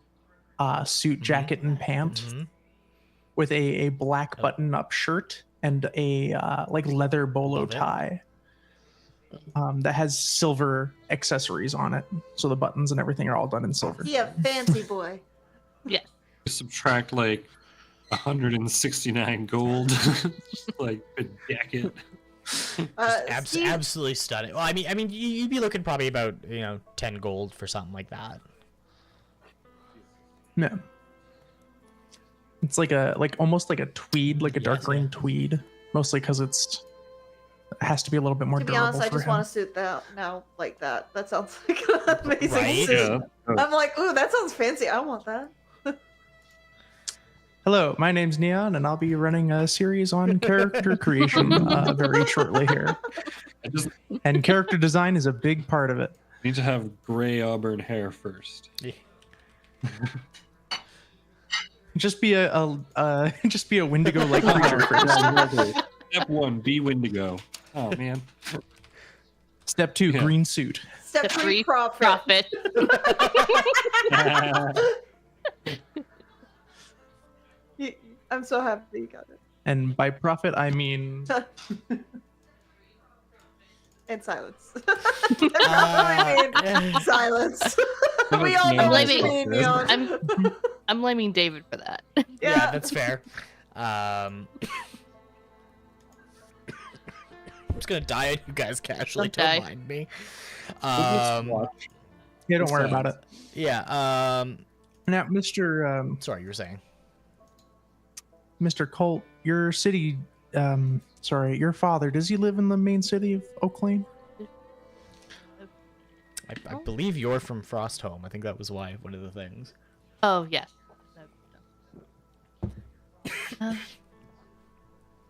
suit, jacket, and pant Mhm. with a black Oh. button-up shirt and a like leather bolo Love it. tie that has silver accessories on it. So the buttons and everything are all done in silver. Yeah, fancy boy. Yes. Subtract like 169 gold, like a jacket. Just absolutely stunning. Well, I mean, you'd be looking probably about 10 gold for something like that. No. It's like almost like a tweed, like a dark Yes, green yeah. tweed, mostly because it has to be a little bit more To be durable honest, I for just him. want a suit that now like that. That sounds like an amazing Right? suit. Yeah. I'm like, ooh, that sounds fancy. I want that. Hello, my name's Neon, and I'll be running a series on character creation very shortly here. I just And character design is a big part of it. need to have gray auburn hair first. Just be just be a Wendigo like creature first. Step 1, be Wendigo. Oh man. Step 2, Yeah. green suit. Step Step 3, three, profit. Profit. I'm so happy you got it. And by profit, I mean And silence. I mean, silence. We all know I'm what you blaming- mean, Neon. I'm blaming David for that. Yeah, that's fair. I'm just gonna die on you guys casually. Don't die. Don't mind me. yeah, don't worry about it. Yeah. Now, Mr. Sorry, you were saying. Mr. Colt, your city, your father, does he live in the main city of Oaklane? I believe you're from Frostholm. I think that was why one of the things. Oh yes.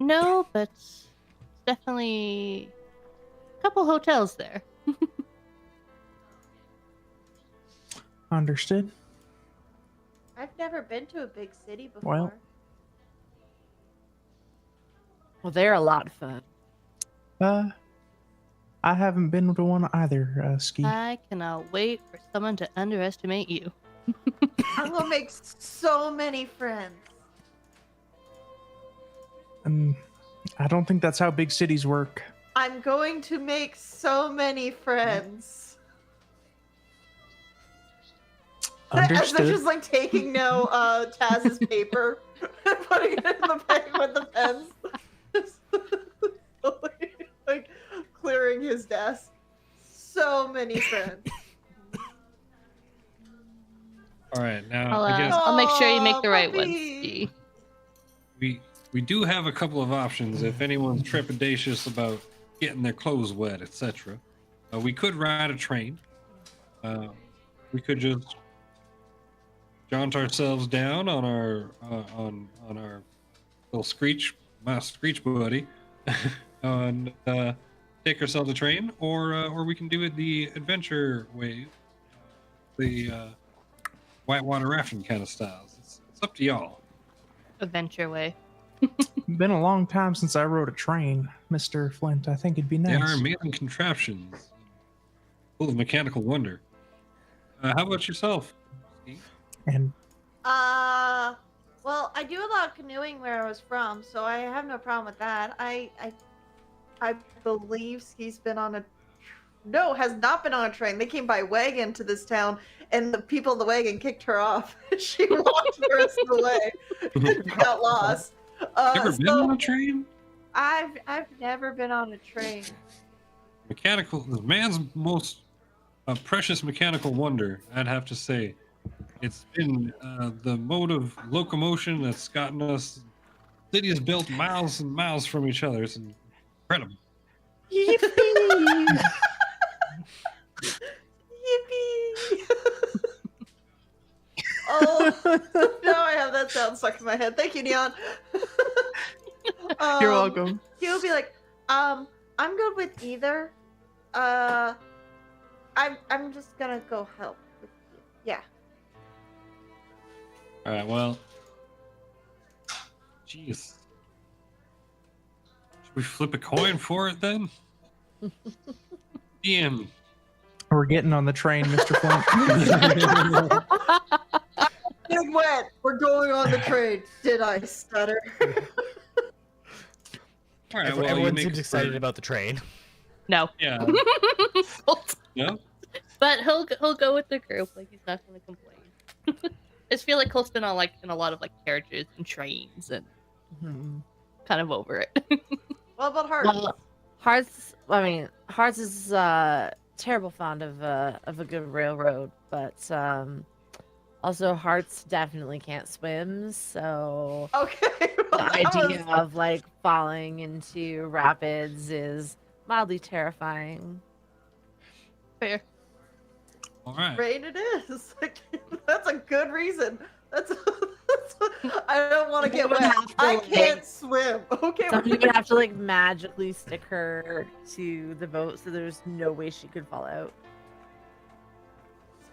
No, but definitely a couple hotels there. Understood. I've never been to a big city before. Well. Well, they're a lot of fun. I haven't been to one either, Ski. I cannot wait for someone to underestimate you. I'm gonna make so many friends. I don't think that's how big cities work. I'm going to make so many friends. As they're Understood. just like taking no Taz's paper and putting it in the bag with the pens. Just like clearing his desk. So many friends. All right, now I guess I'll make sure you make the Aw, right ones. puppy. Steve. we do have a couple of options if anyone's trepidatious about getting their clothes wet, etc. We could ride a train. We could just jaunt ourselves down on our on our little my screech buddy, and take ourselves a train, or we can do it the adventure way, the whitewater rafting kind of styles. It's up to y'all. Adventure way. Been a long time since I rode a train, Mr. Flint. I think it'd be They nice. are amazing contraptions, full of mechanical wonder. How about yourself, Steve? And Well, I do a lot of canoeing where I was from, so I have no problem with that. I believe he's been on a has not been on a train. They came by wagon to this town, and the people in the wagon kicked her off. She walked the rest of the way. Got lost. Ever been on a train? I've never been on a train. The man's most precious mechanical wonder, I'd have to say. It's been the mode of locomotion that's gotten us cities built miles and miles from each other. It's incredible. Yippee! Yippee! Oh, now I have that sound stuck in my head. Thank you, Neon. you're welcome. He'll be like, I'm good with either. I'm just gonna go help with you. Yeah. All right, well, jeez. Should we flip a coin for it then? DM. We're getting on the train, Mr. Flint. Big wet. We're going on the train. Did I stutter? All right, well, you Everyone make seems it excited for- about the train. No. Yeah. No? But he'll go with the group. Like he's not gonna complain. I just feel like Colt's been on like in a lot of like carriages and trains and kind of over it. What about Heart? Well, Hearts is terrible fond of a good railroad, but also Hearts definitely can't swim, so Okay. the idea of like falling into rapids is mildly terrifying. Fair. All right. Rain it is. That's a good reason. I don't want to get would wet. have to, I like- can't swim. Okay. Somebody would have to like magically stick her to the boat, so there's no way she could fall out.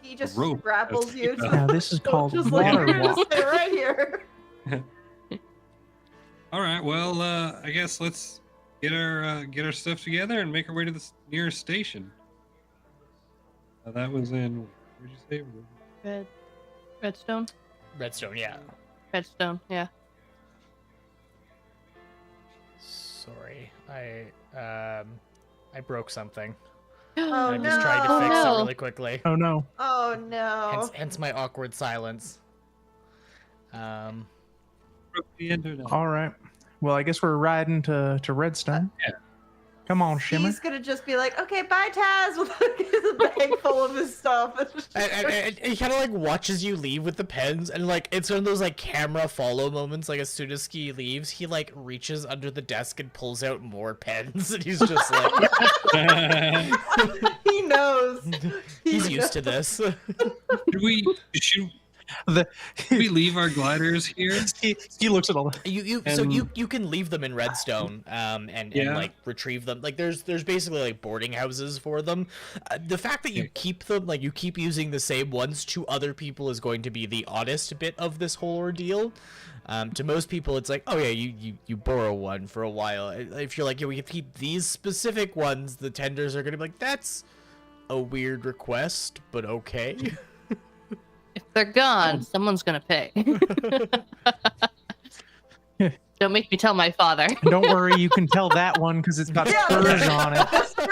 He just rope. grapples That's- you. To Now this is the boat, called just like, water "You're gonna walk." stay right here. All right. Well, I guess let's get our stuff together and make our way to the nearest station. That was in. Where'd you say? Redstone. Redstone, yeah. Redstone. Yeah. Sorry, I broke something. Oh, I'm just trying to no. fix no. it really quickly. Oh no. Oh no. Hence my awkward silence. Broke the internet. All right. Well, I guess we're riding to Redstone. Yeah. Come on, Shimmer. He's gonna just be like, okay, bye, Taz, with a bag full of his stuff. And he kind of like watches you leave with the pens, and like it's one of those like camera follow moments. Like as soon as he leaves, he like reaches under the desk and pulls out more pens, and he's just like, He knows. he's used to this. Should we leave our gliders here? He looks at all the So And- you can leave them in Redstone, and Yeah. like retrieve them. Like there's basically like boarding houses for them. The fact that you keep them, like you keep using the same ones to other people, is going to be the oddest bit of this whole ordeal. To most people, it's like, oh yeah, you borrow one for a while. If you're like, yeah, we can keep these specific ones, the tenders are gonna be like, that's a weird request, but okay. If they're gone, someone's gonna pay. Don't make me tell my father. And don't worry, you can tell that one because it's got Yeah, spurs on it,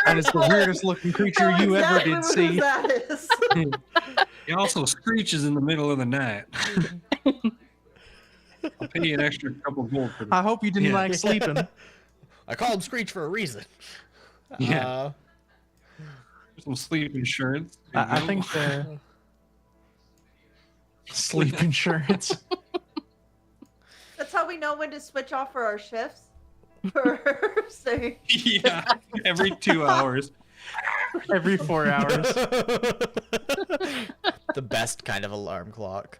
and it's the weirdest looking creature you ever did see. That is. He also screeches in the middle of the night. I'll pay you an extra couple gold for I that. hope you didn't Yeah. like sleeping. I call him Screech for a reason. Yeah. Some sleep insurance. There you I go. think the sleep insurance. That's how we know when to switch off for our shifts. For staying. Yeah, every 2 hours. Every 4 hours. The best kind of alarm clock.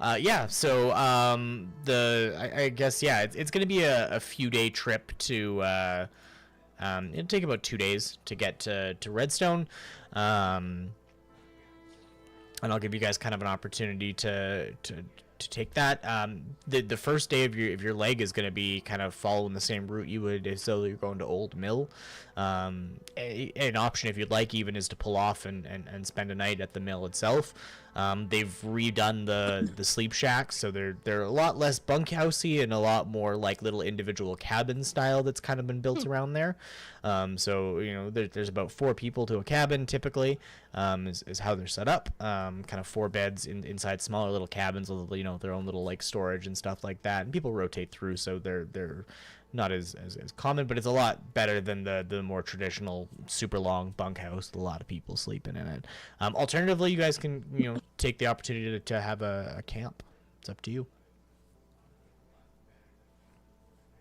Yeah, so I guess yeah, it's gonna be a few day trip to it'll take about 2 days to get to Redstone, and I'll give you guys kind of an opportunity to take that. The first day of your leg is gonna be kind of following the same route you would as though you're going to Old Mill. An option if you'd like even is to pull off and spend a night at the mill itself. They've redone the sleep shacks, so they're a lot less bunkhousey and a lot more like little individual cabin style that's kind of been built around there. So you know there's about 4 people to a cabin typically, is how they're set up. Kind of 4 beds inside smaller little cabins with their own little like storage and stuff like that. And people rotate through, so they're not as common, but it's a lot better than the more traditional super long bunkhouse with a lot of people sleeping in it. Alternatively, you guys can take the opportunity to have a camp. It's up to you.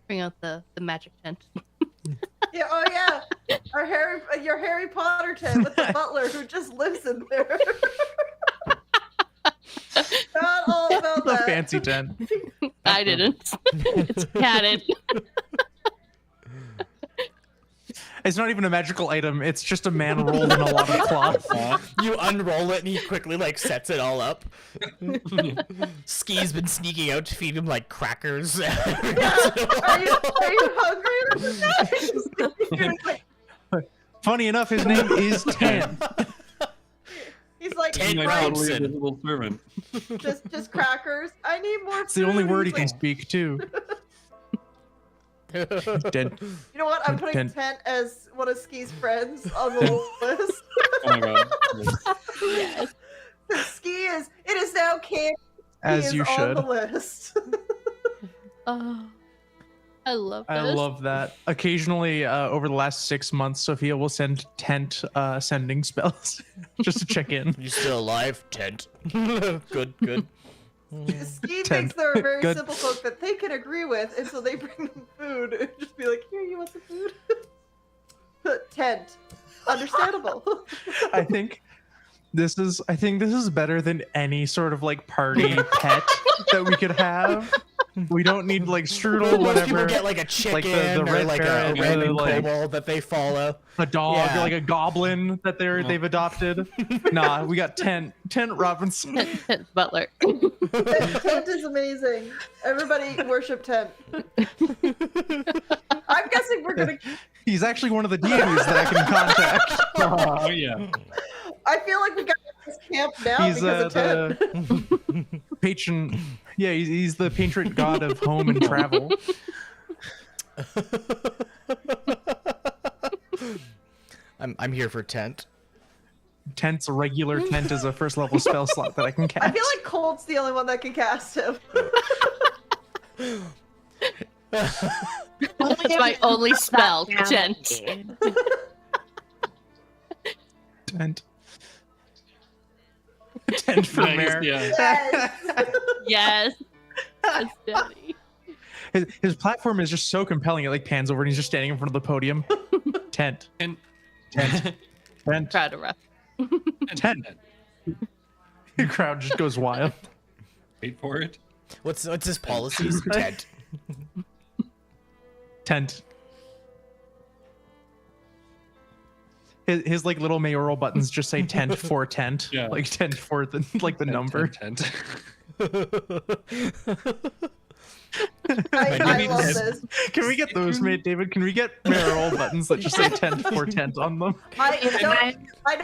Bring out the magic tent. Yeah, oh yeah. Your Harry Potter tent with the butler who just lives in there. Not all about The that. fancy tent. I didn't. It's padded. It's not even a magical item. It's just a man rolled in a lot of cloth. You unroll it and he quickly like sets it all up. Ski's been sneaking out to feed him like crackers. Are you hungry? Funny enough, his name is Ten. He's like, Ten My right, rounds. totally invisible servant. just crackers. I need more food. It's the only word he He's can like, speak too. Dead. You know what? I'm putting Ten. Tent as one of Ski's friends on the list. Oh my god. Yes. It is now canon. As He is you on should. the list. Oh, I love this. I love that. Occasionally, over the last 6 months, Sophia will send Tent sending spells just to check in. You still alive? Tent. Good. Ski Tent. thinks they're a very Good. simple folk that they can agree with, and so they bring them food and just be like, "Here, you want some food?" Tent. Understandable. I think this is better than any sort of like party pet that we could have. We don't need like strudel, Most people whatever. get like a chicken Like the or red like ferret, a random like- kobold that they follow. A dog, Yeah. like a goblin that they've adopted. Nah, we got Tent Robinson. Tent's butler. Tent is amazing. Everybody worship Tent. I'm guessing we're gonna. He's actually one of the deities that I can contact. Oh yeah. I feel like we got this camp now He's because of Tent. the patron. Yeah, he's the patron god of home and travel. I'm here for Tent. Tent's a regular Tent is a first level spell slot that I can cast. I feel like Cold's the only one that can cast him. It's my only spell, Tent. Tent. Tent for Nice, mayor. yeah. Yes. Yes. That's Daddy. His platform is just so compelling. It like pans over and he's just standing in front of the podium. Tent. And Tent. Tent. Proud of Ruff. Tent. The crowd just goes wild. wait for it. What's his policies? Tent. Tent. His like little mayoral buttons just say tent for tent. Yeah. Like tent for the like the number. Tent. I love this. Can we get those made, David? Can we get mayoral buttons that just say tent for tent on them? I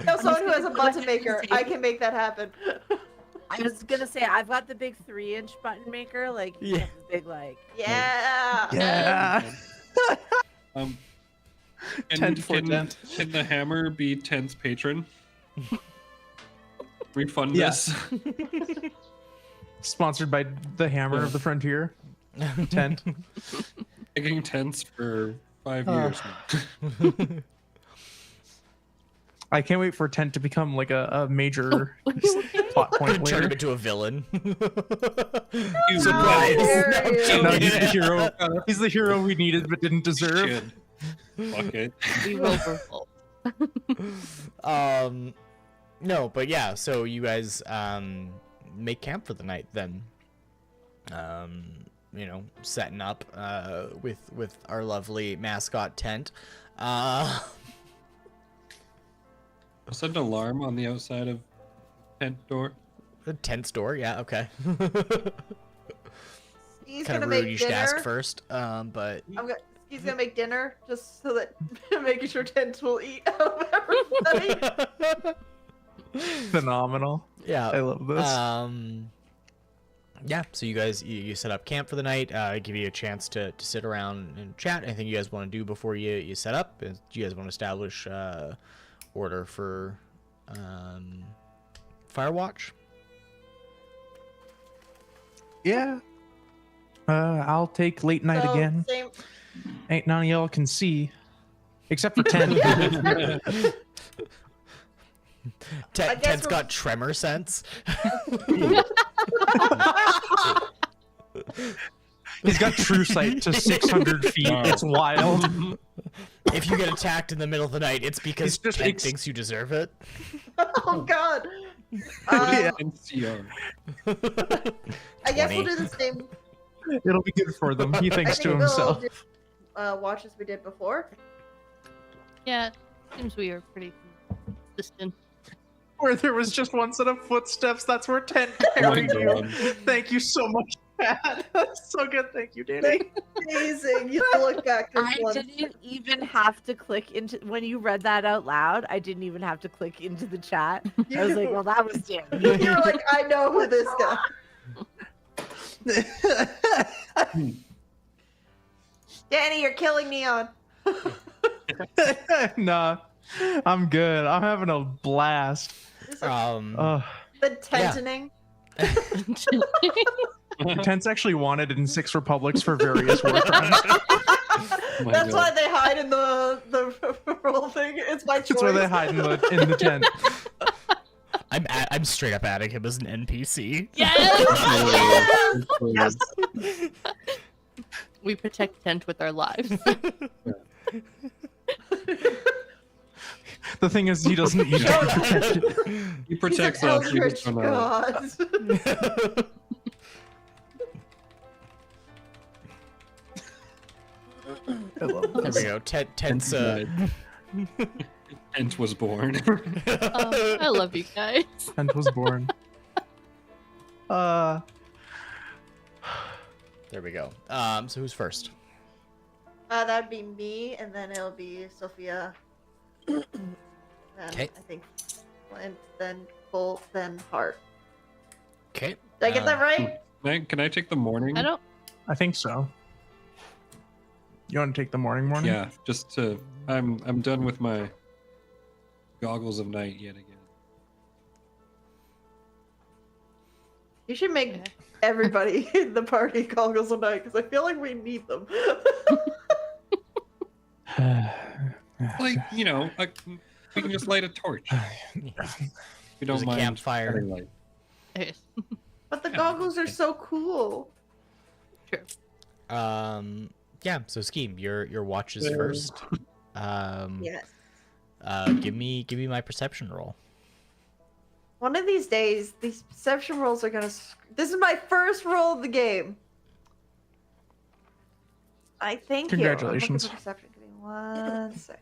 know someone who has a button maker. I can make that happen. I was gonna say I've got the big 3-inch button maker. Like, Yeah. yeah, big like. Yeah. Yeah. Um, Tent for tent. Can the hammer be Tent's patron? Refund Yes. this. Sponsored by the Hammer of the Frontier. Tent. Taking Tents for 5 years now. I can't wait for Tent to become like a major plot point Turn him later. into a villain. You Surprise. dare you. No, he's the hero. He's the hero we needed but didn't deserve. should. Fuck it. We will revolt. No, but yeah, so you guys make camp for the night then. You know, setting up with our lovely mascot Tent. I'll set an alarm on the outside of tent door. The Tent's door, yeah, okay. He's Kind gonna of make rude, you should ask dinner. first. But He's gonna make dinner just so that making sure Tent will eat out of everybody. Phenomenal. yeah. I love this. Yeah, so you guys you set up camp for the night. Give you a chance to sit around and chat. Anything you guys want to do before you set up? Do you guys want to establish order for Firewatch? Yeah. I'll take late night So, again. Same. Ain't none of y'all can see. Except for Tent. Yeah. I guess Tent's we're- got tremor sense. He's got true sight to 600 feet. It's wild. If you get attacked in the middle of the night, it's because He's just Tent thinks you deserve it. Oh God. Yeah. NCR. I guess we'll 20. do the same. It'll be good for them. He I thinks to think we'll himself. do watch as we did before. Yeah, seems we are pretty consistent. Where there was just one set of footsteps, that's where Tent Oh my carried you. God. Thank you so much, Pat. That's so good. Thank you, Danny. Amazing. You look back. There's I one. didn't even have to click into when you read that out loud. I didn't even have to click into the chat. I was like, well, that was Danny. You're like, I know who this guy. Danny, you're killing Neon. Nah, I'm good. I'm having a blast. Um, The tensioning. Tent's actually wanted in 6 republics for various war crimes. my That's God. why they hide in the roll thing. It's my choice. That's why they hide in the tent. I'm straight up adding him as an NPC. Yes! Yes. We protect Tent with our lives. The thing is, he doesn't need to be protected. He He's protects an us. We eldritch just don't know. god. I love There this. we go. Tent's Tent was born. I love you guys. Tent was born. There we go. So who's first? That'd be me, and then it'll be Sophia. Then Okay. I think Flint, then Colt, then Hart. Okay. Did I get that right? Can I take the morning? I don't. I think so. You want to take the morning? Yeah, just to. I'm done with my goggles of night yet again. You should make everybody in the party goggles of night because I feel like we need them. Like, you know, we can just light a torch. We There's don't a mind. campfire. having light. Yes. But the goggles are so cool. True. Yeah. So Scheme, your watch is first. Yes. Give me my perception roll. One of these days, these perception rolls are gonna. This is my first roll of the game. I thank you. I'm looking Congratulations. for perception. Give me 1 second.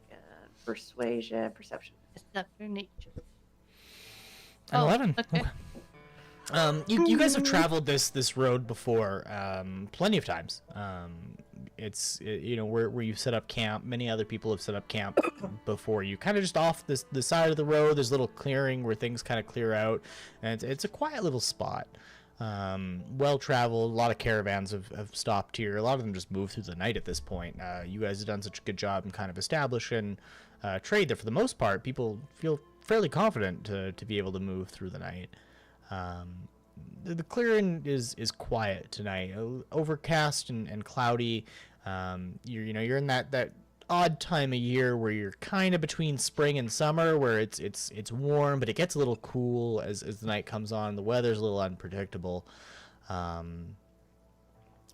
Persuasion, perception. It's not their nature. An Oh, 11. okay. You guys have traveled this road before, plenty of times. you know, where you set up camp. Many other people have set up camp before you. Kind of just off the side of the road. There's a little clearing where things kind of clear out, and it's a quiet little spot. Well traveled. A lot of caravans have stopped here. A lot of them just move through the night at this point. You guys have done such a good job in kind of establishing trade that for the most part people feel fairly confident to be able to move through the night. The clearing is quiet tonight, overcast and cloudy. You're in that odd time of year where you're kind of between spring and summer, where it's warm, but it gets a little cool as the night comes on. The weather's a little unpredictable. And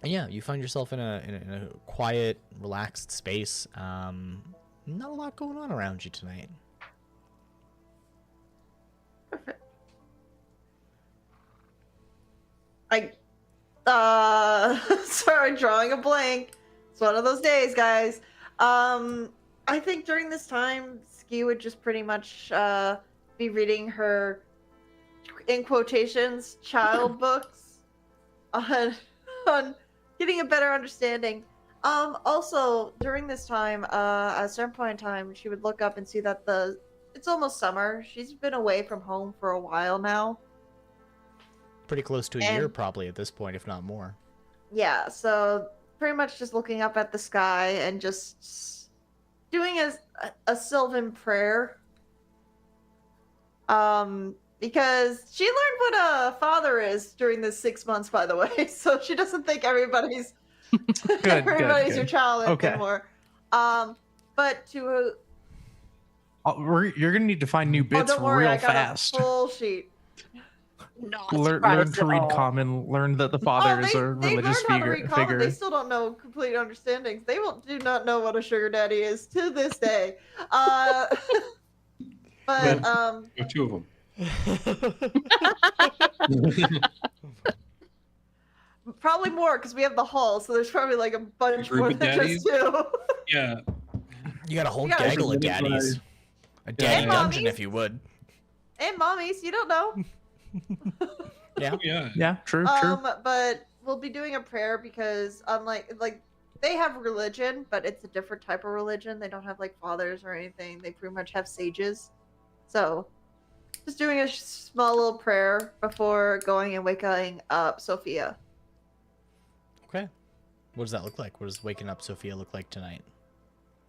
yeah, you find yourself in a quiet, relaxed space. Not a lot going on around you tonight. Perfect. Sorry, drawing a blank. It's one of those days, guys. I think during this time, Ski would just pretty much be reading her, in quotations, child books on getting a better understanding. Also, during this time, at a certain point in time, she would look up and see that it's almost summer. She's been away from home for a while now. Pretty close to a year probably at this point, if not more. Yeah, so pretty much just looking up at the sky and just doing a Sylvan prayer. Because she learned what a father is during the 6 months, by the way, so she doesn't think everybody's everybody's your child anymore. But to you're gonna need to find new bits don't worry, real I got fast. A full sheet. Learn to read common. Learn that the father is a religious they learned how to read common. figure. They still don't know complete understandings. They do not know what a sugar daddy is to this day. But two of them. Probably more because we have the hall, so there's probably like a bunch more than just two. Yeah. You got a whole You gotta- gaggle of daddies. A daddy And dungeon, mommies. if you would. And mommies, you don't know. Yeah. Yeah. Yeah, true. But we'll be doing a prayer because unlike they have religion, but it's a different type of religion. They don't have like fathers or anything. They pretty much have sages. So just doing a small little prayer before going and waking up Sophia. Okay. What does that look like? What does waking up Sophia look like tonight?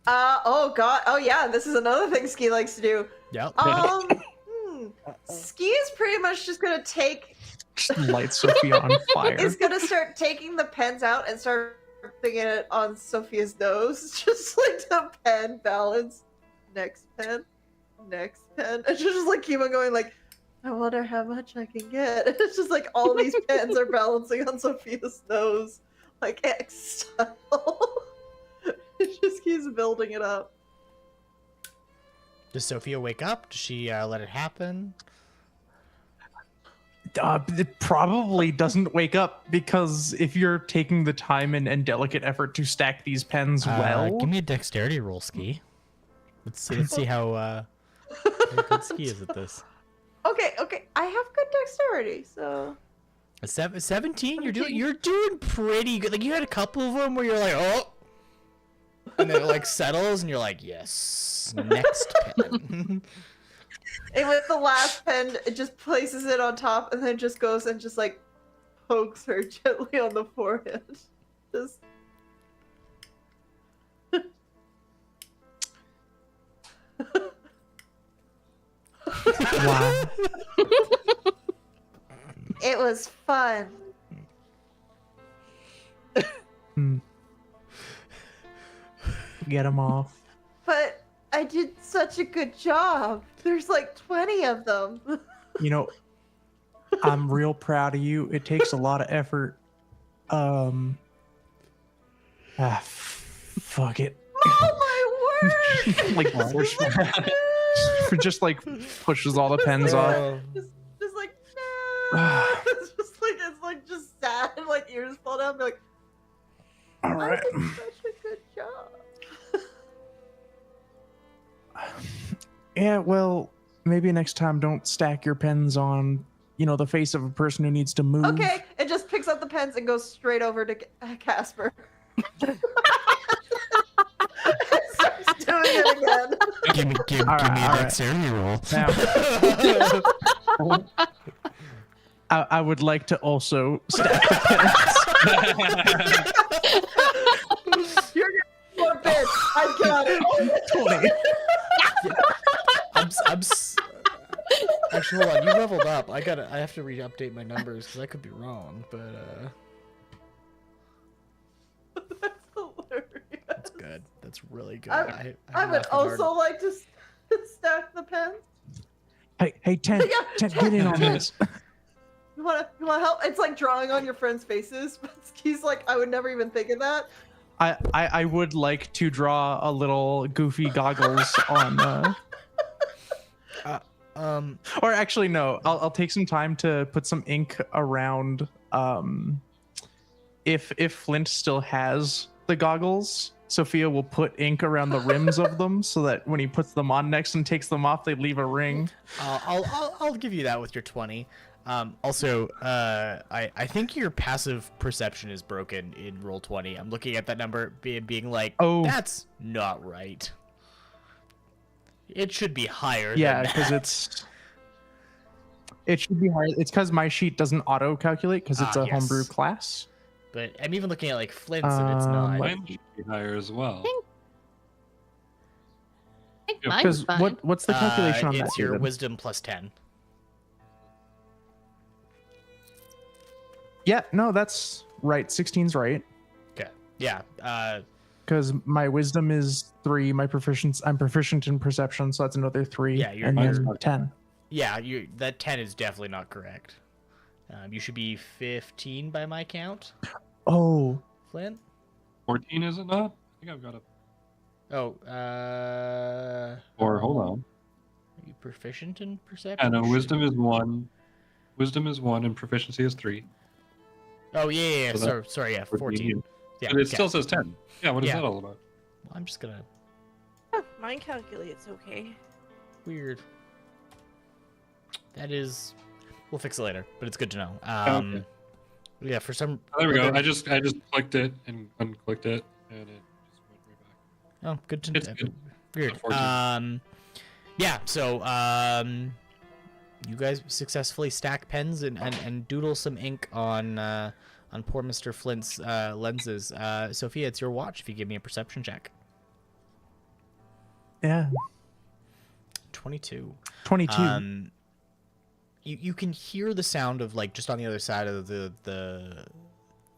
Oh god. Oh yeah, this is another thing Ski likes to do. Yep. Ski is pretty much just gonna take Just light Sophia on fire. He's gonna start taking the pens out and start putting it on Sophia's nose, just like the pen balance. Next pen, and just like keep on going. Like, I wonder how much I can get. It's just like all these pens are balancing on Sophia's nose, like X style. It just keeps building it up. Does Sophia wake up? Does she let it happen? It probably doesn't wake up because if you're taking the time and delicate effort to stack these pens well, Give me a dexterity roll, Ski. Let's see how good Ski is at this. Okay. I have good dexterity, so. A 17. You're doing pretty good. Like you had a couple of them where you're like, oh, and then it like settles, and you're like, yes, next pen. And with the last pen, it just places it on top and then just goes and just like pokes her gently on the forehead. Just. wow. It was fun. Get them off. But I did such a good job. There's like 20 of them. You know, I'm real proud of you. It takes a lot of effort. Fuck it. Oh my word! Like just like pushes all the pens off. Just like no. it's like just sad. Like ears fall down. Be like, All right. I did such a good job. Yeah, well, maybe next time don't stack your pens on, the face of a person who needs to move. Okay, it just picks up the pens and goes straight over to Casper. Starts doing it again. Give All me right, all that right. dexterity roll. Now, I would like to also stack the pens. You're gonna more bits. I got it. 20. Actually, hold on. You leveled up. I have to update my numbers because I could be wrong. But That's hilarious. that's good. That's really good. I I'm would laughing hard. also like to stack the pens. Hey, 10, Yeah, 10, get in on this. You wanna help? It's like drawing on your friends' faces, but he's like, I would never even think of that. I would like to draw a little goofy goggles on. Or actually, no. I'll take some time to put some ink around. If Flint still has the goggles, Sophia will put ink around the rims of them so that when he puts them on next and takes them off, they leave a ring. I'll give you that with your 20. Also, I think your passive perception is broken in roll 20. I'm looking at that number being like, Oh. that's not right. It should be higher. Yeah, than because that. it should be higher. It's because my sheet doesn't auto calculate because it's a Yes. homebrew class. But I'm even looking at like Flint's and it's not. Mine should be higher as well. I think Yeah, mine's Because fine. what's the calculation on that? It's your David? wisdom plus 10. Yeah, no, that's right. 16's right. Okay. Yeah. Because my wisdom is 3. I'm proficient in perception, so that's another 3. Yeah, you're- and Mine's then not- 10. Yeah, that 10 is definitely not correct. You should be 15 by my count, Oh, Flint. 14 is it not? I think I've got a. Oh, Or hold on. are you proficient in perception? I know Should- wisdom is 1. Wisdom is 1 and proficiency is 3. Oh yeah. So Sorry, yeah, 14. 14. Yeah, But it okay. still says 10. Yeah, what is Yeah. that all about? Well, I'm just gonna Mine calculates okay. weird. That is, we'll fix it later, but it's good to know. Okay. Yeah, for some. Oh, there we go. whether- I just clicked it and unclicked it, and it just went right back. Oh, good to It's know. good. Weird. Unfortunate. Yeah. So, you guys successfully stack pens and doodle some ink on poor Mr. Flint's lenses. Sophia, it's your watch. If you give me a perception check. yeah. 22. 22. You can hear the sound of like just on the other side of the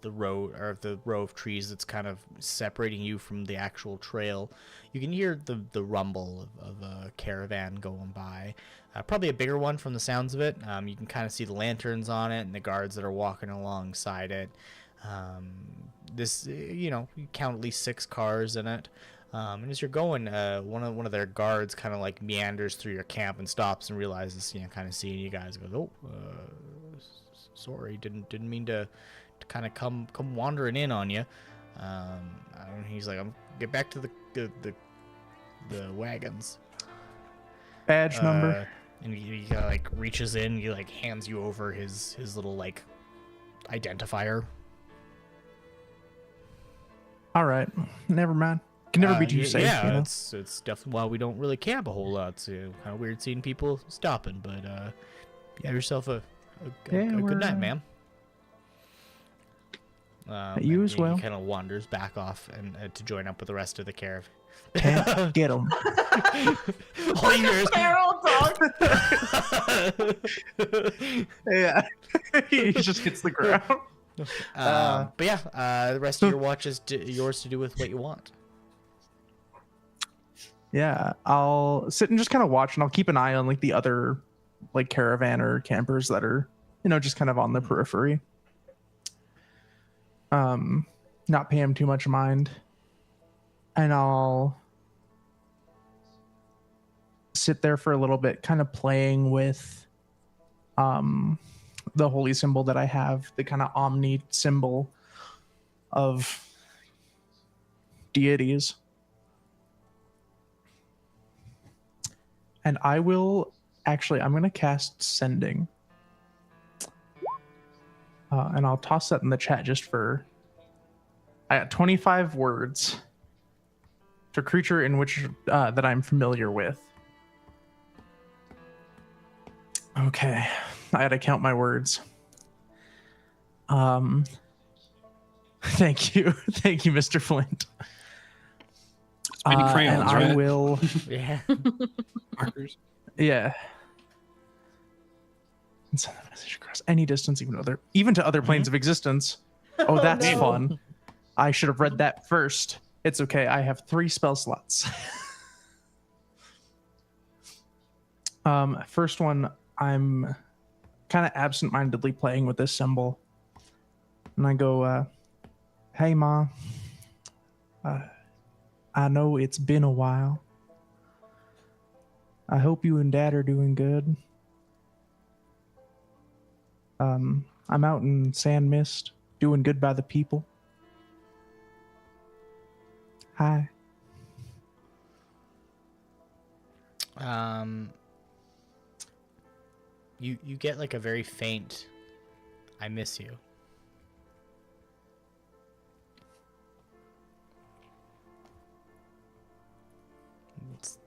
road or the row of trees that's kind of separating you from the actual trail. You can hear the rumble of a caravan going by, probably a bigger one from the sounds of it. You can kind of see the lanterns on it and the guards that are walking alongside it. You count at least 6 cars in it. And as you're going, one of their guards kind of like meanders through your camp and stops and realizes, kind of seeing you guys, goes, "Oh, sorry, didn't mean to kind of come wandering in on you." And he's like, "I'm get back to the wagons." Badge number. And he kind of like reaches in, he like hands you over his little like identifier. All right. Never mind. Can never be too safe. Yeah, you know? it's definitely why we don't really camp a whole lot. It's kind of weird seeing people stopping, but you have yourself a good night, ma'am. You and as well. He kind of wanders back off and to join up with the rest of the caravan. Can't get them. All you hear is, Feral dog. Yeah. He just hits the ground. but yeah, the rest of your watch is yours to do with what you want. Yeah, I'll sit and just kind of watch, and I'll keep an eye on like the other like caravan or campers that are, just kind of on the periphery. Not pay them too much mind. And I'll sit there for a little bit, kind of playing with the holy symbol that I have, the kind of omni symbol of deities. And I will I'm going to cast Sending. And I'll toss that in the chat just for I got 25 words. To a creature in which that I'm familiar with. Okay, I gotta count my words. Thank you, Mr. Flint. Many crayons, and I right? will. Yeah. Markers. Yeah. And send the message across any distance, even to other planes of existence. Oh, that's no. fun. I should have read that first. It's okay. I have 3 spell slots. First one, I'm kind of absent-mindedly playing with this symbol, and I go, "Hey, Ma. I know it's been a while. I hope you and Dad are doing good. I'm out in Sandmyst, doing good by the people. Hi." You get like a very faint "I miss you." It's,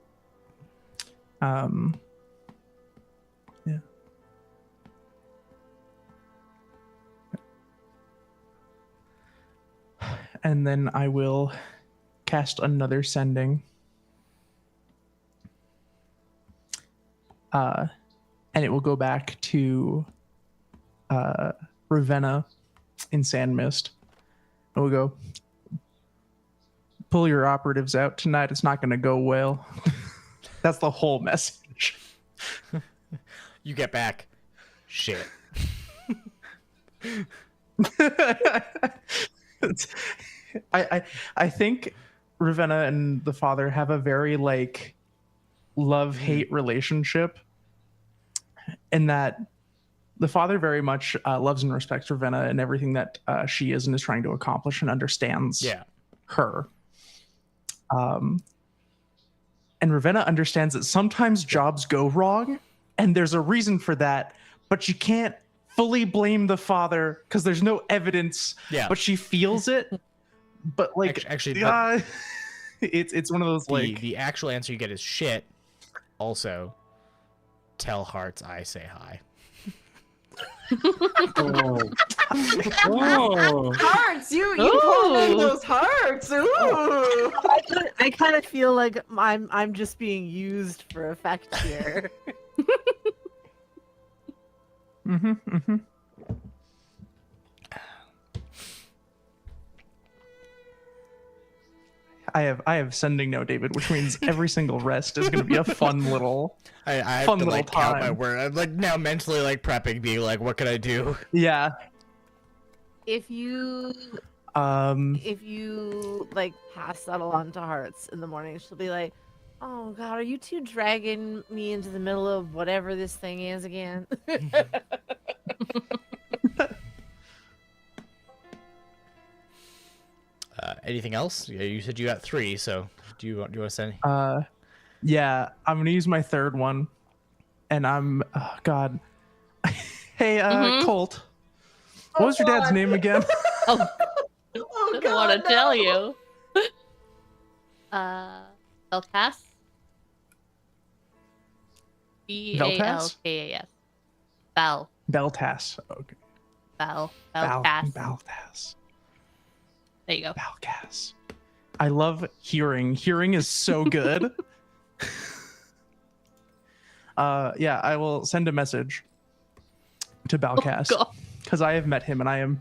Yeah. And then I will cast another sending. And it will go back to Ravenna in Sandmyst. And we'll go, "Pull your operatives out tonight. It's not going to go well." That's the whole message. you get back. Shit. I think Ravenna and the father have a very like love-hate relationship, in that the father very much loves and respects Ravenna and everything that she is and is trying to accomplish, and understands her. And Ravenna understands that sometimes jobs go wrong, and there's a reason for that, but you can't fully blame the father because there's no evidence. Yeah. But she feels it. But like, Actually, it's one of those like the actual answer you get is shit. Also, tell Hearts I say hi. Oh. Oh. Hearts, you pulled in Ooh. those hearts. Ooh. I kind of feel like I'm just being used for effect here. I have sending no, David, which means every single rest is going to be a fun little. I have Fun to little like count my time. word. I'm like now mentally like prepping, being like, what can I do? Yeah. If you like pass that along to Hearts in the morning, she'll be like, "Oh God, are you two dragging me into the middle of whatever this thing is again?" Anything else? Yeah, you said you got 3, so do you want to send? Yeah, I'm gonna use my third one, and I'm God. Hey, Colt. What was your dad's God. name again? Oh, Oh, I don't want to God, tell no. you. Belkas? Balkas. Bal. Beltas. Okay. Balkas. Baltas. There you go. Balkas. I love hearing. Hearing is so good. Yeah, I will send a message to Balkas God. because I have met him and I am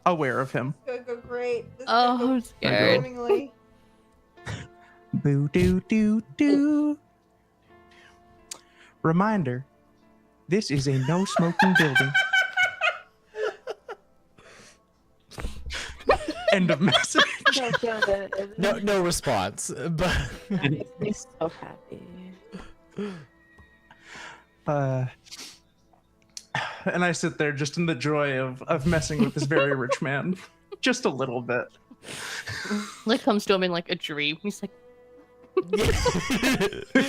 aware of him. It's gonna go great. This is Oh, gonna I'm go scared. swimmingly. Boo doo doo doo. Reminder: this is a no smoking building. End of message. So good. No response, but Makes me so happy. And I sit there just in the joy of messing with this very rich man, just a little bit. Like comes to him in like a dream. He's like,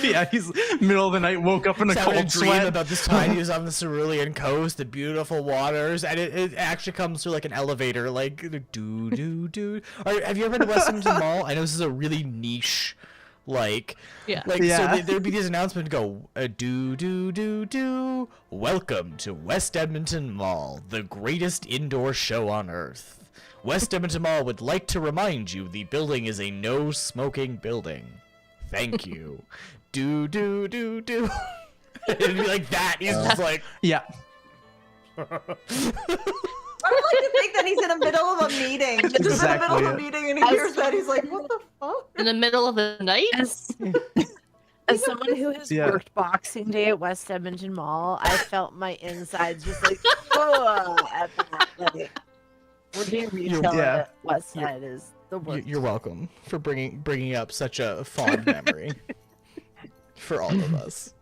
Yeah, he's middle of the night, woke up in a having a cold dream sweat. about this time he was on the Cerulean coast, the beautiful waters, and it actually comes through like an elevator, like do do do. Or have you ever been to West Edmonton Mall? I know this is a really niche, like Yeah. like Yeah. so there'd be these announcements go do do do do. Welcome to West Edmonton Mall, the greatest indoor show on earth. West Edmonton Mall would like to remind you the building is a no smoking building. Thank you. Do do do do. It'd be like that. He's just like, Yeah. I would like to think that he's in the middle of a meeting. Just in the Exactly middle of a it. meeting, and he hears that. He's like, "What the fuck?" In the middle of the night? As someone who has Yeah. worked Boxing Day at West Edmonton Mall, I felt my insides just like, oh, at that. Like, working retail Yeah. at West Side is the worst. you're welcome for bringing up such a fond memory for all of us.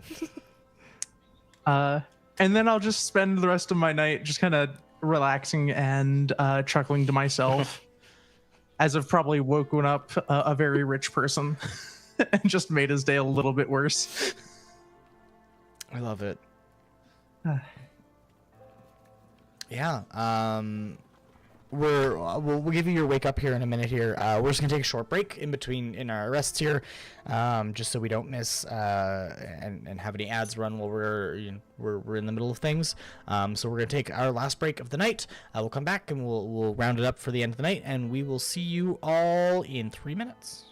And then I'll just spend the rest of my night just kind of relaxing and chuckling to myself, as I've probably woken up a very rich person and just made his day a little bit worse. I love it. Yeah. We'll give you your wake up here in a minute here. We're just gonna take a short break in our rests here, just so we don't miss and have any ads run while we're in the middle of things. So we're gonna take our last break of the night. We'll come back and we'll round it up for the end of the night, and we will see you all in 3 minutes.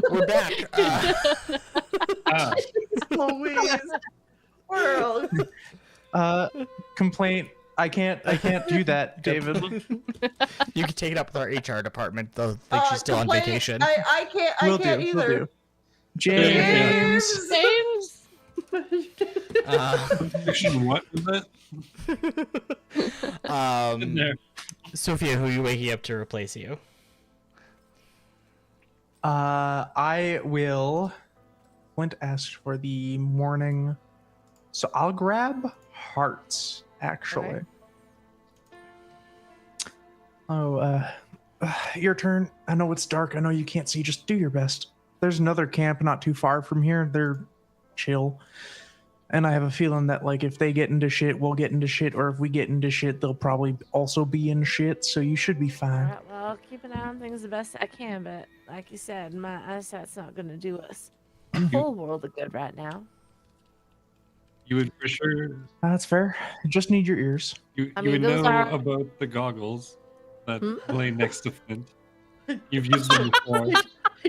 We're back. Ah, Louise. World. Complaint. I can't do that, David. You can take it up with our HR department. They'll think she's still on Complaint. vacation. I can't. I Will can't do. either. Will do. James. James. fiction, what was it? In there. Sophia, who are you waking up to replace you? I will. Flint asked for the morning, so I'll grab hearts. Actually. Okay. Oh, your turn. I know it's dark. I know you can't see. Just do your best. There's another camp not too far from here. They're chill. And I have a feeling that, like, if they get into shit, we'll get into shit. Or if we get into shit, they'll probably also be in shit. So you should be All fine. right, well, I'll keep an eye on things the best I can, but like you said, my eyesight's not going to do us a whole world of good right now. You would for sure. That's fair. Just need your ears. You, I you mean, would those know are- about the goggles that Hmm? lay next to Flint. You've used them before.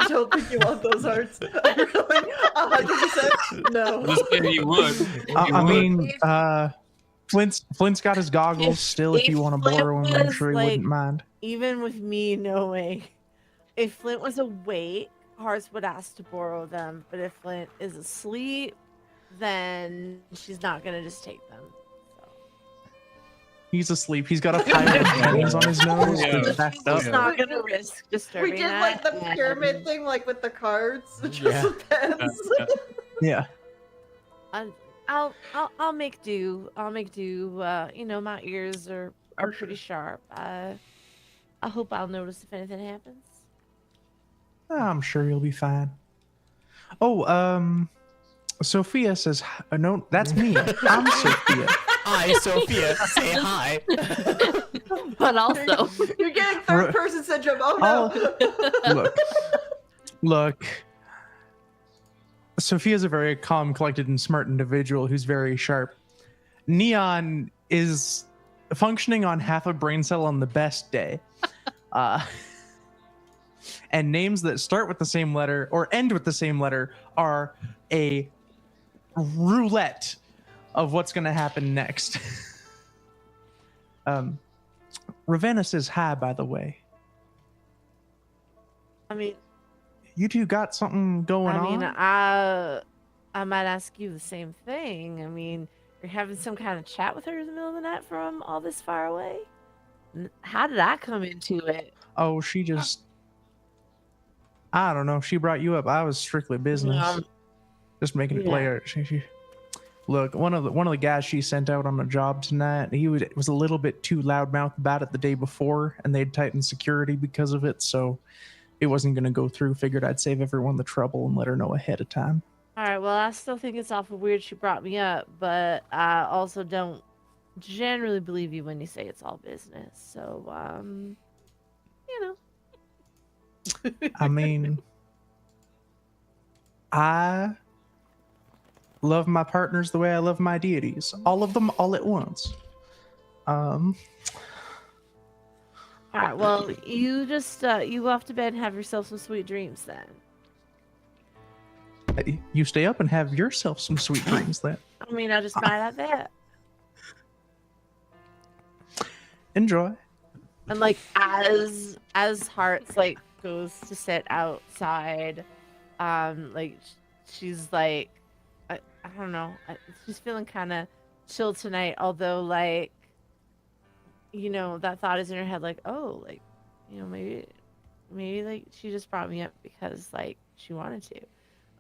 I don't think you want those arts. I really, 100% no. Just saying you would. I mean, Flint's got his goggles still. If you want to Flint borrow them, I'm was, sure he like, wouldn't mind. Even with me knowing, if Flint was awake, Hearts would ask to borrow them, but if Flint is asleep, then she's not going to just take them. So. He's asleep. He's got a pile of pens on his nose. Yeah. That's backed up. She's not going to risk disturbing We did like the that, pyramid and thing, like with the cards, just Yeah. with pens. Yeah. I'll make do. I'll make do. You know, my ears are pretty sharp. I hope I'll notice if anything happens. I'm sure you'll be fine. Oh, Sophia says, no, that's me. I'm Sophia. Hi, Sophia. Say hi. But also, You're getting third person syndrome. Oh no. Look. Sophia's a very calm, collected, and smart individual who's very sharp. Neon is functioning on half a brain cell on the best day. And names that start with the same letter or end with the same letter are a roulette of what's going to happen next. Ravenna says hi, by the way. I mean, You two got something going on? I might ask you the same thing. I mean, you're having some kind of chat with her in the middle of the night from all this far away? How did I come into it? Oh, she just... I don't know. She brought you up. I was strictly business. Just making it play. Look, one of the guys she sent out on a job tonight, he was a little bit too loudmouth about it the day before, and they'd tightened security because of it, so it wasn't going to go through. Figured I'd save everyone the trouble and let her know ahead of time. All right, well, I still think it's awful weird she brought me up, but I also don't generally believe you when you say it's all business. So, you know. I mean, I love my partners the way I love my deities. All of them all at once. All right, well, you just you go off to bed and have yourself some sweet dreams then. You stay up and have yourself some sweet dreams then. I mean, I just might add that. Enjoy. And like as Hearts like goes to sit outside, like she's like I don't know, she's feeling kind of chill tonight. Although like, you know, that thought is in her head like, oh, like, you know, maybe like she just brought me up because like she wanted to.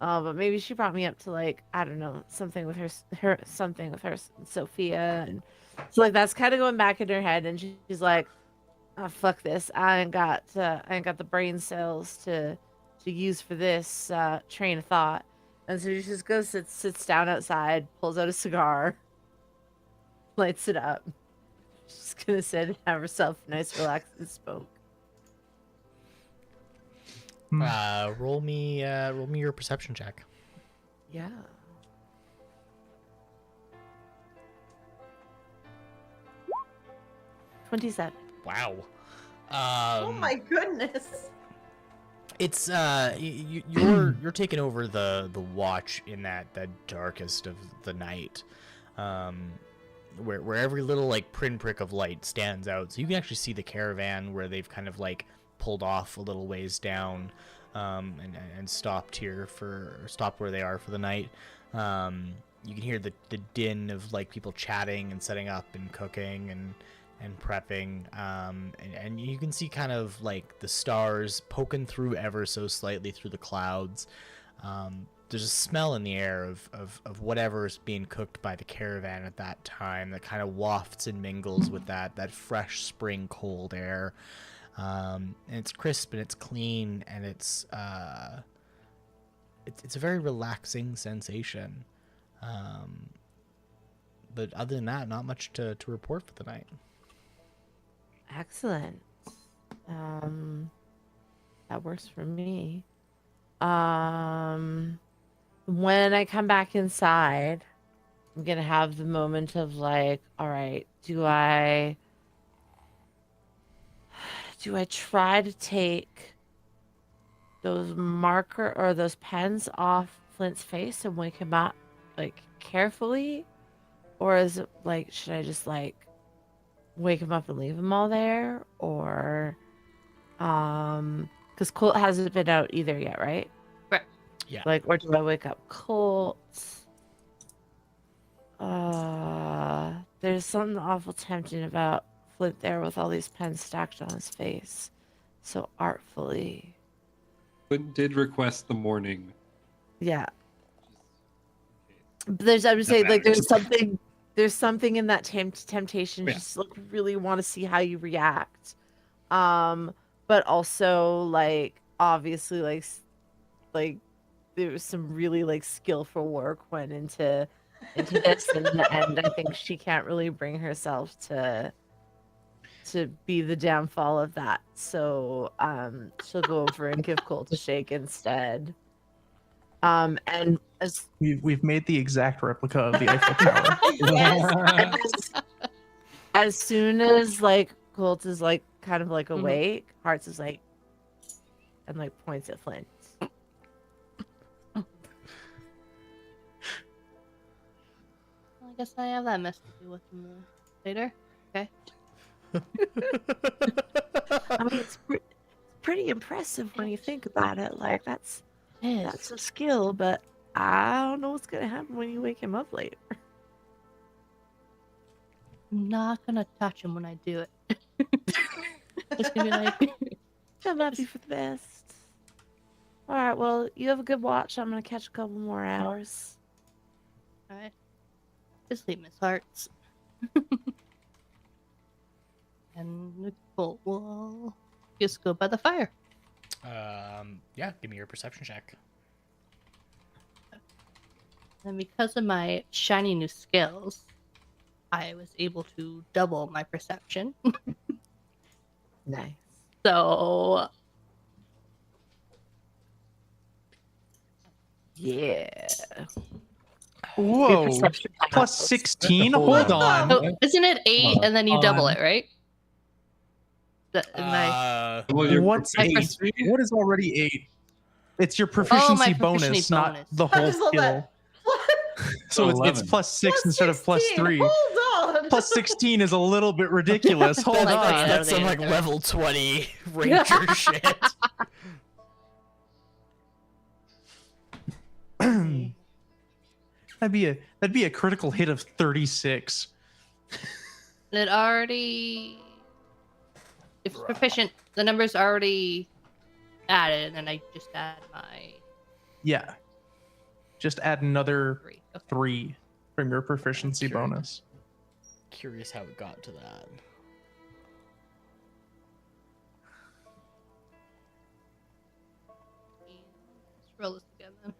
But maybe she brought me up to like, I don't know, something with her and Sophia, and so like that's kind of going back in her head, and she's like, oh, fuck this, I ain't got the brain cells to use for this train of thought, and so she just goes sits down outside, pulls out a cigar, lights it up, she's gonna sit and have herself a nice relaxing smoke. Roll me your perception check. Yeah. $27. Wow. Oh my goodness. It's you're taking over the watch in that darkest of the night, where every little like pinprick of light stands out. So you can actually see the caravan where they've kind of like pulled off a little ways down, and stopped where they are for the night. You can hear the din of like people chatting and setting up and cooking and prepping, and you can see kind of like the stars poking through ever so slightly through the clouds. There's a smell in the air of whatever's being cooked by the caravan at that time that kind of wafts and mingles with that fresh spring cold air. And it's crisp and it's clean, and it's a very relaxing sensation. But other than that, not much to report for the night. Excellent. That works for me. When I come back inside, I'm gonna have the moment of like, all right, do I try to take those marker or those pens off Flint's face and wake him up like carefully, or is it like, should I just like wake him up and leave him all there, or because Colt hasn't been out either yet, right? Right. Yeah. Like, or do I wake up Colt? There's something awful tempting about Flint there with all these pens stacked on his face so artfully. But did request the morning. Yeah. But I'm just saying, like, there's something in that temptation. Yeah. Just like really want to see how you react. But also like obviously like there was some really like skillful work went into this, and in the end I think she can't really bring herself to be the downfall of that. So she'll go over and give Colt a shake instead. And as We've made the exact replica of the Eiffel Tower. yes, as soon as like Colt is like kind of like awake, Hearts is like and like points at Flint. Well, I guess I have that mess to deal with later. Okay. I mean, it's pretty impressive when you think about it. Like that's a skill, but I don't know what's gonna happen when you wake him up later. I'm not gonna touch him when I do it. It's gonna be like, That might be for the best. All right, well, you have a good watch. I'm gonna catch a couple more hours. alright, just leave Miss Hearts. And Nicole will just go by the fire. Yeah, give me your perception check. And because of my shiny new skills, I was able to double my perception. Nice. So Yeah. Whoa. Plus 16? Hold on. so isn't it 8 and then you double it, right? Well, your What's proficiency? 8? What is already 8? It's your proficiency bonus, proficiency not bonus. the I whole just love that. skill. So it's 11. plus 6 instead of plus 16, 3. Hold on. Plus 16 is a little bit ridiculous. Hold Like, on. yeah. That's some like level 20 ranger shit. That'd be a critical hit of 36. It already, if it's proficient, the number's already added, and then I just add my Yeah. Just add another 3. Okay. 3 from your proficiency Sure. bonus. Curious how it got to that. Let's roll this together.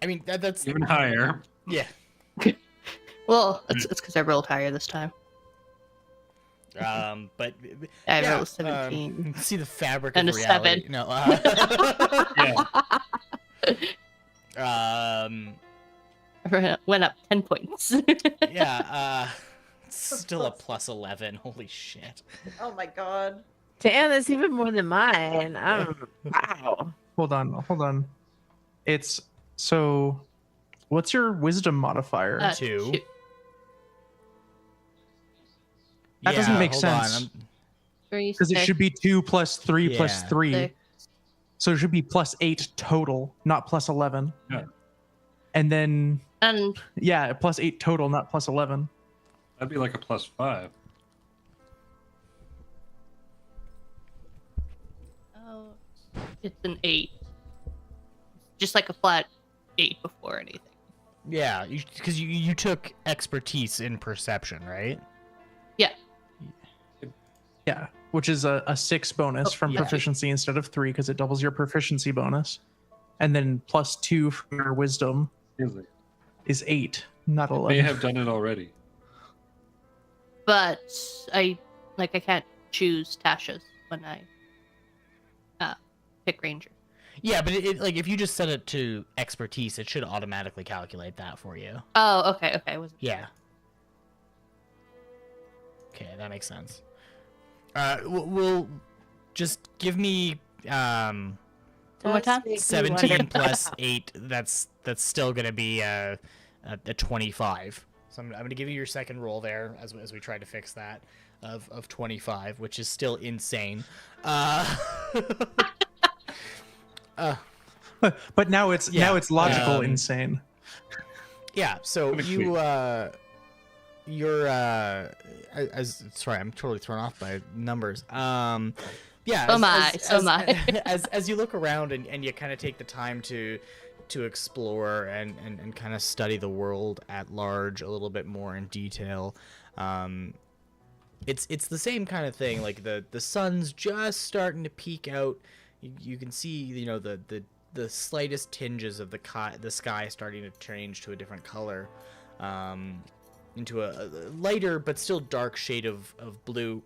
I mean, that's Even higher. yeah. Well, it's because I rolled higher this time. But I yeah, rolled 17. see the fabric And of a reality. 7. No. Yeah. Went up 10 points. Yeah. It's still a plus 11. Holy shit. Oh my god. Damn, that's even more than mine. Wow. Hold on. It's so. What's your wisdom modifier? 2. That doesn't make hold on, sense. I'm- 3, Because it 6, should be 2 plus 3 plus Yeah. 3. 6. So it should be plus 8 total, not plus 11. Yeah. And then, And yeah, plus 8 total, not plus 11. That'd be like a +5. oh, it's an 8. Just like a flat 8 before anything. Yeah, because you took expertise in perception, right? Yeah. Yeah, which is a 6 bonus from yeah. proficiency instead of 3 because it doubles your proficiency bonus. And then plus 2 from your wisdom Easily. is 8, not May 11. have done it already. But I can't choose Tasha's when I pick Ranger. Yeah, but it like if you just set it to expertise, it should automatically calculate that for you. Oh, okay. I wasn't. Yeah. Okay, that makes sense. We'll just give me One more time? 17 plus 8. That's still gonna be a 25. So I'm gonna give you your second roll there as we try to fix that of 25, which is still insane. But now it's logical insane. Yeah, so Pretty you you're as sorry, I'm totally thrown off by numbers. Yeah, So am I. as you look around and you kind of take the time to explore and kind of study the world at large a little bit more in detail. It's the same kind of thing. Like the sun's just starting to peek out. You can see the slightest tinges of the sky starting to change to a different color, into a lighter but still dark shade of blue.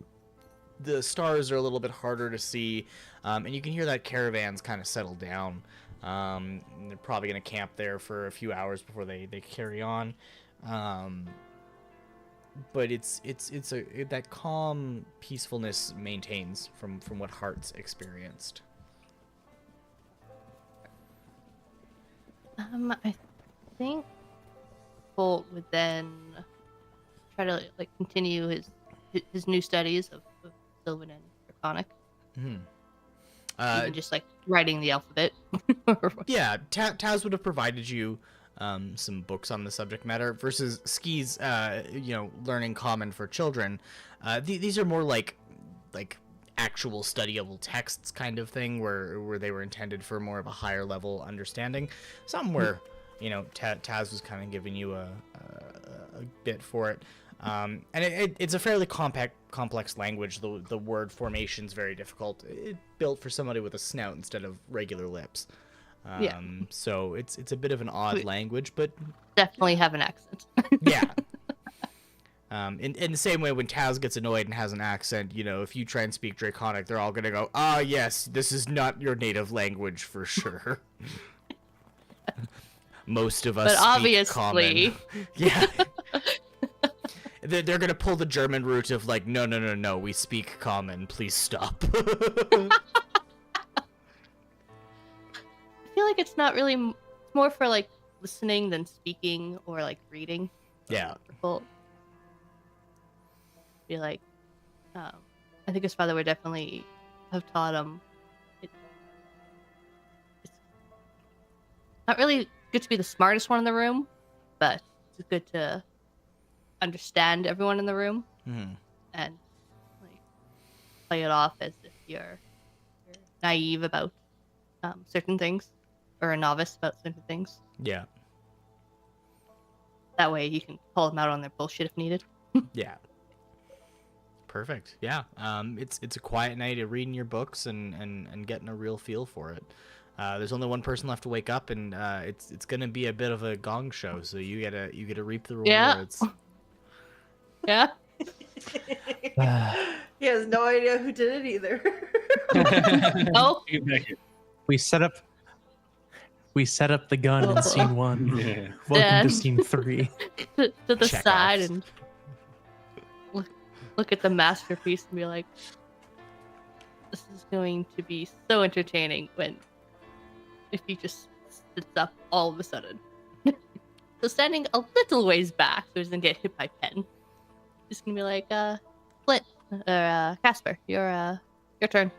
The stars are a little bit harder to see, and you can hear that caravans kind of settle down. They're probably going to camp there for a few hours before they carry on. But it's that calm peacefulness maintains from what Hart's experienced. I think Bolt would then try to continue his new studies of Sylvan and Draconic. Even just writing the alphabet. Yeah, Taz would have provided you some books on the subject matter versus Ski's learning common for children. These are more like actual studyable texts kind of thing where they were intended for more of a higher level understanding. Some where Taz was kind of giving you a bit for it. And it's a fairly complex language. The word formation's very difficult. It's built for somebody with a snout instead of regular lips. Yeah. So it's a bit of an odd language, but Definitely have an accent. yeah. In the same way, when Taz gets annoyed and has an accent, if you try and speak Draconic, they're all gonna go, "Ah, yes, this is not your native language for sure." Most of us But speak obviously. common. Yeah. They're gonna pull the German route of no, we speak common. Please stop. I feel like it's not really it's more for listening than speaking or reading. Yeah. For Bolt. Be I think his father would definitely have taught him. It's not really good to be the smartest one in the room, but it's good to understand everyone in the room and play it off as if you're naive about certain things or a novice about certain things. Yeah. That way you can call them out on their bullshit if needed. Yeah. Perfect. Yeah. It's a quiet night of reading your books and getting a real feel for it. There's only one person left to wake up, and it's gonna be a bit of a gong show. So you gotta reap the rewards. Yeah. He has no idea who did it either. Oh. Get back here. We set up the gun in scene 1. Yeah. Welcome Dad. to scene 3. to the Check side offs. and look at the masterpiece and be like, this is going to be so entertaining if he just sits up all of a sudden. So standing a little ways back so he doesn't get hit by pen. He's gonna be like, Flint, or Casper, your turn.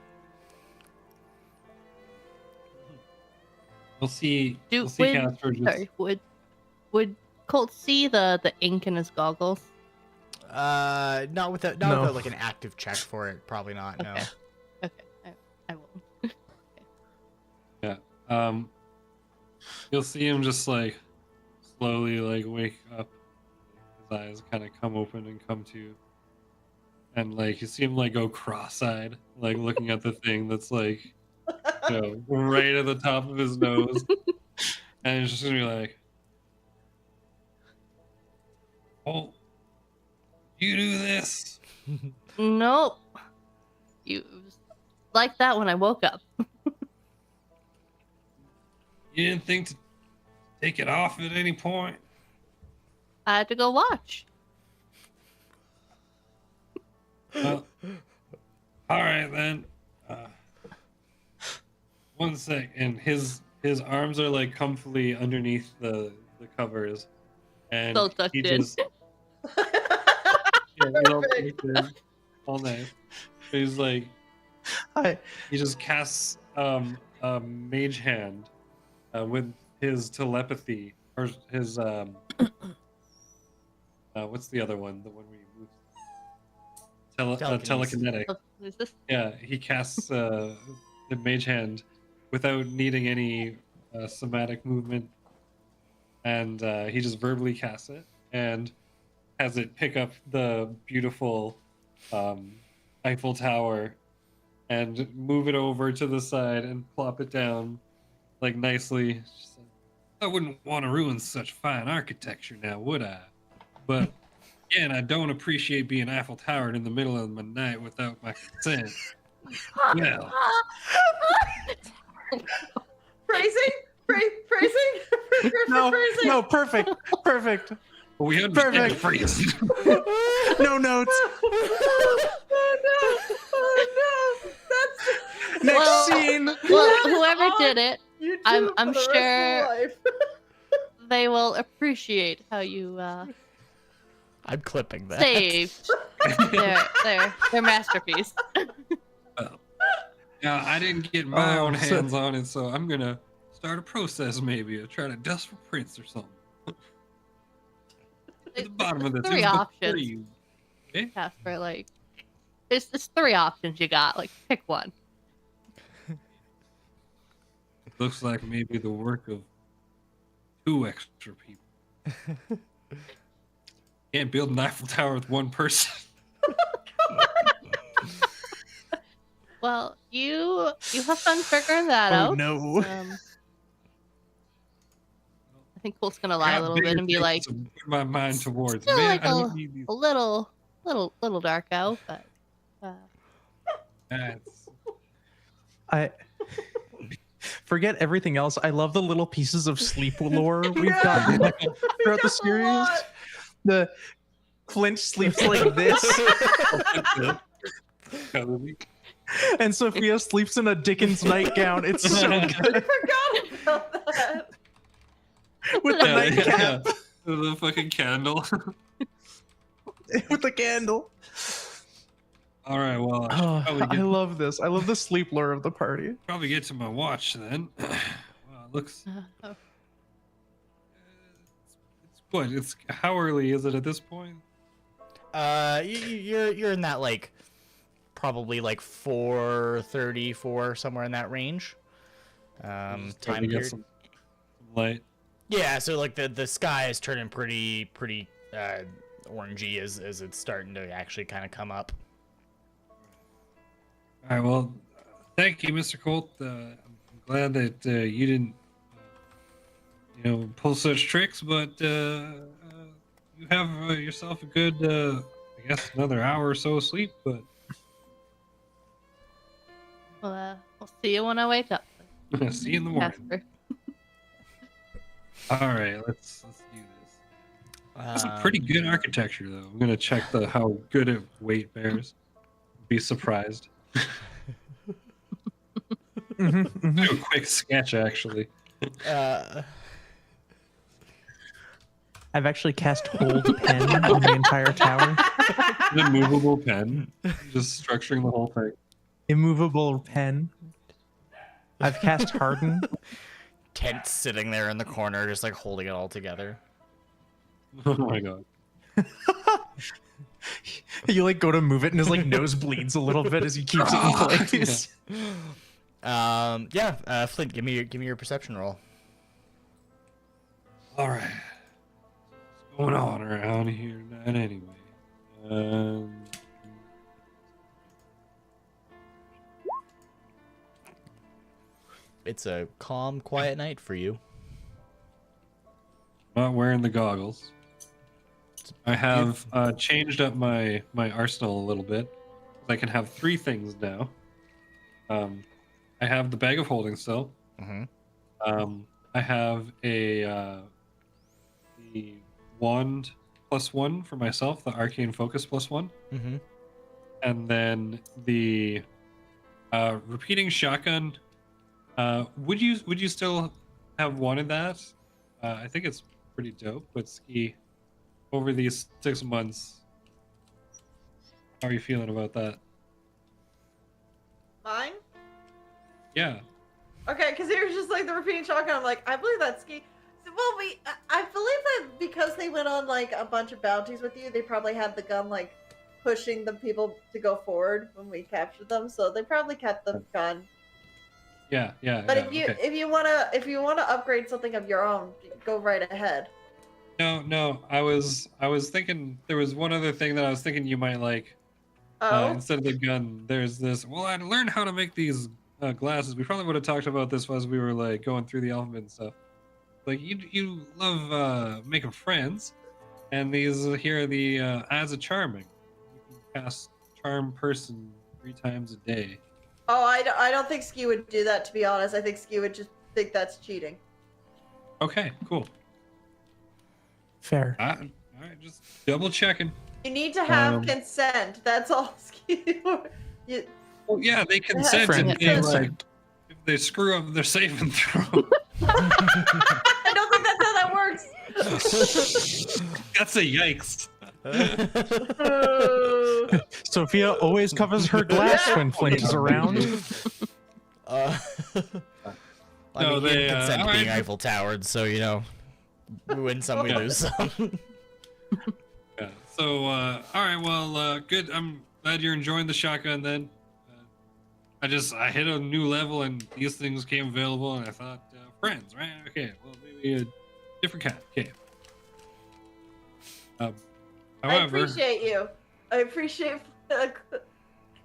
We'll see. Do We'll see would, Casper just. sorry, would Colt see the ink in his goggles? Not without No. like an active check for it. Probably not. No. Okay. I will. Yeah. You'll see him just like slowly like wake up. His eyes kind of come open and come to. And like you see him like go cross-eyed, like looking at the thing that's like, you know, right at the top of his nose, and he's just gonna be like, "Oh, you do this?" Nope. You it was like that when I woke up. You didn't think to take it off at any point? I had to go watch. Well, all right then. One sec, and his arms are like comfortably underneath the covers, and So tucked he in. just yeah, all nice. But he's like I he just casts a mage hand with his telepathy or his what's the other one? The one where you move. Telekinetic. What is this? Yeah, he casts the mage hand without needing any somatic movement, and he just verbally casts it and has it pick up the beautiful Eiffel Tower and move it over to the side and plop it down like nicely. Just like, I wouldn't want to ruin such fine architecture now, would I? But again, I don't appreciate being Eiffel Towered in the middle of the night without my consent. Well, Phrasing? Phrasing? no, Phrasing? no, perfect. we understand the Perfect. phrase. No notes. Oh no! That's Next Well- scene. Well, whoever did it, YouTube I'm for the rest of your sure- life. they will appreciate how you I'm clipping that. saved their masterpiece. Now, I didn't get my Oh, own so- hands on it, so I'm gonna start a process maybe of trying to dust for prints or something. At the bottom of this, Three there's a book for options. you. Okay? Casper, like, there's 3 options you got. Like, pick one. Looks like maybe the work of 2 extra people. Can't build an Eiffel Tower with 1 person. Well, you have fun figuring that Oh out. no. I think Colt's gonna lie a little bit and be like, to put my mind towards. still Man, like I don't need these a little dark out, but guys. I forget everything else. I love the little pieces of sleep lore we've gotten throughout the series. The Flint sleeps like this, and Sophia sleeps in a Dickens nightgown. It's so I good forgot about that. with the Yeah, nightcap, yeah. The fucking candle. with the candle. All right, well, I should Oh, probably I get, love this. I love the sleep lore of the party. probably get to my watch then. Well, it looks. oh, It's what? It's how early is it at this point? You're in that like probably like 4:34 somewhere in that range. Starting Time to get period. some light. Yeah, so like the sky is turning pretty orangey as it's starting to actually kind of come up. All right, well, thank you, Mr. Colt. I'm glad that you didn't, pull such tricks, but you have yourself a good, I guess, another hour or so of sleep. But well, I'll see you when I wake up, see you in the morning. Casper. All right, let's do this. That's a Um, pretty good architecture, though. I'm gonna check how good it weight bears. Be surprised. Do a quick sketch, actually. I've actually cast hold pen on the entire tower. An immovable pen, just structuring the whole thing. Immovable pen. I've cast harden. Tent sitting there in the corner, just like holding it all together. Oh my god. You like go to move it and his like nose bleeds a little bit as he keeps it in place. Flint, give me your perception roll. All right. What's going on around here tonight, anyway? It's a calm, quiet night for you. Not wearing the goggles. I have changed up my arsenal a little bit. I can have 3 things now. I have the bag of holding still. Mm-hmm. I have the wand +1 for myself, the arcane focus +1, Mm-hmm. and then the repeating shotgun. Would you still have wanted that? I think it's pretty dope. But Ski, over these 6 months, how are you feeling about that? Mine? Yeah. Okay, because it was just like the repeating shotgun. I'm like, I believe that's ski. Well, I believe that because they went on like a bunch of bounties with you, they probably had the gun like pushing the people to go forward when we captured them. So they probably kept the gun. Yeah. But yeah, if you wanna upgrade something of your own, go right ahead. No. I was thinking there was one other thing that I was thinking you might like. Oh. Instead of the gun, there's this. Well, I learned how to make these glasses. We probably would have talked about this as we were like going through the alphabet and stuff. Like you love making friends, and these here are the eyes of charming. You can cast charm person 3 times a day. Oh, I don't think Ski would do that, to be honest. I think Ski would just think that's cheating. Okay, cool. Fair. All right, just double checking. You need to have consent. That's all Ski. Oh yeah, they consent. Friend And they, like, consent. if they screw up, they're safe and throw. I don't think that's how that works. That's a yikes. Sophia always covers her glass when Flint is around. I No, mean, they, you consent to being alright. Eiffel Towered, so you know, we win some, we lose some. Yeah. So, all right. Well, good. I'm glad you're enjoying the shotgun. Then, I hit a new level and these things came available, and I thought, friends, right? Okay. Well, maybe a different kind. Okay. I However, appreciate you. I appreciate.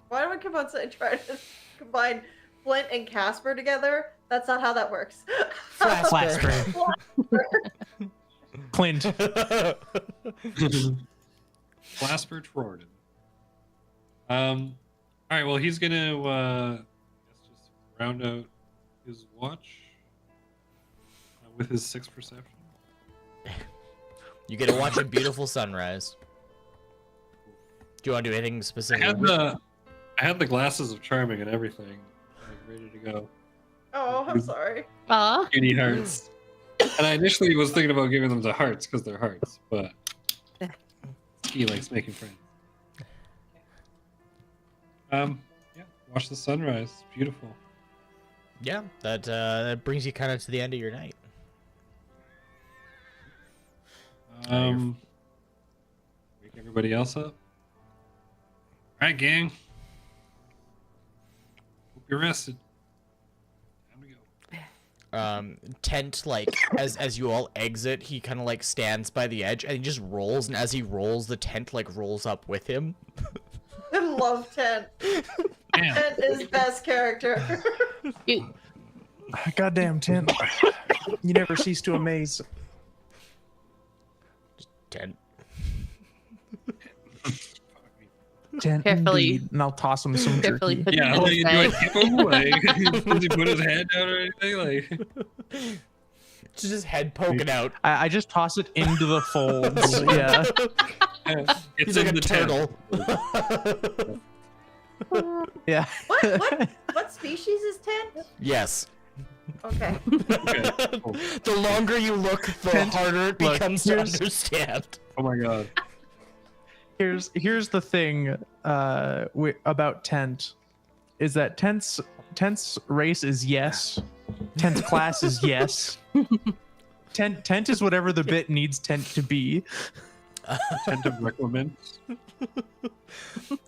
Why do I keep on saying try to combine Flint and Casper together? That's not how that works. Flasper. Clint. Flasper Trorden. All right. Well, he's gonna let's just round out his watch with his 6 perception. You get to watch a beautiful sunrise. Do you want to do anything I specific? had the glasses of charming and everything, like, ready to go. Oh, I'm sorry. Aw. Cutie hearts. And I initially was thinking about giving them to hearts because they're hearts, but he likes making friends. Yeah, watch the sunrise. It's beautiful. Yeah, that brings you kind of to the end of your night. Wake everybody else up. All right, gang. Hope you're rested. Time to go. Tent, like, as you all exit, he kind of like stands by the edge and he just rolls, and as he rolls, the tent like rolls up with him. I love Tent. Damn. Tent is best character. Goddamn, Tint. You never cease to amaze. Tent. Tint, Carefully. indeed. And I'll toss him some Carefully jerky. put Yeah, it like, in do I his tip him? Like, does he put his head down or anything? Like, Just his head poking out. I just toss it into the folds. Yeah. it's He's in like a the tent. turtle. Yeah. What species is tent? Yes. Okay. Okay, cool. The longer you look, the Tent- harder it look, becomes to here's- understand. Oh my god. Here's the thing about tent is that tent's race is yes, tent's class is yes. Tent is whatever the bit needs tent to be. Tent of reclamants.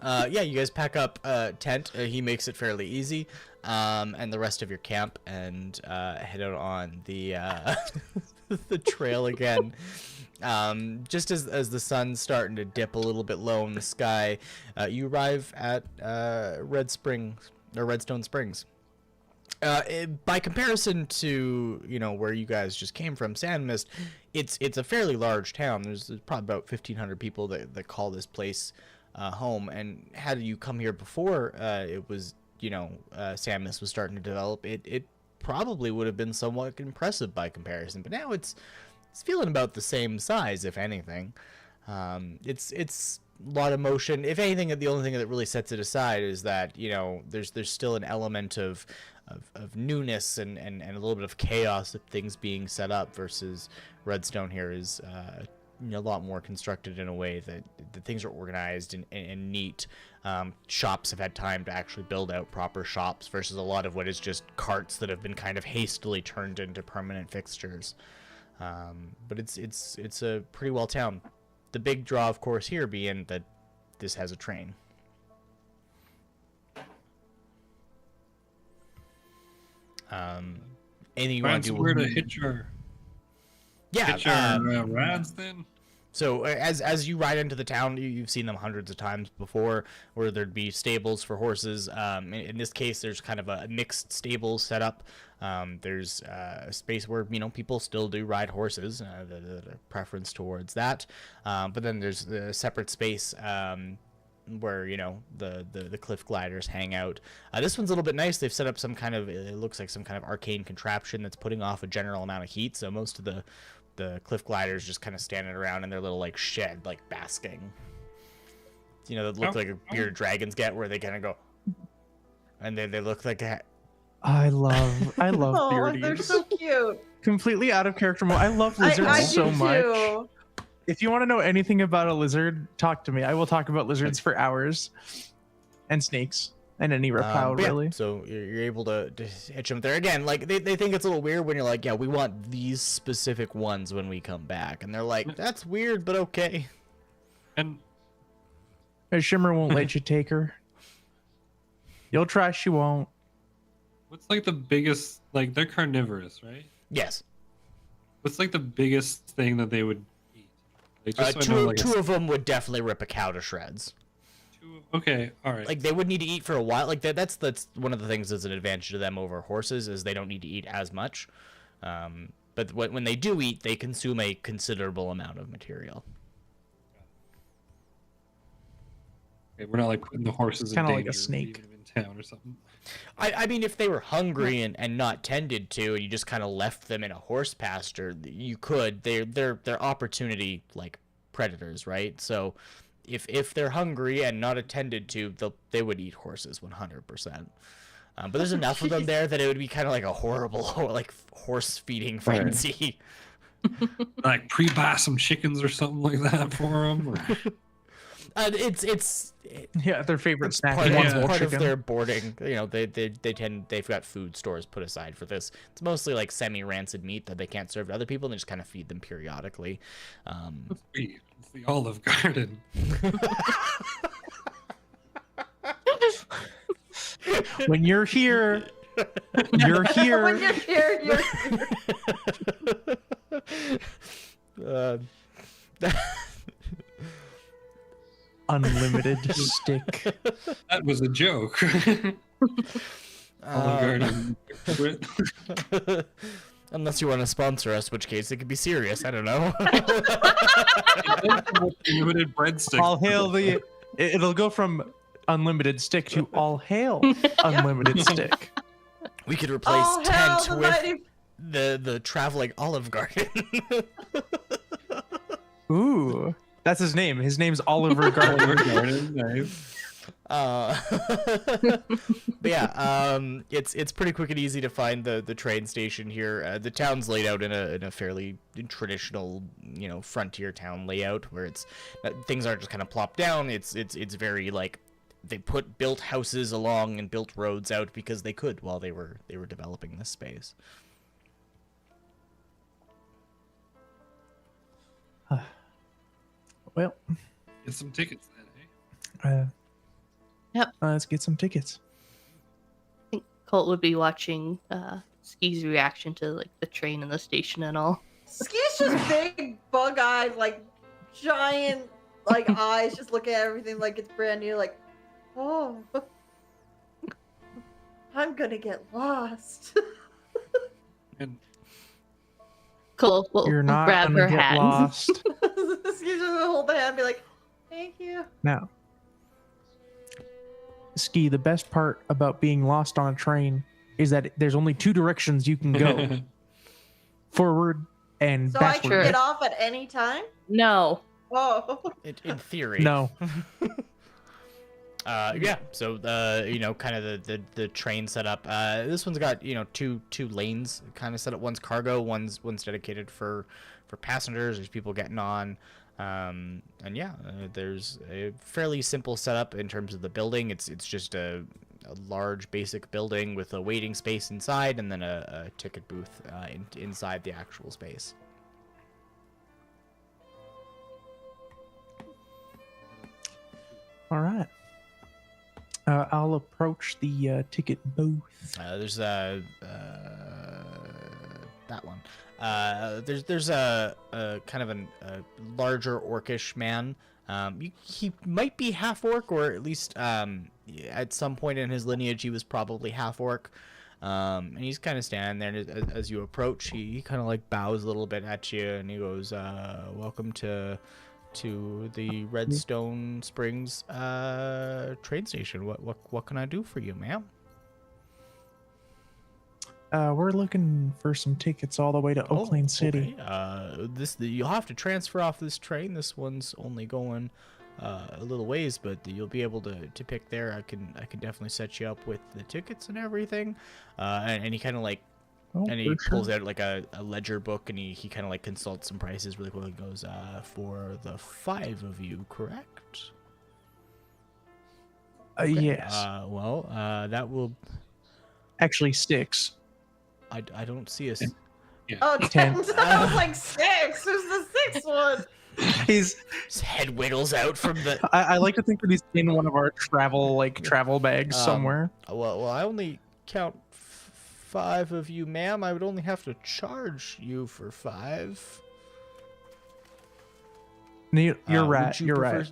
Yeah, you guys pack up tent. He makes it fairly easy, and the rest of your camp, and head out on the the trail again. Just as the sun's starting to dip a little bit low in the sky, you arrive at Redstone Springs. By comparison to where you guys just came from, Sandmyst, it's a fairly large town. There's probably about 1,500 people that call this place home. And had you come here before it was Sandmyst was starting to develop, it probably would have been somewhat impressive by comparison. But now it's feeling about the same size, if anything. It's a lot of motion. If anything, the only thing that really sets it aside is that there's still an element of newness and a little bit of chaos of things being set up, versus Redstone here is a lot more constructed in a way that the things are organized and neat. Shops have had time to actually build out proper shops, versus a lot of what is just carts that have been kind of hastily turned into permanent fixtures. But it's a pretty well town. The big draw, of course, here being that this has a train. Anything you want to do? Where to hitch our rides then? So as you ride into the town, you've seen them hundreds of times before, where there'd be stables for horses. In this case, there's kind of a mixed stable setup. There's a space where people still do ride horses, the preference towards that. But then there's the separate space where the cliff gliders hang out. This one's a little bit nice. They've set up some kind of, it looks like some kind of arcane contraption that's putting off a general amount of heat. So most of the cliff gliders just kind of standing around in their little shed, basking. That look like a bearded dragons get, where they kind of go, and they look like a. I love Oh, beardies. they're so cute. Completely out of character mode. I love lizards I so do much. too. If you want to know anything about a lizard, talk to me. I will talk about lizards for hours, and snakes, and any reptile, But yeah, really. so you're able to hitch them there again. They think it's a little weird when you're like, yeah, we want these specific ones when we come back, and they're like, that's weird, but okay. And Shimmer won't let you take her. You'll try, she won't. what's the biggest, they're carnivorous, right? Yes. What's the biggest thing that they would eat? Just so I know, Two of them would definitely rip a cow to shreds. Okay, all right. They would need to eat for a while. That's one of the things that's an advantage to them over horses, is they don't need to eat as much. But when they do eat, they consume a considerable amount of material. Okay, we're not putting the horses in Kinda danger, like a snake. leaving them in town or something. I mean, if they were hungry and not tended to, and you just kind of left them in a horse pasture, you could. They're opportunity predators, right? So if they're hungry and not attended to, they would eat horses 100%. But there's enough of them there that it would be kind of like a horrible horse feeding frenzy. Pre-buy some chickens or something like that for them. It's Yeah, their favorite snack. part, is part of chicken. their boarding. They've got food stores put aside for this. It's mostly semi-rancid meat that they can't serve to other people, and they just kind of feed them periodically. It's the Olive Garden. When you're here, you're here. When you're here, you're here. Unlimited stick. That was a joke. Olive Garden. Unless you want to sponsor us, which case it could be serious. I don't know. Limited breadsticks. All hail the. It'll go from unlimited stick to all hail unlimited stick. We could replace Oh, hell, tent the with mighty- the traveling Olive Garden. Ooh, that's his name. His name's Oliver Garden. Olive Garden, nice. But yeah, it's pretty quick and easy to find the train station here. The town's laid out in a fairly traditional, frontier town layout where it's things aren't just kind of plopped down. It's very like they built houses along and built roads out because they could while they were developing this space. Well, Get some tickets then, eh? Yep. Let's get some tickets. I think Colt would be watching Ski's reaction to like the train and the station and all. Ski's just big, bug-eyed, like giant, like eyes, just looking at everything like it's brand new. Like, oh, I'm gonna get lost. And Colt will You're not grab gonna her get hand. lost. Ski's just gonna hold the hand, and be like, "Thank you." Now, Ski, the best part about being lost on a train is that there's only two directions you can go: forward and So I backward. can get off at any time. No. Oh, In theory. No. Yeah. So kind of the train setup. This one's got two lanes kind of set up. One's cargo. One's dedicated for passengers. There's people getting on. And yeah, there's a fairly simple setup in terms of the building. It's just a large basic building with a waiting space inside, and then a ticket booth inside the actual space. All right. I'll approach the ticket booth. There's that one. There's a kind of a larger orcish man. He might be half orc, or at least at some point in his lineage he was probably half orc. And he's kind of standing there, and as you approach, he kind of like bows a little bit at you, and he goes, "Welcome to the Redstone Springs train station. What can I do for you, ma'am?" We're looking for some tickets all the way to Oakland City. Okay. You'll have to transfer off this train. This one's only going a little ways, but you'll be able to pick there. I can definitely set you up with the tickets and everything. And he kind of like, and he pulls out like a ledger book, and he kind of like consults some prices really quickly. He goes, for the 5 of you, correct? Okay. Yes. That will. Actually, 6. I don't see a. oh, 10. 10. I was like 6. Who's the 6th one? His head wiggles out from the. I like to think that he's in one of our travel bags somewhere. Well, I only count 5 of you, ma'am. I would only have to charge you for 5. You're right. You're right.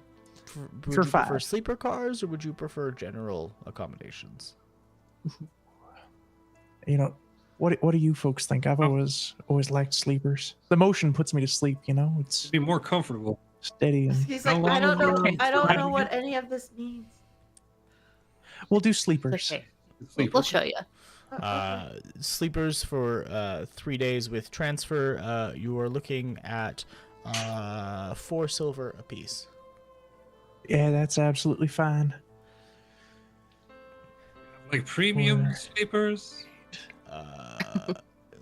Would you prefer sleeper cars, or would you prefer general accommodations? What do you folks think? I've always liked sleepers. The motion puts me to sleep. It's be more comfortable. steady. And He's like, I don't know what any of this means. we'll do sleepers. Okay. We'll show you. Sleepers for 3 days with transfer. You are looking at 4 silver apiece. Yeah, that's absolutely fine. Like premium Or- sleepers.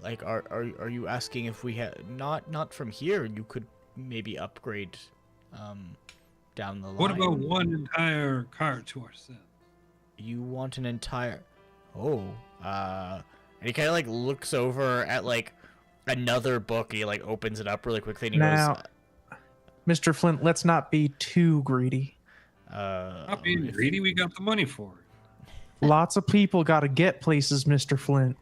Like, are you asking if we had not from here? You could maybe upgrade down the line. What about one entire car to ourselves? You want an entire? And he kind of like looks over at like another book. He like opens it up really quickly, and he Now, goes, Mr. Flint, let's not be too greedy. Not being greedy, we got the money for it. Lots of people got to get places, Mr. Flint.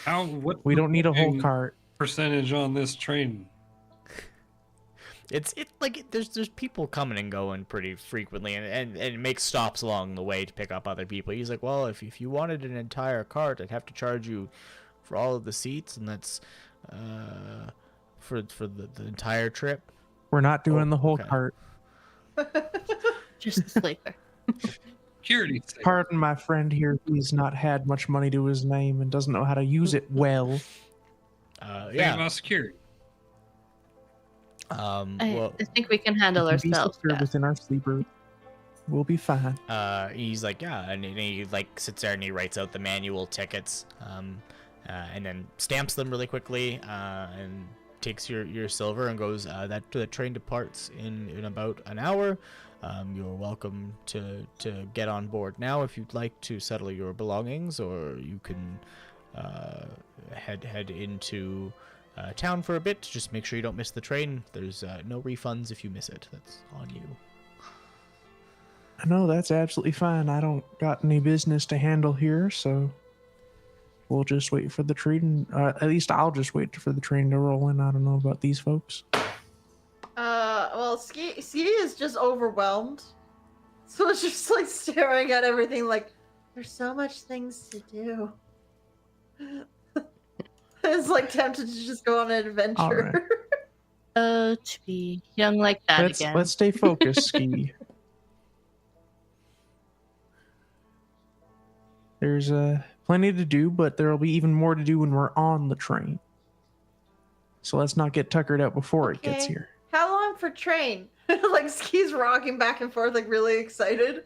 What? We don't need a whole cart. Percentage on this train. It's like there's people coming and going pretty frequently, and it makes stops along the way to pick up other people. He's like, well, if you wanted an entire cart, I'd have to charge you for all of the seats, and that's for the entire trip. We're not doing the whole okay. cart. Just the sleeper. Security. Pardon my friend here, who's not had much money to his name and doesn't know how to use it well. Yeah. About security. Well, I think we can handle It can be ourselves. secured Guys. within our sleeper. We'll be fine. He's like, yeah, and he like sits there and he writes out the manual tickets, and then stamps them really quickly, and takes your silver and goes, that the train departs in about an hour. You're welcome to get on board now if you'd like to settle your belongings, or you can head into town for a bit. Just make sure you don't miss the train. There's no refunds if you miss it. That's on you. No, that's absolutely fine. I don't got any business to handle here, so we'll just wait for the train. At least I'll just wait for the train to roll in. I don't know about these folks. Well, Ski is just overwhelmed. So it's just like staring at everything like, there's so much things to do. It's like tempted to just go on an adventure. All To be young like that again. Let's stay focused, Ski. There's plenty to do, but there will be even more to do when we're on the train. So let's not get tuckered out before it gets Okay. here. How long for train? Like Ski's rocking back and forth, like really excited.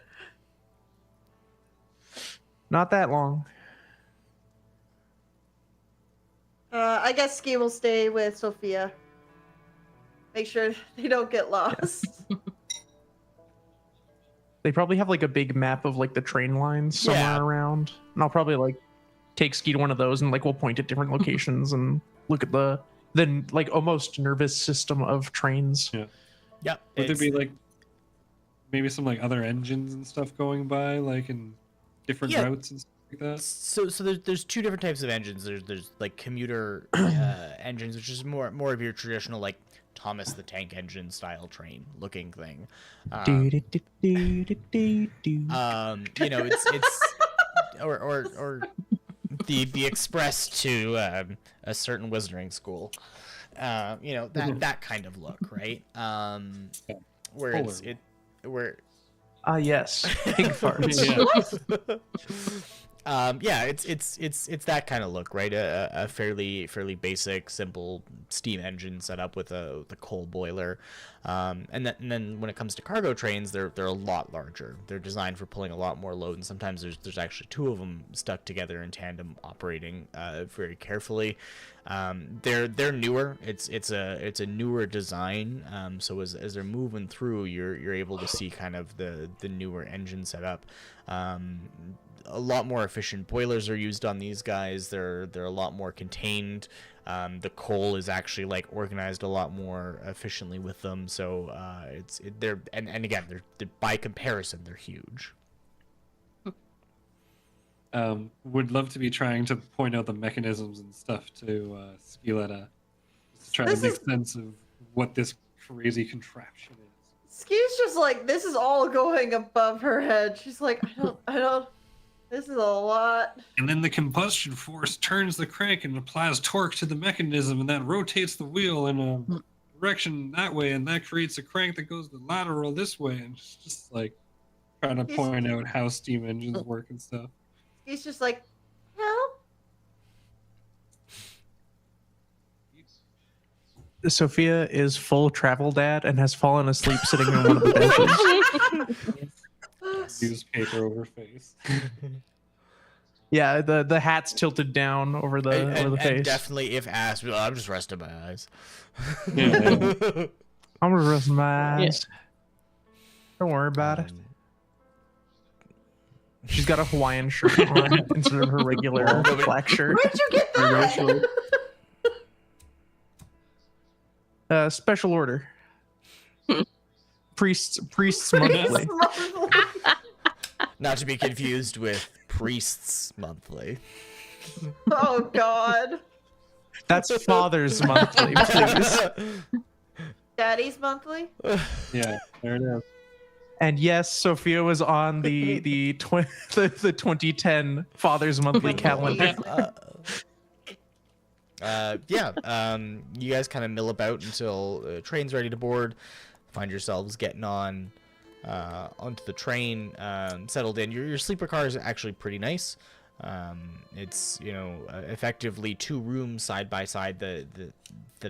Not that long. I guess Ski will stay with Sophia. Make sure they don't get lost. They probably have like a big map of like the train lines somewhere Yeah. around. And I'll probably like take Ski to one of those and like we'll point at different locations and look at the like almost nervous system of trains. Yeah. Yep. Would there be like maybe some like other engines and stuff going by, like in different Yeah. routes and stuff like that? So there's two different types of engines. There's like commuter engines, which is more of your traditional like Thomas the Tank Engine style train looking thing. You know, it's or the express to a certain wizarding school. You know, that kind of look, right? Where it's where Yes. Pig farts. Yeah. it's that kind of look, right? A fairly basic, simple steam engine set up with the coal boiler, and then when it comes to cargo trains, they're a lot larger. They're designed for pulling a lot more load, and sometimes there's actually two of them stuck together in tandem, operating very carefully. They're newer. It's a newer design. So as they're moving through, you're able to see kind of the newer engine setup. A lot more efficient boilers are used on these guys. They're a lot more contained. The coal is actually like organized a lot more efficiently with them. So they're by comparison they're huge. Would love to be trying to point out the mechanisms and stuff to Skiletta to try This to make is- sense of what this crazy contraption is. Ski's just like, this is all going above her head. She's like, I don't, this is a lot. And then the combustion force turns the crank and applies torque to the mechanism, and that rotates the wheel in a direction that way, and that creates a crank that goes the lateral this way. And it's just like trying to point out how steam engines work and stuff. Ski's just like, help. Sophia is full travel dad and has fallen asleep sitting on one of the benches. Newspaper over face. Yeah, the hat's tilted down over the And face. definitely, if asked, I'm just resting my eyes. Yeah. I'm gonna rest my eyes. Don't worry about it. She's got a Hawaiian shirt on instead of her regular black shirt. Where'd you get that? Special order. Priests monthly. Not to be confused with Priests Monthly. Oh God. That's Father's monthly, please. Daddy's monthly? Yeah, there it is. And yes, Sophia was on the 2010 Father's monthly calendar. You guys kind of mill about until train's ready to board. Find yourselves getting on onto the train, settled in. Your sleeper car is actually pretty nice. It's effectively two rooms side by side that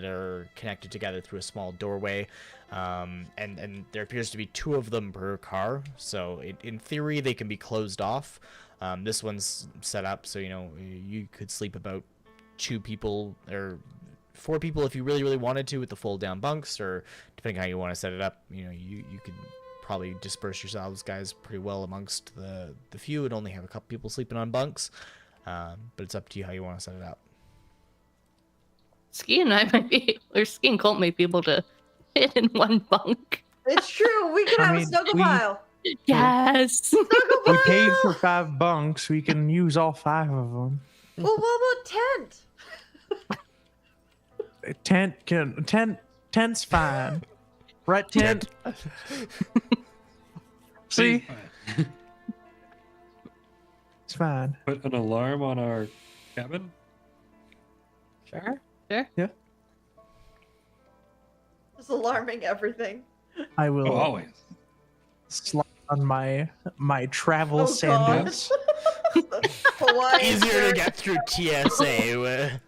are connected together through a small doorway. and there appears to be 2 of them per car. So in theory, they can be closed off. This one's set up so you could sleep about 2 people or 4 people if you really wanted to with the fold down bunks, or depending how you want to set it up. You could probably disperse yourselves guys pretty well amongst the few and only have a couple people sleeping on bunks. But it's up to you how you want to set it up. Ski and I might be, or Ski and Colt might be able to fit in one bunk. It's true. We can I have mean, a snuggle we- pile. Yes. Snuggle We pile. paid for 5 bunks. We can use all 5 of them. Well, what about tent? Tent's fine. Right, tent? See? It's fine. Put an alarm on our cabin. Sure. Sure. Just alarming everything. I Oh, will always. slide on my travel Oh, sandals. Hawaiian Easier to shirt. get through TSA.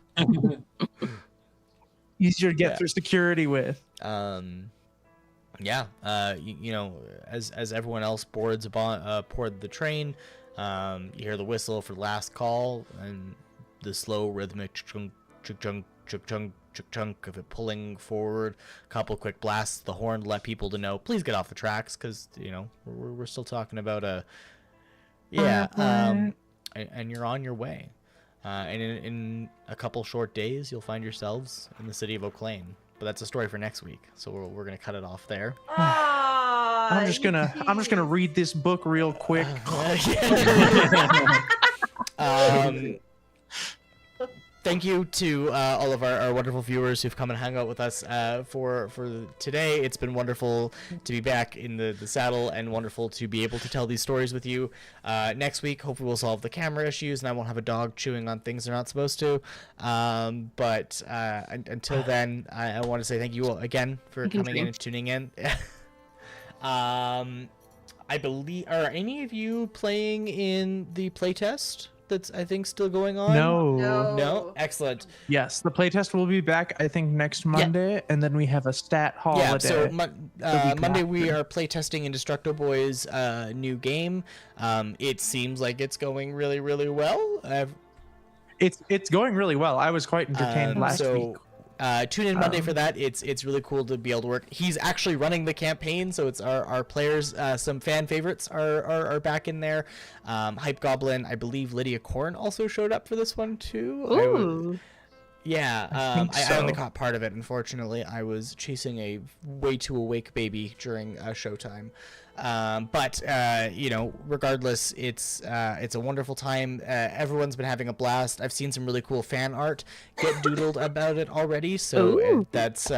Easier to get Yeah. through security with. Yeah. As everyone else board the train, you hear the whistle for the last call and the slow rhythmic chunk chunk chunk chunk chunk of it pulling forward. A couple quick blasts, the horn to let people to know, please get off the tracks, because we're still talking about and you're on your way. And in a couple short days, you'll find yourselves in the city of Oaklane. But that's a story for next week, so we're gonna cut it off there. I'm just gonna read this book real quick. Thank you to all of our wonderful viewers who've come and hung out with us for today. It's been wonderful to be back in the saddle and wonderful to be able to tell these stories with you. Next week, hopefully we'll solve the camera issues and I won't have a dog chewing on things they're not supposed to. But until then, I want to say thank you all again for coming in and tuning in. I believe, are any of you playing in the playtest that's, I think, still going on? No? Excellent. Yes, the playtest will be back, I think, next Monday, and then we have a stat holiday. Yeah, so Monday we after. are playtesting Indestructible Boy's new game. It seems like it's going really, really well. It's going really well. I was quite entertained last week. Tune in Monday for that. It's really cool to be able to work. He's actually running the campaign, so it's our players. Some fan favorites are back in there. Hype Goblin, I believe Lydia Korn also showed up for this one too. Ooh. I so. only caught part of it. Unfortunately, I was chasing a way too awake baby during showtime. But regardless, it's a wonderful time. Everyone's been having a blast. I've seen some really cool fan art get doodled about it already, so that's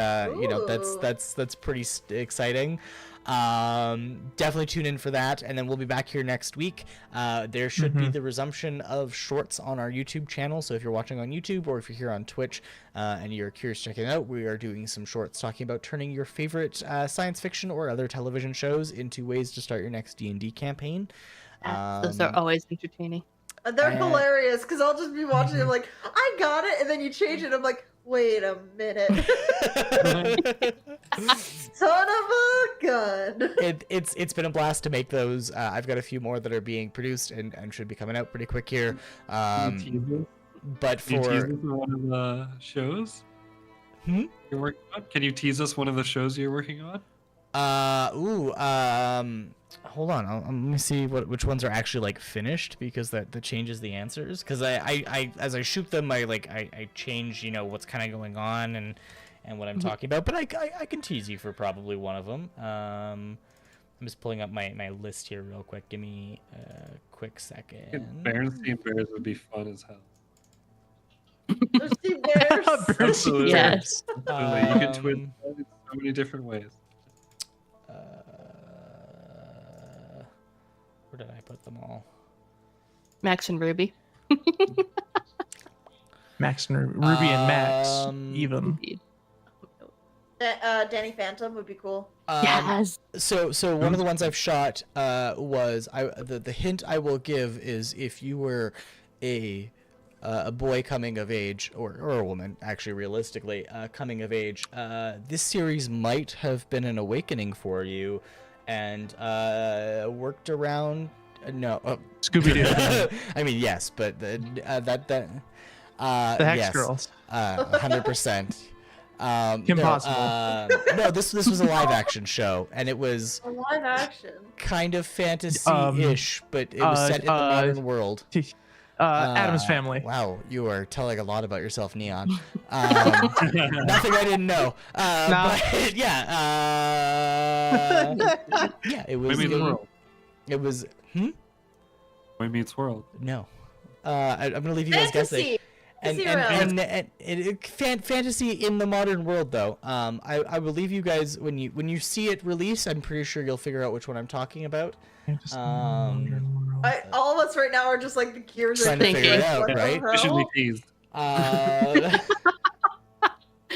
pretty exciting. Definitely tune in for that, and then we'll be back here next week. There should be the resumption of shorts on our YouTube channel, so if you're watching on YouTube or if you're here on Twitch and you're curious to check it out, we are doing some shorts talking about turning your favorite science fiction or other television shows into ways to start your next D&D campaign. Those are always entertaining. They're hilarious because I'll just be watching them like, I got it, and then you change it. I'm like, wait a minute. Son of a gun. It's been a blast to make those. I've got a few more that are being produced and should be coming out pretty quick here. But Can you for tease us one of the shows you're working on? Can you tease us one of the shows you're working on? hold on, let me see which ones are actually like finished, because that changes the answers. Because I as I shoot them, I change what's kind of going on and what I'm talking about. But I can tease you for probably one of them. I'm just pulling up my list here real quick. Give me a quick second. Berenstain Bears would be fun as hell. Thirsty bears. Absolutely. Yes. Absolutely. You can twist that in so many different ways. Where did I put them all? Max and Ruby. Max and Ruby and Max, even. Danny Phantom would be cool. Yes. So one of the ones I've shot was the hint I will give is if you were a a boy coming of age, or a woman, actually, realistically, coming of age, this series might have been an awakening for you, and worked around. No, Scooby Doo. I mean, yes, but the The Hex yes, Girls. 100%. Kim no, Possible. no, this was a live action show, and it was A live action. kind of fantasy-ish, but it was set in the modern world. Adam's Family. Wow, you are telling a lot about yourself, Neon. Nothing I didn't know. But yeah, yeah, it was. Boy Meets World. It was. Boy Meets World. No. I'm gonna leave you guys guessing. Fantasy in the modern world, though. I will leave you guys when you see it release. I'm pretty sure you'll figure out which one I'm talking about. All of us right now are just like the gears Trying are to figure it out, what the right? We should be hell?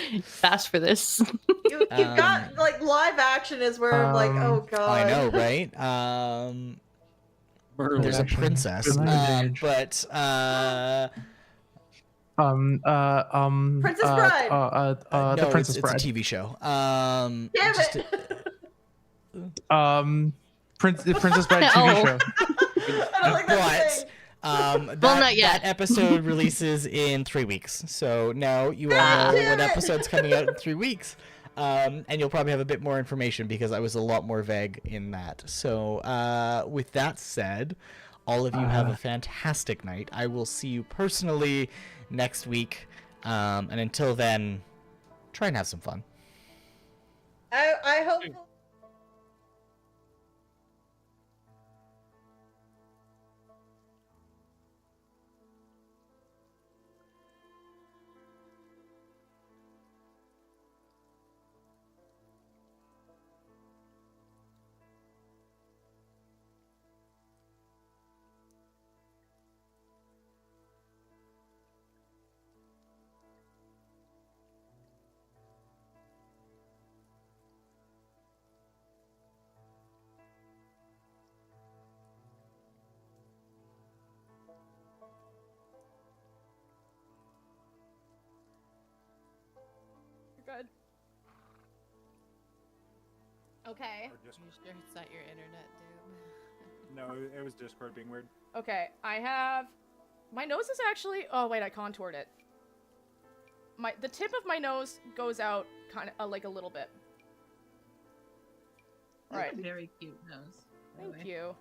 teased. Fast for this. You've got like live action is where I'm like, oh god. I know, right? There's a princess, but Princess Bride. no, The Princess it's Bride. a TV show. Damn just it. The Princess Bride TV show. I don't think that's a thing. Not yet. That episode releases in 3 weeks. So now you all know what episode's coming out in 3 weeks. And you'll probably have a bit more information because I was a lot more vague in that. So with that said, all of you have a fantastic night. I will see you personally next week. And until then, try and have some fun. I hope. Good. Okay. You sure it's not your internet, dude? No, it was Discord being weird. Okay, I have... My nose is actually... Oh, wait, I contoured it. The tip of my nose goes out kind of like a little bit. You have Right. a very cute nose. by the Thank way. you.